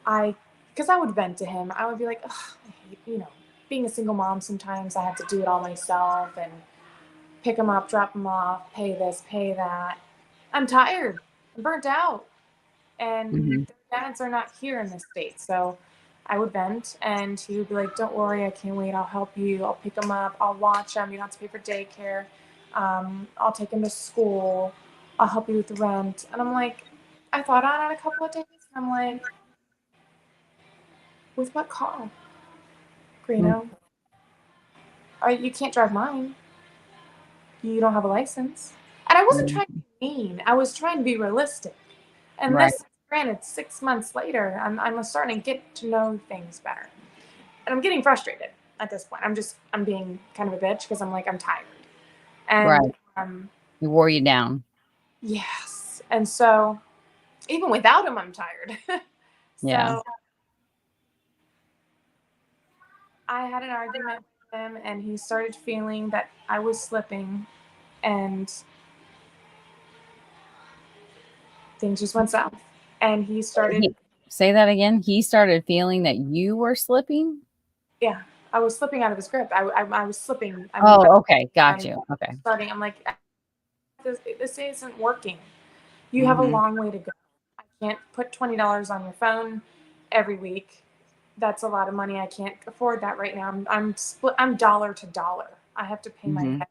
because I would vent to him, I would be like, ugh, I hate, being a single mom, sometimes I have to do it all myself and pick him up, drop him off, pay this, pay that. I'm tired. I'm burnt out. Mm-hmm. And their dads are not here in this state. So I would vent and he would be like, don't worry, I can't wait. I'll help you. I'll pick him up. I'll watch him. You don't have to pay for daycare. I'll take him to school. I'll help you with the rent. And I'm like, I thought on it a couple of days. I'm like, with what car? Greeno, you can't drive mine. You don't have a license. And I wasn't Mm-hmm. trying to be mean. I was trying to be realistic. And Right. this, granted, 6 months later, I'm starting to get to know things better. And I'm getting frustrated at this point. I'm being kind of a bitch because I'm like, I'm tired. And Right. He wore you down. yes. And so even without him, I'm tired. Yeah. So I had an argument with him and he started feeling that I was slipping and things just went south. And he started, Say that again. He started feeling that you were slipping. yeah, I was slipping out of his grip. I was slipping. I mean, Oh, okay. Got I'm you. Okay. starting, I'm like, this isn't working. You have a Mm-hmm. long way to go. I can't put $20 on your phone every week. That's a lot of money. I can't afford that right now. I'm split. I'm dollar to dollar. I have to pay my Mm-hmm. rent.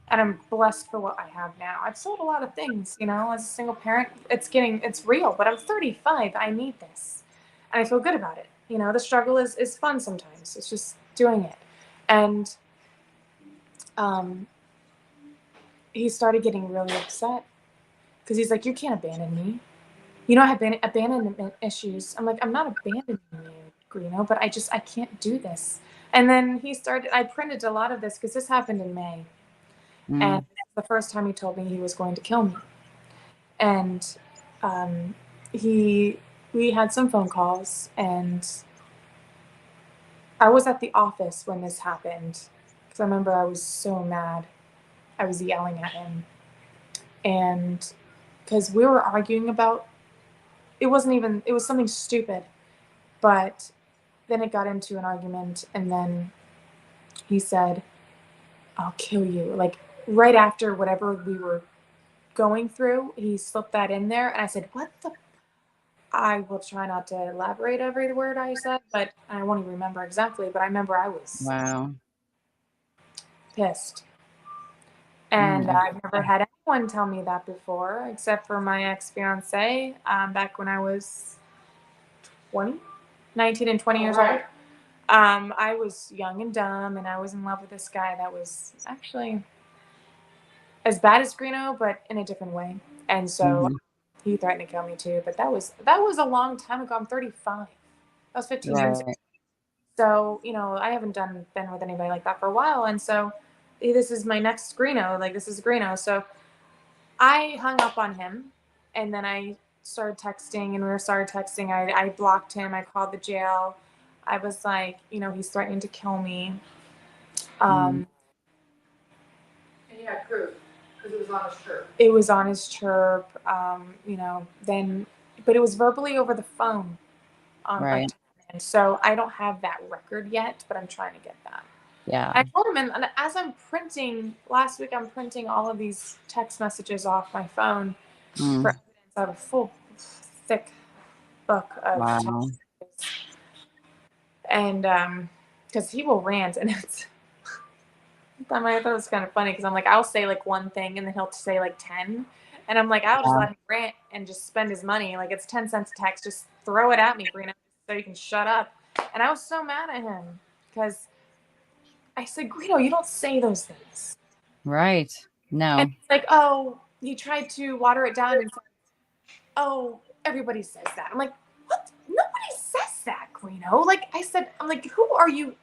And I'm blessed for what I have now. I've sold a lot of things, you know, as a single parent. It's real, but I'm 35. I need this. And I feel good about it. You know, the struggle is fun sometimes. It's just doing it. And he started getting really upset because he's like, you can't abandon me. You know, I have abandonment issues. I'm like, I'm not abandoning you, Greeno, but I can't do this. And then I printed a lot of this because this happened in May. And the first time he told me he was going to kill me. And we had some phone calls, and I was at the office when this happened because I remember I was so mad. I was yelling at him. And because we were arguing about, it was something stupid, but then it got into an argument, and then he said, I'll kill you. Like right after whatever we were going through, he slipped that in there, and I said, what the? I will try not to elaborate every word I said, but I won't even remember exactly, but I remember I was pissed. And I've never had anyone tell me that before, except for my ex-fiance, back when I was 19 and 20 years old. I was young and dumb, and I was in love with this guy that was actually as bad as Greeno, but in a different way. And so he threatened to kill me too. But that was a long time ago. I'm 35. That was 15 years ago. So, you know, I haven't been with anybody like that for a while. And so this is my next Greeno. Like, this is Greeno. So I hung up on him, and then I started texting, and I blocked him. I called the jail. I was like, you know, he's threatening to kill me. And you had proof because it was on his chirp. It was on his chirp, you know, but it was verbally over the phone. Right. And so I don't have that record yet, but I'm trying to get that. Yeah. I told him, and as I'm printing, last week I'm printing all of these text messages off my phone for evidence. I have a full, thick book of text messages. And because he will rant, and I thought it was kind of funny because I'm like, I'll say like one thing, and then he'll say like 10. And I'm like, I'll just let him rant and just spend his money. Like, it's 10 cents a text. Just throw it at me, Greeno, so you can shut up. And I was so mad at him because I said, Greeno, you don't say those things. Right. No. And it's like, oh, he tried to water it down and said, oh, everybody says that. I'm like, what? Nobody says that, Greeno. Like I said, I'm like, who are you?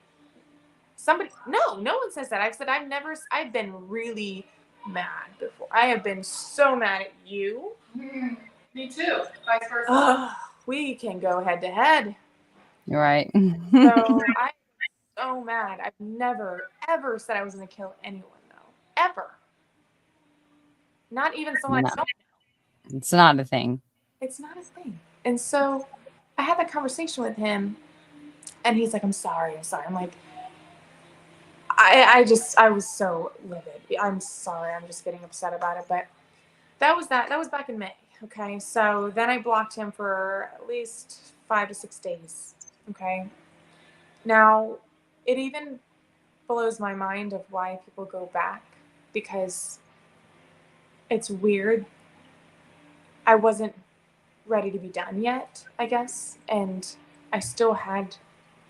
Somebody? No one says that. I've been really mad before. I have been so mad at you. Me too. Vice versa. We can go head to head. Right. So I'm so mad. I've never, ever said I was going to kill anyone, though. Ever. Not even someone I don't know. It's not a thing. It's not a thing. And so I had that conversation with him, and he's like, I'm sorry. I'm like, I was so livid. I'm sorry. I'm just getting upset about it. But that was back in May. Okay. So then I blocked him for at least 5 to 6 days. Okay. Now, it even blows my mind of why people go back, because it's weird. I wasn't ready to be done yet, I guess. And I still had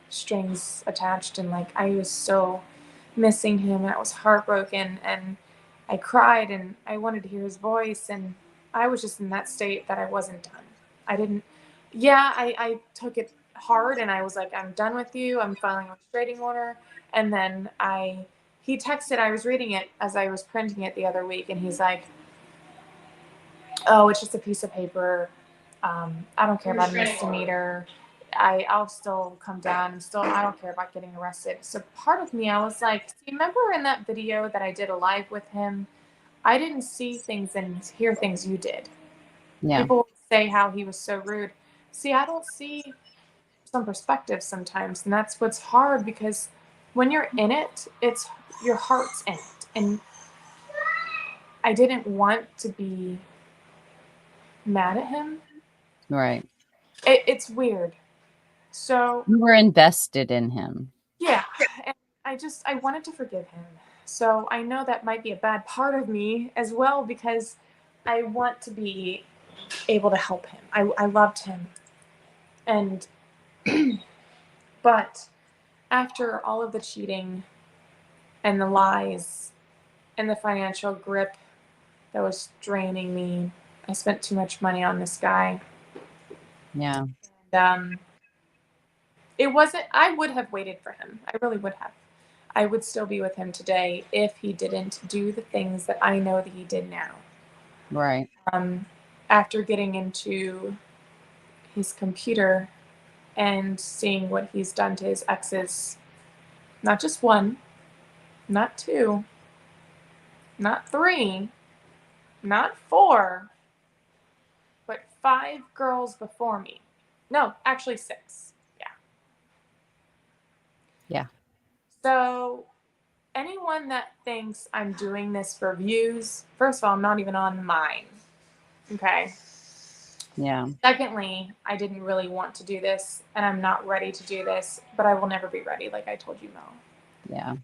strings attached, and like, I was so missing him, and I was heartbroken, and I cried, and I wanted to hear his voice, and I was just in that state that I wasn't done. I took it hard, and I was like, I'm done with you. I'm filing a restraining order. And then he texted, I was reading it as I was printing it the other week, and he's like, oh, it's just a piece of paper. I don't care about a misdemeanor. I'll still come down. I don't care about getting arrested. So part of me, I was like, see, remember in that video that I did a live with him, I didn't see things and hear things you did. Yeah. People say how he was so rude. See, I don't see some perspectives sometimes. And that's what's hard, because when you're in it, it's your heart's in it. And I didn't want to be mad at him. Right. It's weird. So you were invested in him. Yeah. And I wanted to forgive him. So I know that might be a bad part of me as well, because I want to be able to help him. I loved him. And, but after all of the cheating and the lies and the financial grip that was draining me, I spent too much money on this guy. Yeah. And it wasn't, I would have waited for him. I really would have. I would still be with him today if he didn't do the things that I know that he did now. Right. After getting into his computer and seeing what he's done to his exes, not just one, not two, not three, not four, but 5 girls before me. No, actually 6. Yeah. Yeah. So anyone that thinks I'm doing this for views, first of all, I'm not even on mine. Okay. Yeah. Secondly, I didn't really want to do this, and I'm not ready to do this, but I will never be ready, like I told you, Mel. Yeah.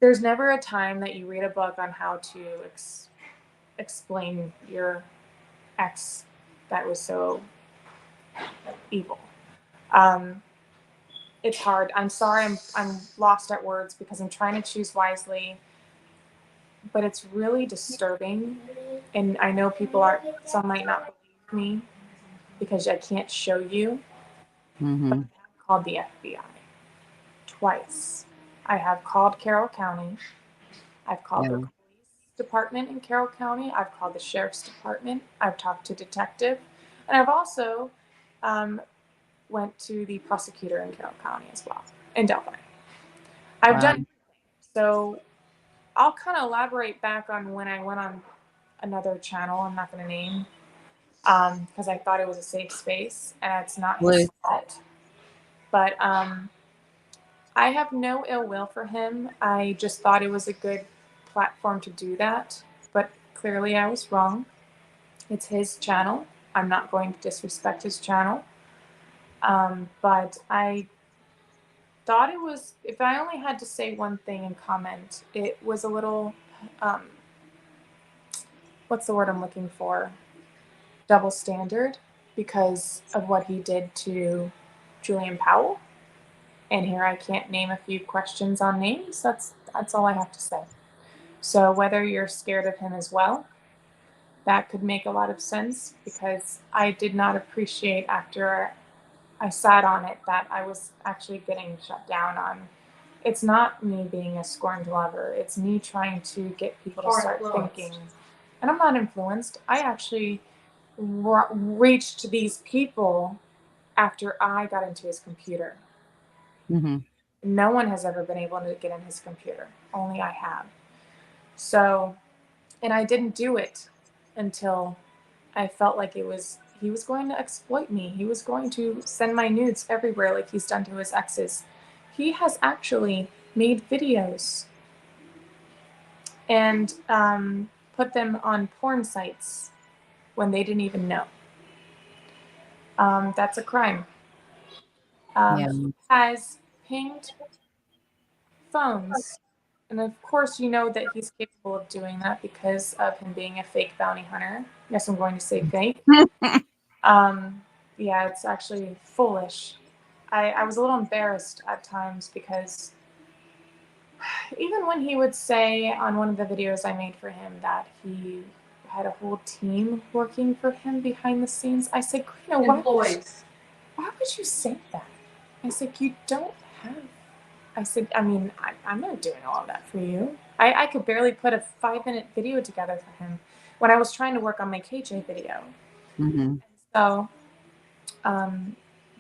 There's never a time that you read a book on how to explain your ex that was so evil. It's hard. I'm sorry. I'm lost at words because I'm trying to choose wisely, but it's really disturbing. And I know some might not believe me because I can't show you, but I have called the FBI twice. I have called Carroll County. I've called Yeah. the police department in Carroll County. I've called the sheriff's department. I've talked to detective, and I've also went to the prosecutor in Carroll County as well, in Delphi. I've Wow. done so. I'll kind of elaborate back on when I went on another channel I'm not going to name, because I thought it was a safe space, and it's not his fault. But I have no ill will for him. I just thought it was a good platform to do that, but clearly I was wrong. It's his channel. I'm not going to disrespect his channel. But I thought it was, if I only had to say one thing and comment, it was a little, what's the word I'm looking for? Double standard, because of what he did to Julian Powell. And here I can't name a few questions on names. That's all I have to say. So whether you're scared of him as well, that could make a lot of sense, because I did not appreciate after I sat on it that I was actually getting shut down on. It's not me being a scorned lover. It's me trying to get people to start thinking. And I'm not influenced. I actually reached these people after I got into his computer. No one has ever been able to get in his computer. Only I have. So, and I didn't do it until I felt like he was going to exploit me. He was going to send my nudes everywhere like he's done to his exes. He has actually made videos and put them on porn sites when they didn't even know. That's a crime. Yeah. He has pinged phones. And of course, you know that he's capable of doing that because of him being a fake bounty hunter. Yes, I'm going to say fake. Yeah, it's actually foolish. I was a little embarrassed at times because even when he would say on one of the videos I made for him that he had a whole team working for him behind the scenes, I said, Greeno, why would you say that? I said, you don't have. I said, I mean, I'm not doing all of that for you. I could barely put a 5-minute video together for him when I was trying to work on my KJ video. So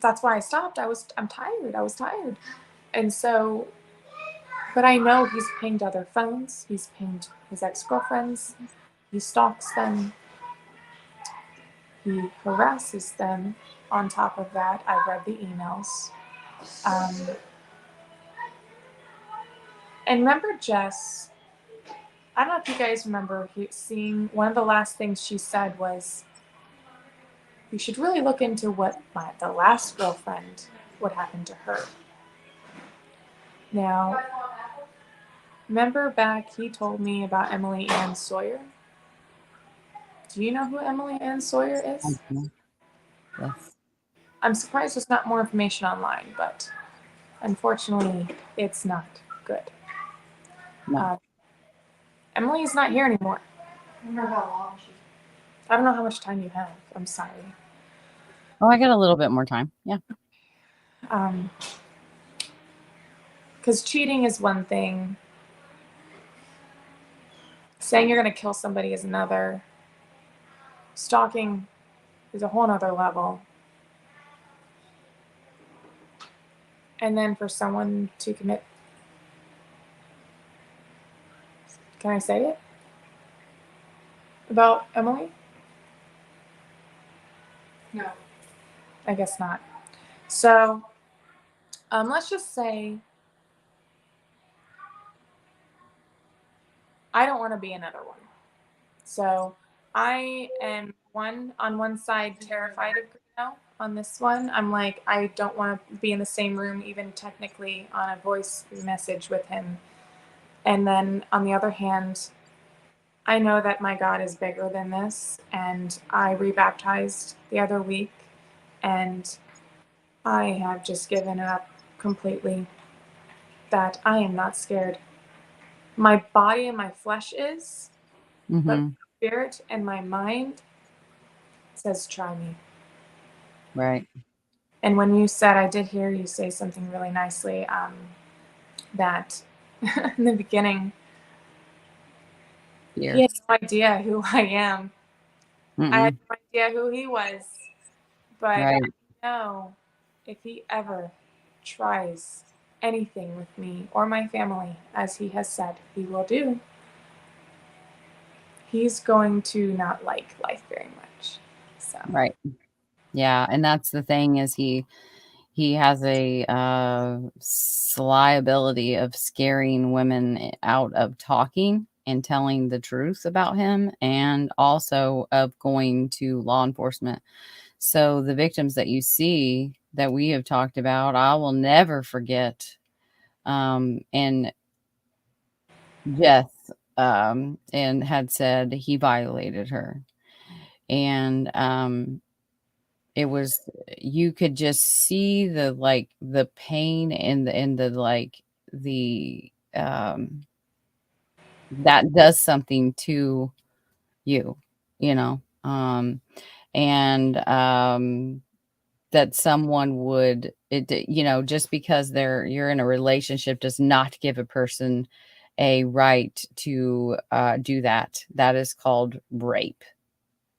that's why I stopped. I'm tired. I was tired. And so, but I know he's pinged other phones. He's pinged his ex-girlfriends. He stalks them. He harasses them. On top of that, I read the emails. And remember Jess, I don't know if you guys remember seeing one of the last things she said was, you should really look into what the last girlfriend, what happened to her. Now, remember back, he told me about Emily Ann Sawyer. Do you know who Emily Ann Sawyer is? Yes. I'm surprised there's not more information online, but unfortunately, it's not good. No. Emily is not here anymore. I wonder how long she. I don't know how much time you have. I'm sorry. Oh, I got a little bit more time. Yeah. Because cheating is one thing. Saying you're going to kill somebody is another. Stalking is a whole nother level. And then for someone to commit, can I say it? About Emily? No. I guess not. So let's just say I don't want to be another one. So I am on one side terrified of Greeno. On this one, I'm like, I don't want to be in the same room, even technically on a voice message with him. And then on the other hand, I know that my God is bigger than this. And I rebaptized the other week, and I have just given up completely that I am not scared. My body and my flesh is, but my spirit and my mind says, try me. Right. And when you said, I did hear you say something really nicely, that in the beginning, he had no idea who I am. I had no idea who he was. But Right. I know if he ever tries anything with me or my family, as he has said he will do, he's going to not like life very much. So Right. Yeah. And that's the thing is he has a sly ability of scaring women out of talking and telling the truth about him, and also of going to law enforcement. So the victims that you see that we have talked about, I will never forget. And Jess and had said he violated her. And it was, you could just see the pain and the that does something to you, you know. And that someone would just because you're in a relationship does not give a person a right to do that. That is called rape,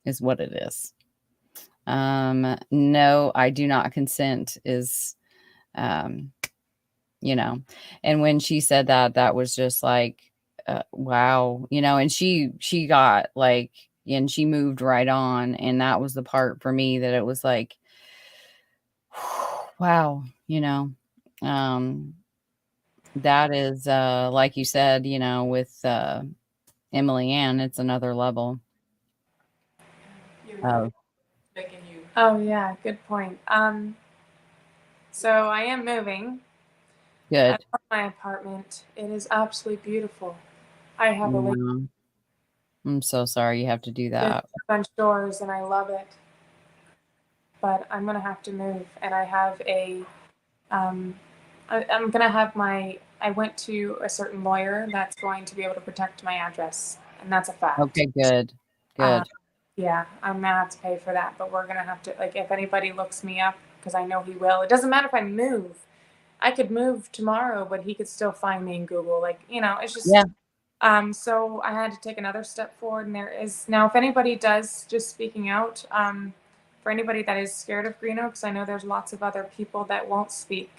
is what it is. No, I do not consent is, um, and when she said that, that was just like, wow, and she got like, and she moved right on. And that was the part for me that it was like, wow, that is, like you said, with, Emily Ann, it's another level of Making you. oh yeah, good point. So I am moving. I good. love my apartment. It is absolutely beautiful. I have a lake I'm so sorry you have to do with that. a bunch of doors, and I love it. But I'm gonna have to move, and I have I'm gonna have I went to a certain lawyer that's going to be able to protect my address, and that's a fact. Okay, good. Um, Good. yeah, I'm gonna have to pay for that, but we're gonna have to, like, if anybody looks me up, because I know he will. It doesn't matter if I move. I could move tomorrow, but he could still find me in Google. Like, it's just, Yeah. so I had to take another step forward. And there is now, if anybody does, just speaking out, for anybody that is scared of Greeno, because I know there's lots of other people that won't speak.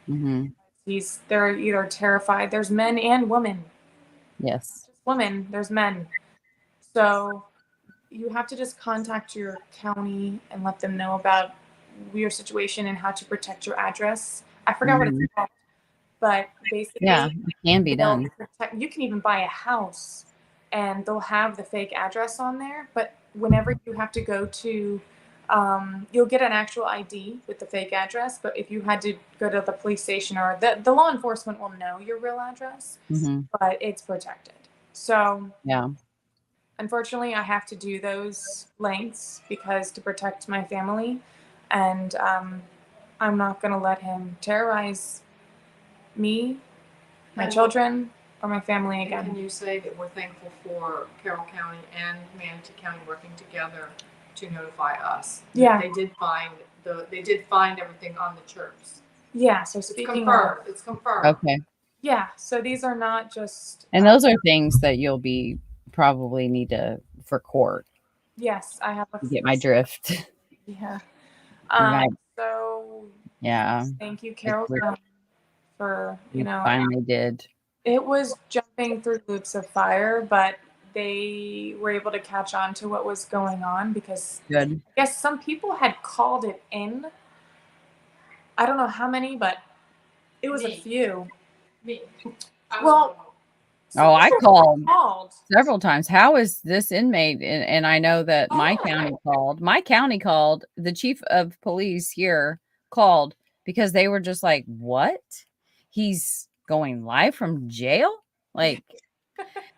Mm-hmm. They're either terrified. There's men and women. Yes. Just women. There's men. So you have to just contact your county and let them know about your situation and how to protect your address. I forgot what it's Mm-hmm. called, but Yeah, basically, it can be done. you can even buy a house and they'll have the fake address on there. But whenever you have to go to You'll get an actual ID with the fake address, but if you had to go to the police station, or the law enforcement will know your real address, but it's protected. So yeah, unfortunately, I have to do those lengths because to protect my family, and I'm not going to let him terrorize me, my children, or my family again. Can you say that we're thankful for Carroll County and Manatee County working together to notify us? Yeah, they did find everything on the chirps. Yeah, so It's speaking confirmed. of, It's confirmed. okay. Yeah, so these are not just. And those are things that you'll be probably need to for court. Yes, I have a. You get my drift. Yeah. Might, So. yeah. Thank you, Carol, for You finally did. It was jumping through loops of fire, but they were able to catch on to what was going on because Good. I guess some people had called it in. I don't know how many, but it was a few. Me. Well, I called several times. How is this inmate? And I know that my county called, the chief of police here called because they were just like, what? He's going live from jail? Like,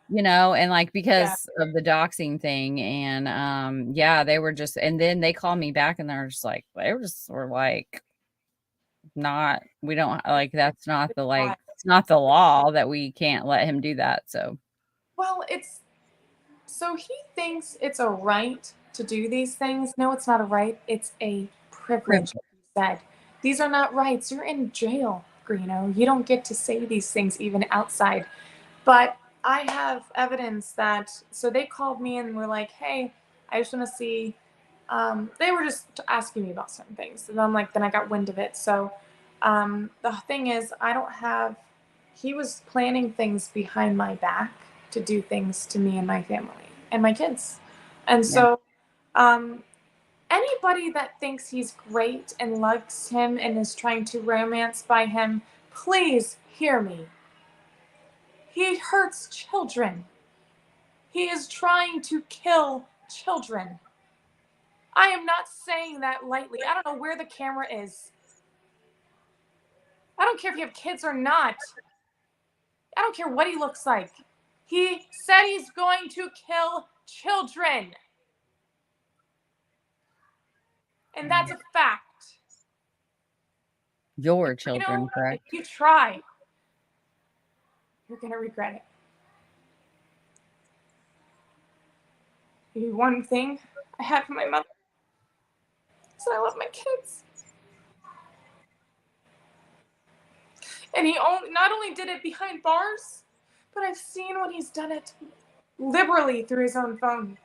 and like because of the doxing thing. And yeah, they were just, and then they called me back and they're just like, were like, not, we don't like, that's not the like, it's not the law that we can't let him do that. So well, so he thinks it's a right to do these things. No, it's not a right. It's a privilege, he said. These are not rights. You're in jail, Greeno. You don't get to say these things even outside. But I have evidence that, so they called me and were like, hey, I just want to see, they were just asking me about certain things. And I'm like, then I got wind of it. So the thing is, he was planning things behind my back to do things to me and my family and my kids. And so anybody that thinks he's great and likes him and is trying to romance by him, please hear me. He hurts children. He is trying to kill children. I am not saying that lightly. I don't know where the camera is. I don't care if you have kids or not. I don't care what he looks like. He said he's going to kill children. And that's a fact. Your children, correct? If you try, you're going to regret it. The one thing I had from my mother is that I love my kids. And he not only did it behind bars, but I've seen when he's done it liberally through his own phone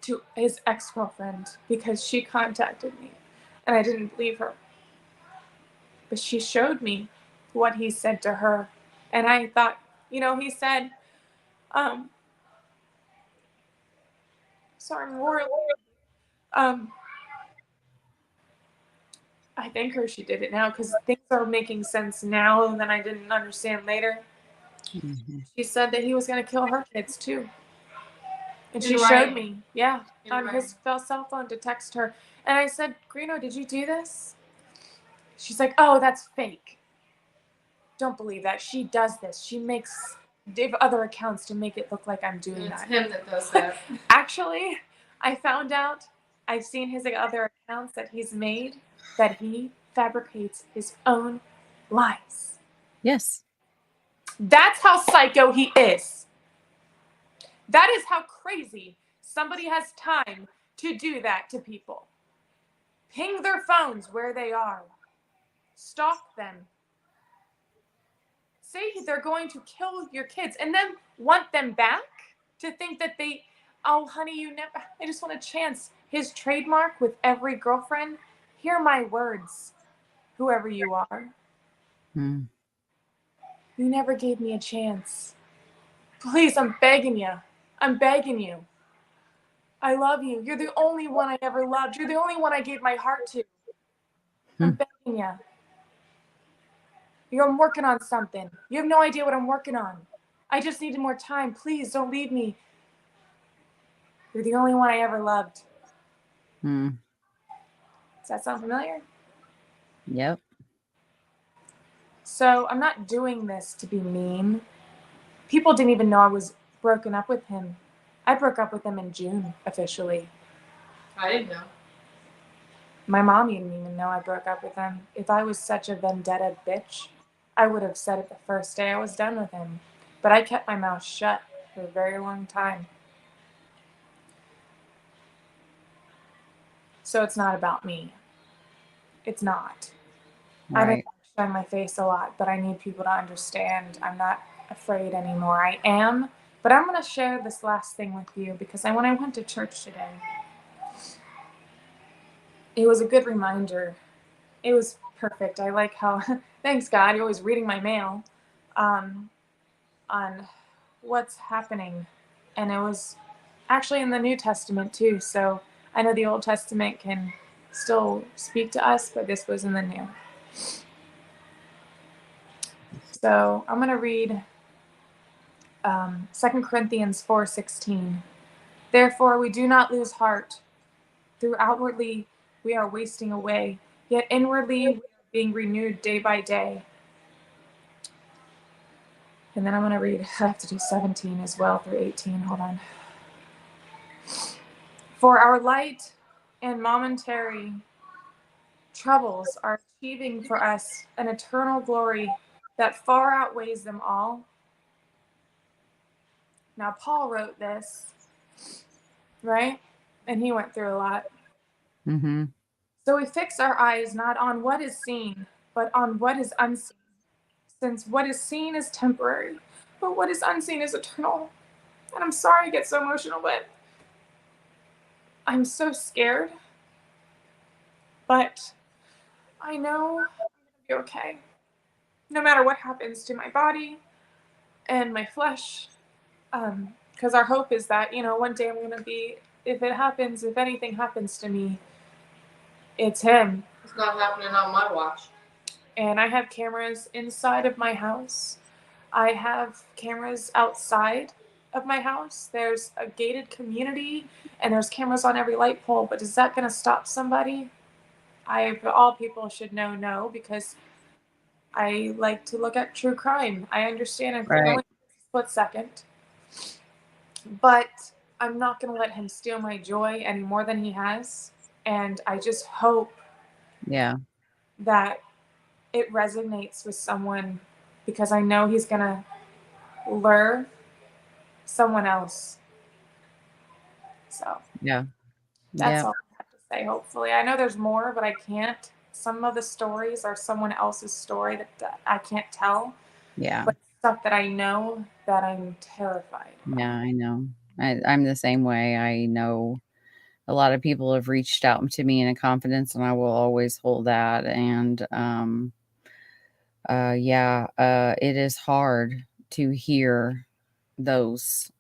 to his ex-girlfriend because she contacted me and I didn't believe her. But she showed me what he said to her. And I thought, he said, sorry, more, I thank her she did it now because things are making sense now than I didn't understand later. Mm-hmm. She said that he was going to kill her kids too. And she showed me, on his cell phone to text her. And I said, Greeno, did you do this? She's like, oh, that's fake. Don't believe that. She does this. She makes other accounts to make it look like I'm doing that. It's him that does that. Actually, I found out, I've seen his other accounts that he's made, that he fabricates his own lies. Yes. That's how psycho he is. That is how crazy somebody has time to do that to people. Ping their phones where they are. Stalk them. Say they're going to kill your kids and then want them back to think that oh, honey, I just want a chance. His trademark with every girlfriend, hear my words, whoever you are. You never gave me a chance. Please, I'm begging you. I'm begging you. I love you. You're the only one I ever loved. You're the only one I gave my heart to. I'm begging you. I'm working on something. You have no idea what I'm working on. I just needed more time. Please don't leave me. You're the only one I ever loved. that sound familiar? Yep. So I'm not doing this to be mean. People didn't even know I was broken up with him. I broke up with him in June, officially. I didn't know. My mom didn't even know I broke up with him. If I was such a vendetta bitch, I would have said it the first day I was done with him. But I kept my mouth shut for a very long time. So it's not about me. It's not. I Right. didn't shine my face a lot, but I need people to understand I'm not afraid anymore. I am, but I'm going to share this last thing with you because when I went to church today, it was a good reminder. It was perfect. I like how, thanks God, you're always reading my mail on what's happening. And it was actually in the New Testament too. So I know the Old Testament can still speak to us, but this was in the New. So I'm going to read 2 Corinthians 4:16. Therefore, we do not lose heart. Though outwardly we are wasting away, yet inwardly we are being renewed day by day. And then I'm going to read, I have to do 17 as well through 18. Hold on. For our light and momentary troubles are achieving for us an eternal glory that far outweighs them all. Now, Paul wrote this, right? And he went through a lot. Mm-hmm. So we fix our eyes not on what is seen, but on what is unseen. Since what is seen is temporary, but what is unseen is eternal. And I'm sorry I get so emotional, but I'm so scared. But I know I'm going to be okay. No matter what happens to my body and my flesh. Because our hope is that, one day I'm going to be, if anything happens to me, it's him. It's not happening on my watch. And I have cameras inside of my house. I have cameras outside of my house. There's a gated community and there's cameras on every light pole. But is that going to stop somebody? All people should know no, because I like to look at true crime. I understand if it only takes a split second. But I'm not going to let him steal my joy any more than he has. And I just hope that it resonates with someone, because I know he's going to lure someone else. So that's all I have to say, hopefully. I know there's more, but I can't. Some of the stories are someone else's story that I can't tell. Yeah. But stuff that I know that I'm terrified about. Yeah, I know. I'm the same way. I know a lot of people have reached out to me in a confidence, and I will always hold that. And it is hard to hear those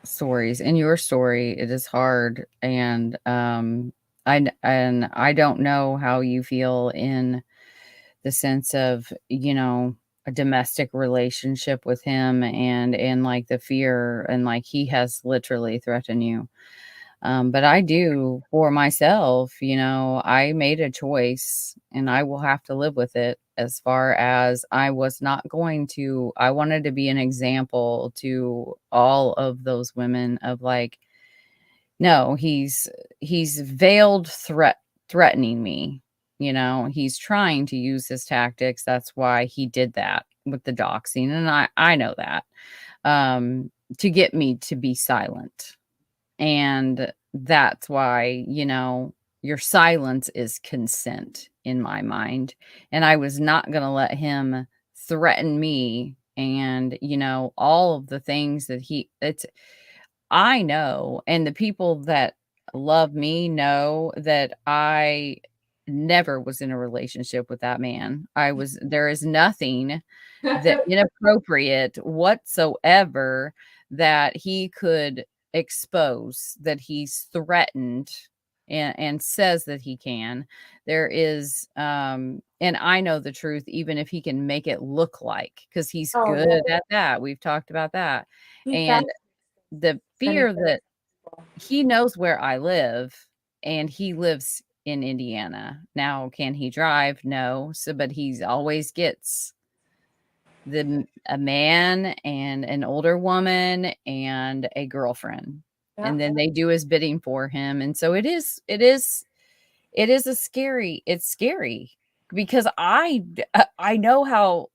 stories. In your story, it is hard, and I don't know how you feel in the sense of, a domestic relationship with him, and like the fear, and like he has literally threatened you. But I do for myself, I made a choice and I will have to live with it, as far as I wanted to be an example to all of those women of like, no, he's veiled threatening me. He's trying to use his tactics. That's why he did that with the doxing. And I know that, to get me to be silent. And that's why, your silence is consent in my mind. And I was not going to let him threaten me. And, all of the things that I know, and the people that love me know that I never was in a relationship with that man. There is nothing that inappropriate whatsoever that he could expose, that he's threatened and says that he can. There is, and I know the truth, even if he can make it look like, because he's good at that. We've talked about that. And the fear that he knows where I live, and he lives in Indiana. Now, can he drive? No. So, but he's always gets a man and an older woman and a girlfriend. Yeah. And then they do his bidding for him. And so it's scary because I know how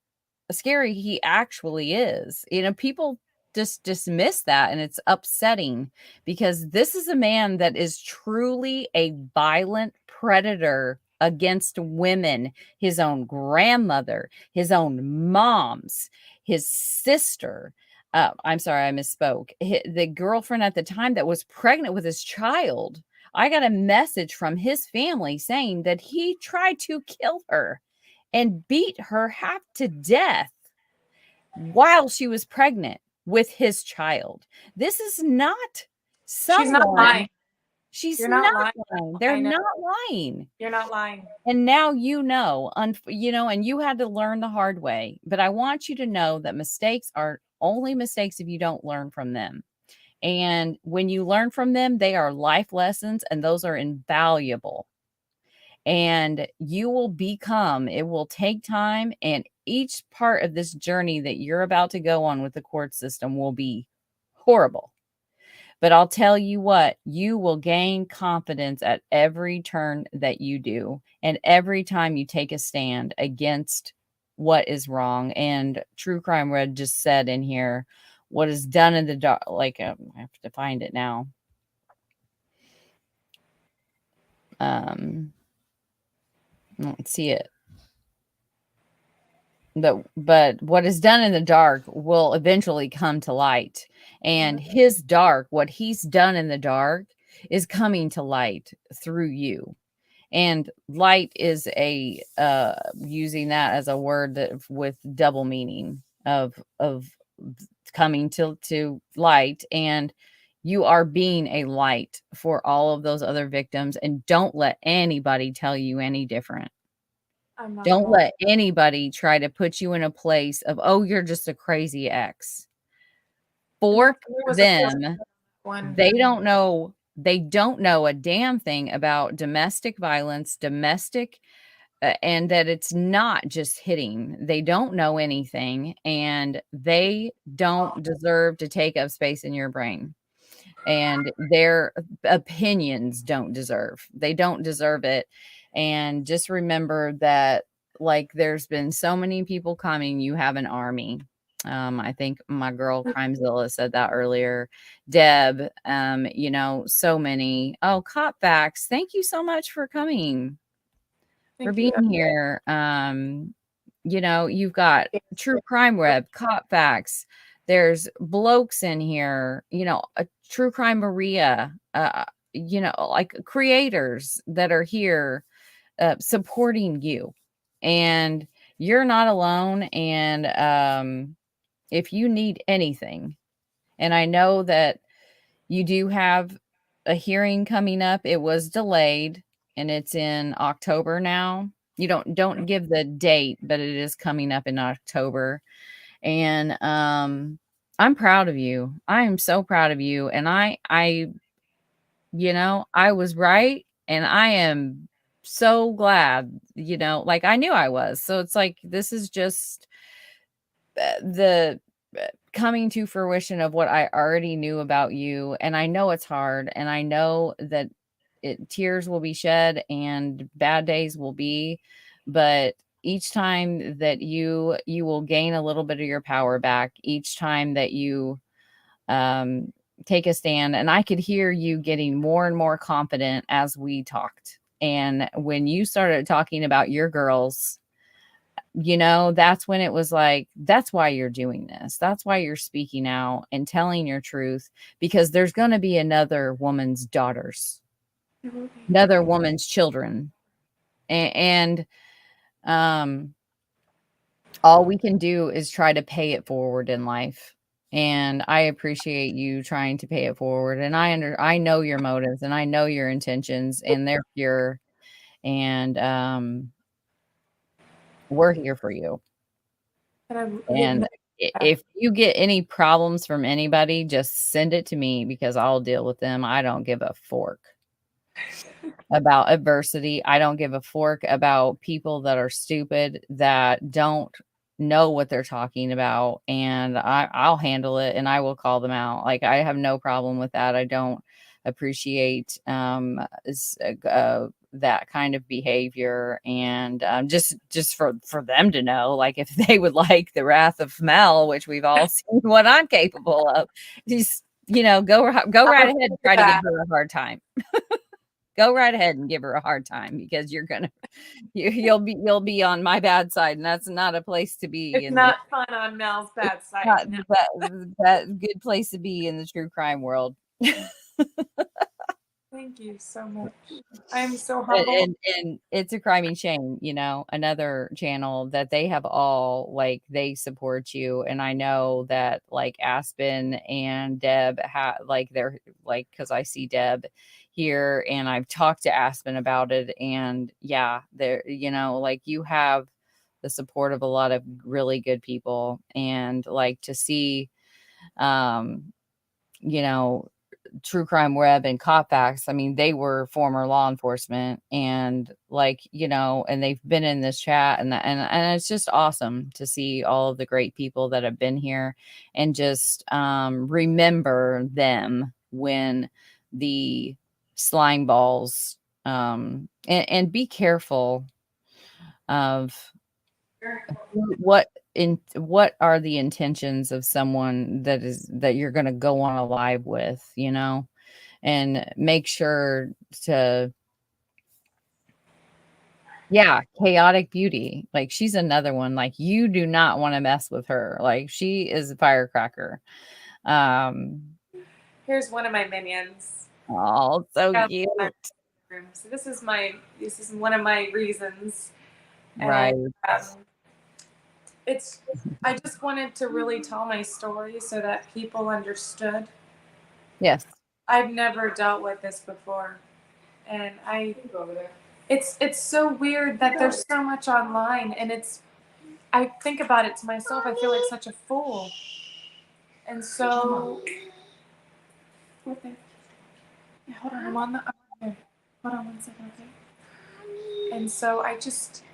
scary he actually is. People just dismiss that, and it's upsetting because this is a man that is truly a violent predator against women, his own grandmother, his own moms, his sister. I'm sorry, I misspoke. The girlfriend at the time that was pregnant with his child. I got a message from his family saying that he tried to kill her and beat her half to death while she was pregnant with his child. This is not She's not someone. lying. She's You're not not lying. They're not lying. You're not lying. And now and you had to learn the hard way. But I want you to know that mistakes are only mistakes if you don't learn from them. And when you learn from them, they are life lessons, and those are invaluable. And you will become, it will take time, and each part of this journey that you're about to go on with the court system will be horrible. But I'll tell you what, you will gain confidence at every turn that you do, and every time you take a stand against what is wrong. And True Crime Red just said in here, what is done in the dark, I have to find it now. Let's see it. But what is done in the dark will eventually come to light. And his dark, what he's done in the dark, is coming to light through you. And light is using that as a word that with double meaning of coming to light. And you are being a light for all of those other victims. And don't let anybody tell you any different. Don't let anybody try to put you in a place of, oh, you're just a crazy ex. For them, they don't know a damn thing about domestic violence, and that it's not just hitting. They don't know anything, and they don't deserve to take up space in your brain. And their opinions don't deserve it. And just remember that, there's been so many people coming, you have an army. I think my girl Crimezilla said that earlier. Deb, so many. Oh, Cop Facts, thank you so much for coming, for being here. You've got True Crime Web, Cop Facts. There's blokes in here, a True Crime Maria, creators that are here supporting you. And you're not alone. And if you need anything, and I know that you do have a hearing coming up, it was delayed and it's in October now. You don't give the date, but it is coming up in October. And I'm proud of you. I am so proud of you. And I was right, and I am so glad, I knew I was. So it's this is just the coming to fruition of what I already knew about you. And I know it's hard, and I know that tears will be shed and bad days will be, but each time that you will gain a little bit of your power back, each time that you take a stand. And I could hear you getting more and more confident as we talked. And when you started talking about your girls, that's when it was that's why you're doing this. That's why you're speaking out and telling your truth, because there's going to be another woman's daughters, another woman's children. And all we can do is try to pay it forward in life. And I appreciate you trying to pay it forward. And I know your motives, and I know your intentions, and they're pure. And we're here for you. And if you get any problems from anybody, just send it to me, because I'll deal with them. I don't give a fork. about adversity. I don't give a fork about people that are stupid, that don't know what they're talking about, and I'll handle it and I will call them out. Like, I have no problem with that. I don't appreciate that kind of behavior, and just for them to know, like, if they would like the wrath of Mel, which we've all seen what I'm capable of, just go right ahead and try to give her a hard time. Go right ahead and give her a hard time, because you'll be on my bad side, and that's not a place to be. It's not fun on Mel's bad side. Not that good place to be in the true crime world. Thank you so much. I'm so humble. And It's a Criming Shame, another channel that they have all, like, they support you. And I know that, like, Aspen and Deb they're like, because I see Deb here and I've talked to Aspen about it, and yeah, they're, like, you have the support of a lot of really good people. And, like, to see True Crime Web and Cop Facts, I mean, they were former law enforcement, and, like, and they've been in this chat, and it's just awesome to see all of the great people that have been here, and just remember them when the slime balls, and be careful of what are the intentions of someone that you're going to go on a live with, and make sure to, chaotic beauty. Like, she's another one. Like, you do not want to mess with her. Like, she is a firecracker. Here's one of my minions. Oh, so cute. So this is one of my reasons. Right. And, I just wanted to really tell my story so that people understood. Yes. I've never dealt with this before. And it's so weird that there's so much online, and I think about it to myself, I feel like such a fool. And so hold on, I'm on here. Hold on 1 second, okay? And so I just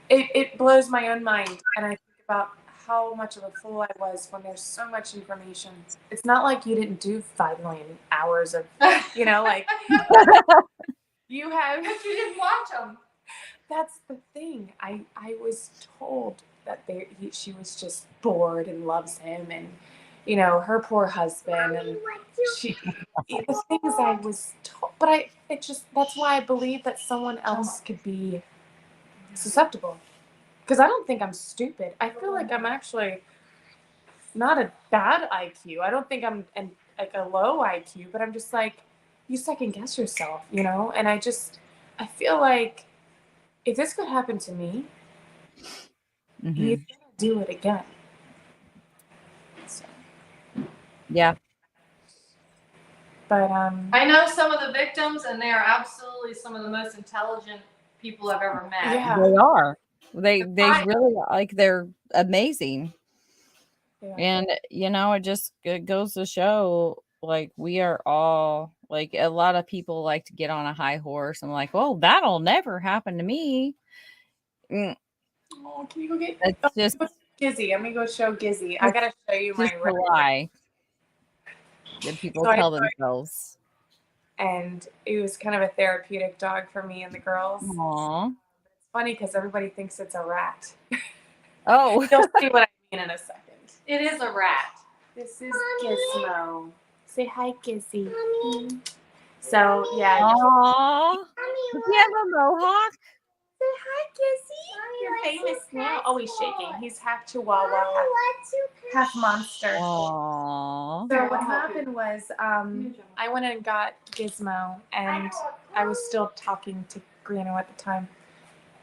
it blows my own mind, and I think about how much of a fool I was when there's so much information. It's not like you didn't do 5 million hours of, like you have. But you didn't watch them. That's the thing. I was told that she was just bored and loves him, and her poor husband, and the things I was told. But that's why I believe that someone else could be susceptible. Because I don't think I'm stupid. I feel like I'm actually not a bad IQ. I don't think I'm like a low IQ, but I'm just like, you second guess yourself, And I feel like if this could happen to me, he's gonna do it again. So. Yeah. But I know some of the victims, and they are absolutely some of the most intelligent people I've ever met. Yeah. They are. They really, like, they're amazing. Yeah. And it goes to show, like, we are all, like, a lot of people like to get on a high horse and, like, well, that'll never happen to me. Oh, can you go get Gizzy? I'm gonna go show Gizzy. I gotta show you my lie that people tell themselves. And it was kind of a therapeutic dog for me and the girls. Aww. It's funny because everybody thinks it's a rat. Oh. You'll see what I mean in a second. It is a rat. This is Gizmo. Say hi, Gizzy. Mommy. So, yeah. Aww. Does he have a mohawk? Say hi, Gizzy. You're famous now. Oh, he's shaking. He's half Chihuahua, half monster. Aww. So what happened was I went and got Gizmo, and I was still talking to Greeno at the time.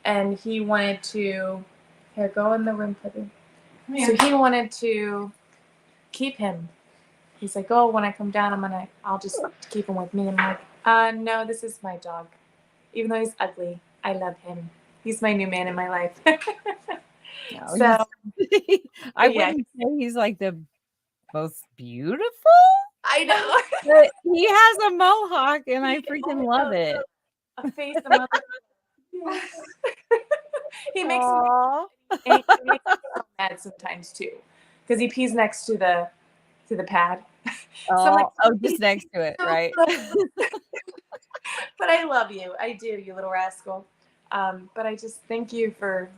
And he wanted to... Here, go in the room, Pippi. So he wanted to keep him. He's like, oh, when I come down, I'll just keep him with me. And I'm like, no, this is my dog. Even though he's ugly, I love him. He's my new man in my life. No, so I wouldn't say he's like the most beautiful. I know. But he has a mohawk, and I freaking love it. A face a mother. He makes me so mad sometimes too, because he pees next to the pad. So I'm like, Just next to it, right? But I love you. I do, you little rascal. But I just thank you for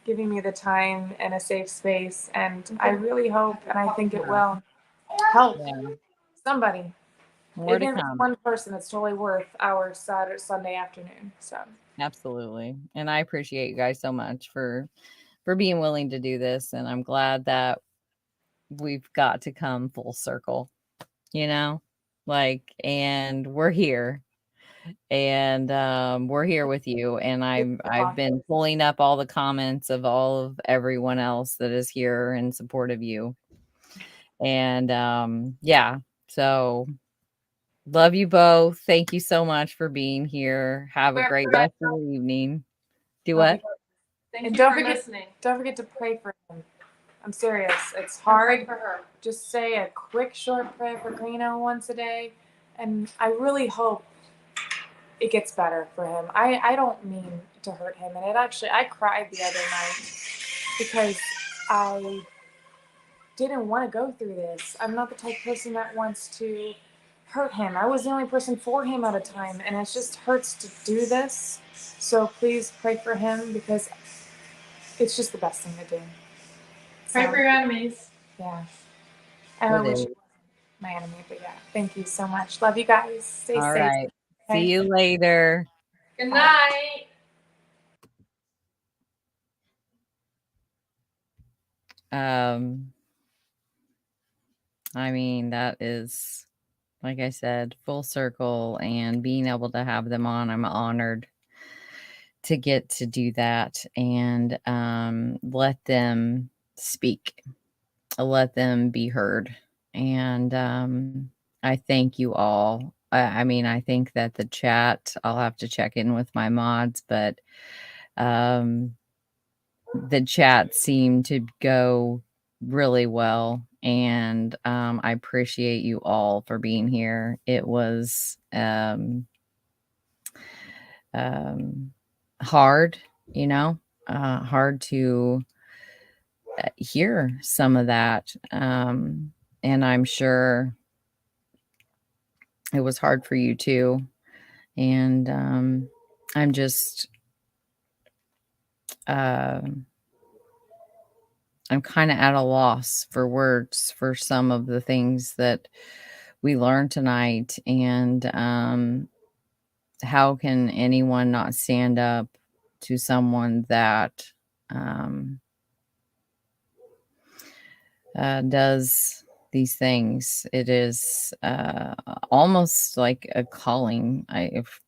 giving me the time and a safe space. And I really hope, and I think it will help somebody. More to Even if it's come. one person, it's totally worth our Sunday afternoon. So Absolutely. And I appreciate you guys so much for being willing to do this. And I'm glad that we've got to come full circle, and we're here. And we're here with you. And I've been pulling up all the comments of all of everyone else that is here in support of you. And so love you both. Thank you so much for being here. Have a great rest of the evening. Do what? And don't forget to pray for him. I'm serious. It's hard for her. Just say a quick, short prayer for Greeno once a day, and I really hope it gets better for him. I don't mean to hurt him, and I cried the other night because I didn't want to go through this. I'm not the type of person that wants to hurt him. I was the only person for him at a time, and it just hurts to do this. So please pray for him because it's just the best thing to do. Pray for your enemies. Yeah. And I wish you wasn't my enemy, but yeah. Thank you so much. Love you guys. Stay safe. All right. See you later. Good night. I mean, that is, like I said, full circle, and being able to have them on, I'm honored to get to do that and let them speak, let them be heard. And I thank you all. I mean, I think that the chat, I'll have to check in with my mods, but the chat seemed to go really well. And I appreciate you all for being here. It was hard, hard to hear some of that. And I'm sure it was hard for you too. And I'm just, I'm kind of at a loss for words for some of the things that we learned tonight. And how can anyone not stand up to someone that does these things? It is almost like a calling,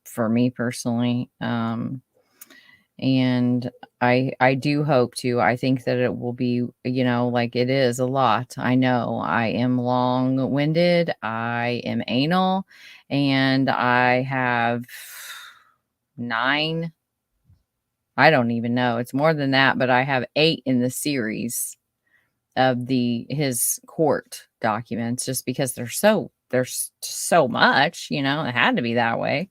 for me personally. And I do hope to. I think that it will be, like it is a lot. I know I am long-winded, I am anal, and I have 9. I don't even know. It's more than that, but I have 8 in the series of his court documents, just because there's so much, it had to be that way.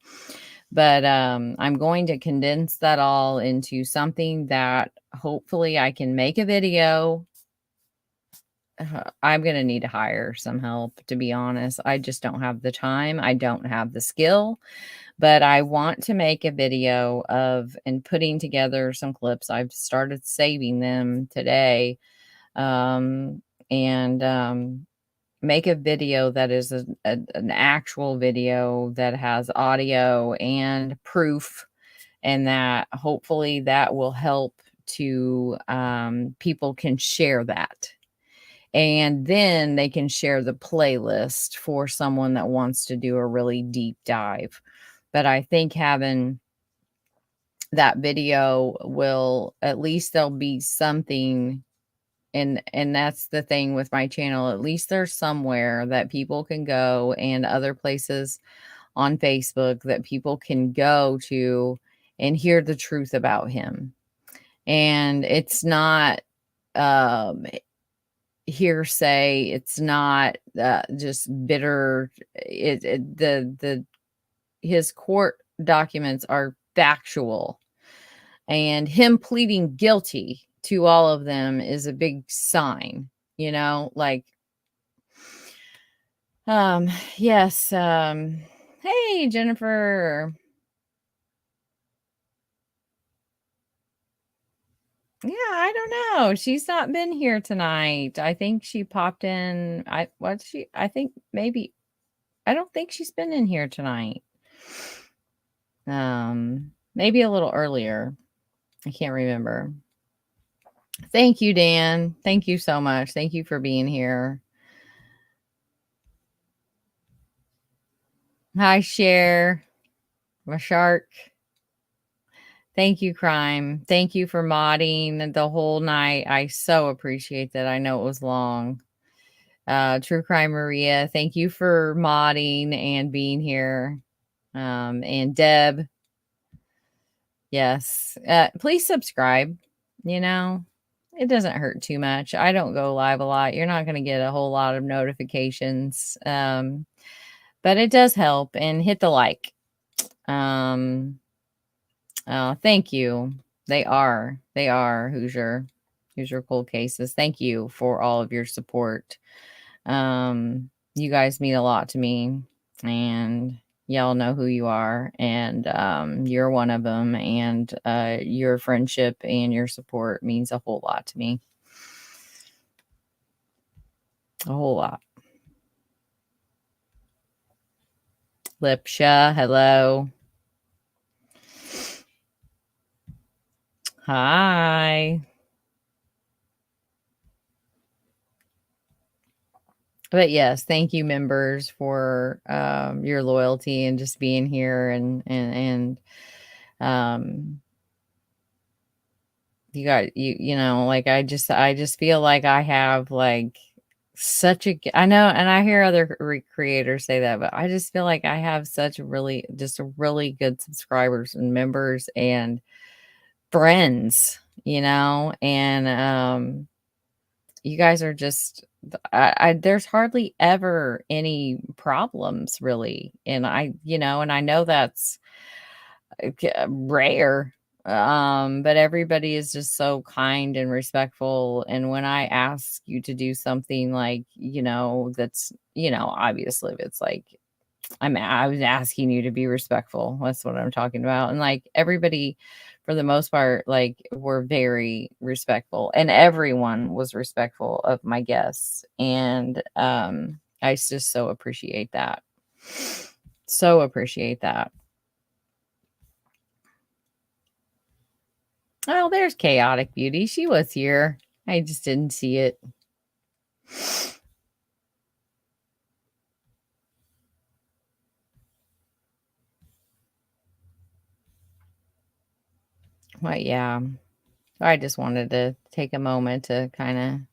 But I'm going to condense that all into something that hopefully I can make a video. I'm going to need to hire some help, to be honest. I just don't have the time. I don't have the skill, but I want to make a video and putting together some clips. I've started saving them today. And make a video that is an actual video that has audio and proof, and that hopefully that will help to people can share that, and then they can share the playlist for someone that wants to do a really deep dive. But I think having that video will, at least there'll be something. And that's the thing with my channel. At least there's somewhere that people can go, and other places on Facebook that people can go to and hear the truth about him. And it's not, hearsay. It's not just bitter. His court documents are factual, and him pleading guilty to all of them is a big sign, like, yes. Hey, Jennifer. Yeah, I don't know. She's not been here tonight. I think she popped in. I think maybe, I don't think she's been in here tonight. Maybe a little earlier. I can't remember. Thank you, Dan. Thank you so much. Thank you for being here. Hi, Cher. My shark. Thank you, Crime. Thank you for modding the whole night. I so appreciate that. I know it was long. True Crime Maria, thank you for modding and being here. And Deb, yes. Please subscribe. It doesn't hurt too much. I don't go live a lot. You're not going to get a whole lot of notifications. But it does help. And hit the like. Thank you. They are Hoosier Cold Cases. Thank you for all of your support. You guys mean a lot to me, and y'all know who you are, and you're one of them, and your friendship and your support means a whole lot to me. A whole lot. Lipsha, hello. Hi. But yes, thank you, members, for your loyalty and just being here, and you got like, I just feel like I have like such a, I know, and I hear other creators say that, but I just feel like I have such really good subscribers and members and friends, and you guys are just, there's hardly ever any problems really. And and I know that's rare. But everybody is just so kind and respectful. And when I ask you to do something like, that's, obviously if it's like, I was asking you to be respectful. That's what I'm talking about. And like everybody, for the most part, like, were very respectful, and everyone was respectful of my guests. And I just so appreciate that. So appreciate that. Oh, there's Chaotic Beauty. She was here. I just didn't see it. Well, yeah. I just wanted to take a moment to kind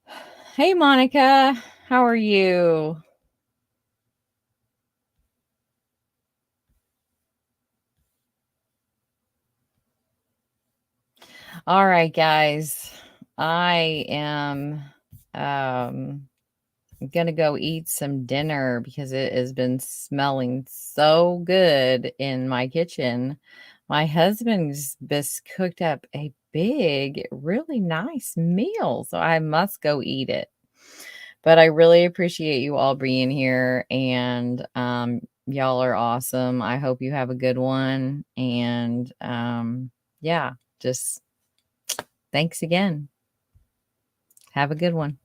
of... Hey, Monica. How are you? All right, guys. I am gonna go eat some dinner because it has been smelling so good in my kitchen. My husband's just cooked up a big, really nice meal, so I must go eat it. But I really appreciate you all being here, and y'all are awesome. I hope you have a good one, and yeah, just thanks again. Have a good one.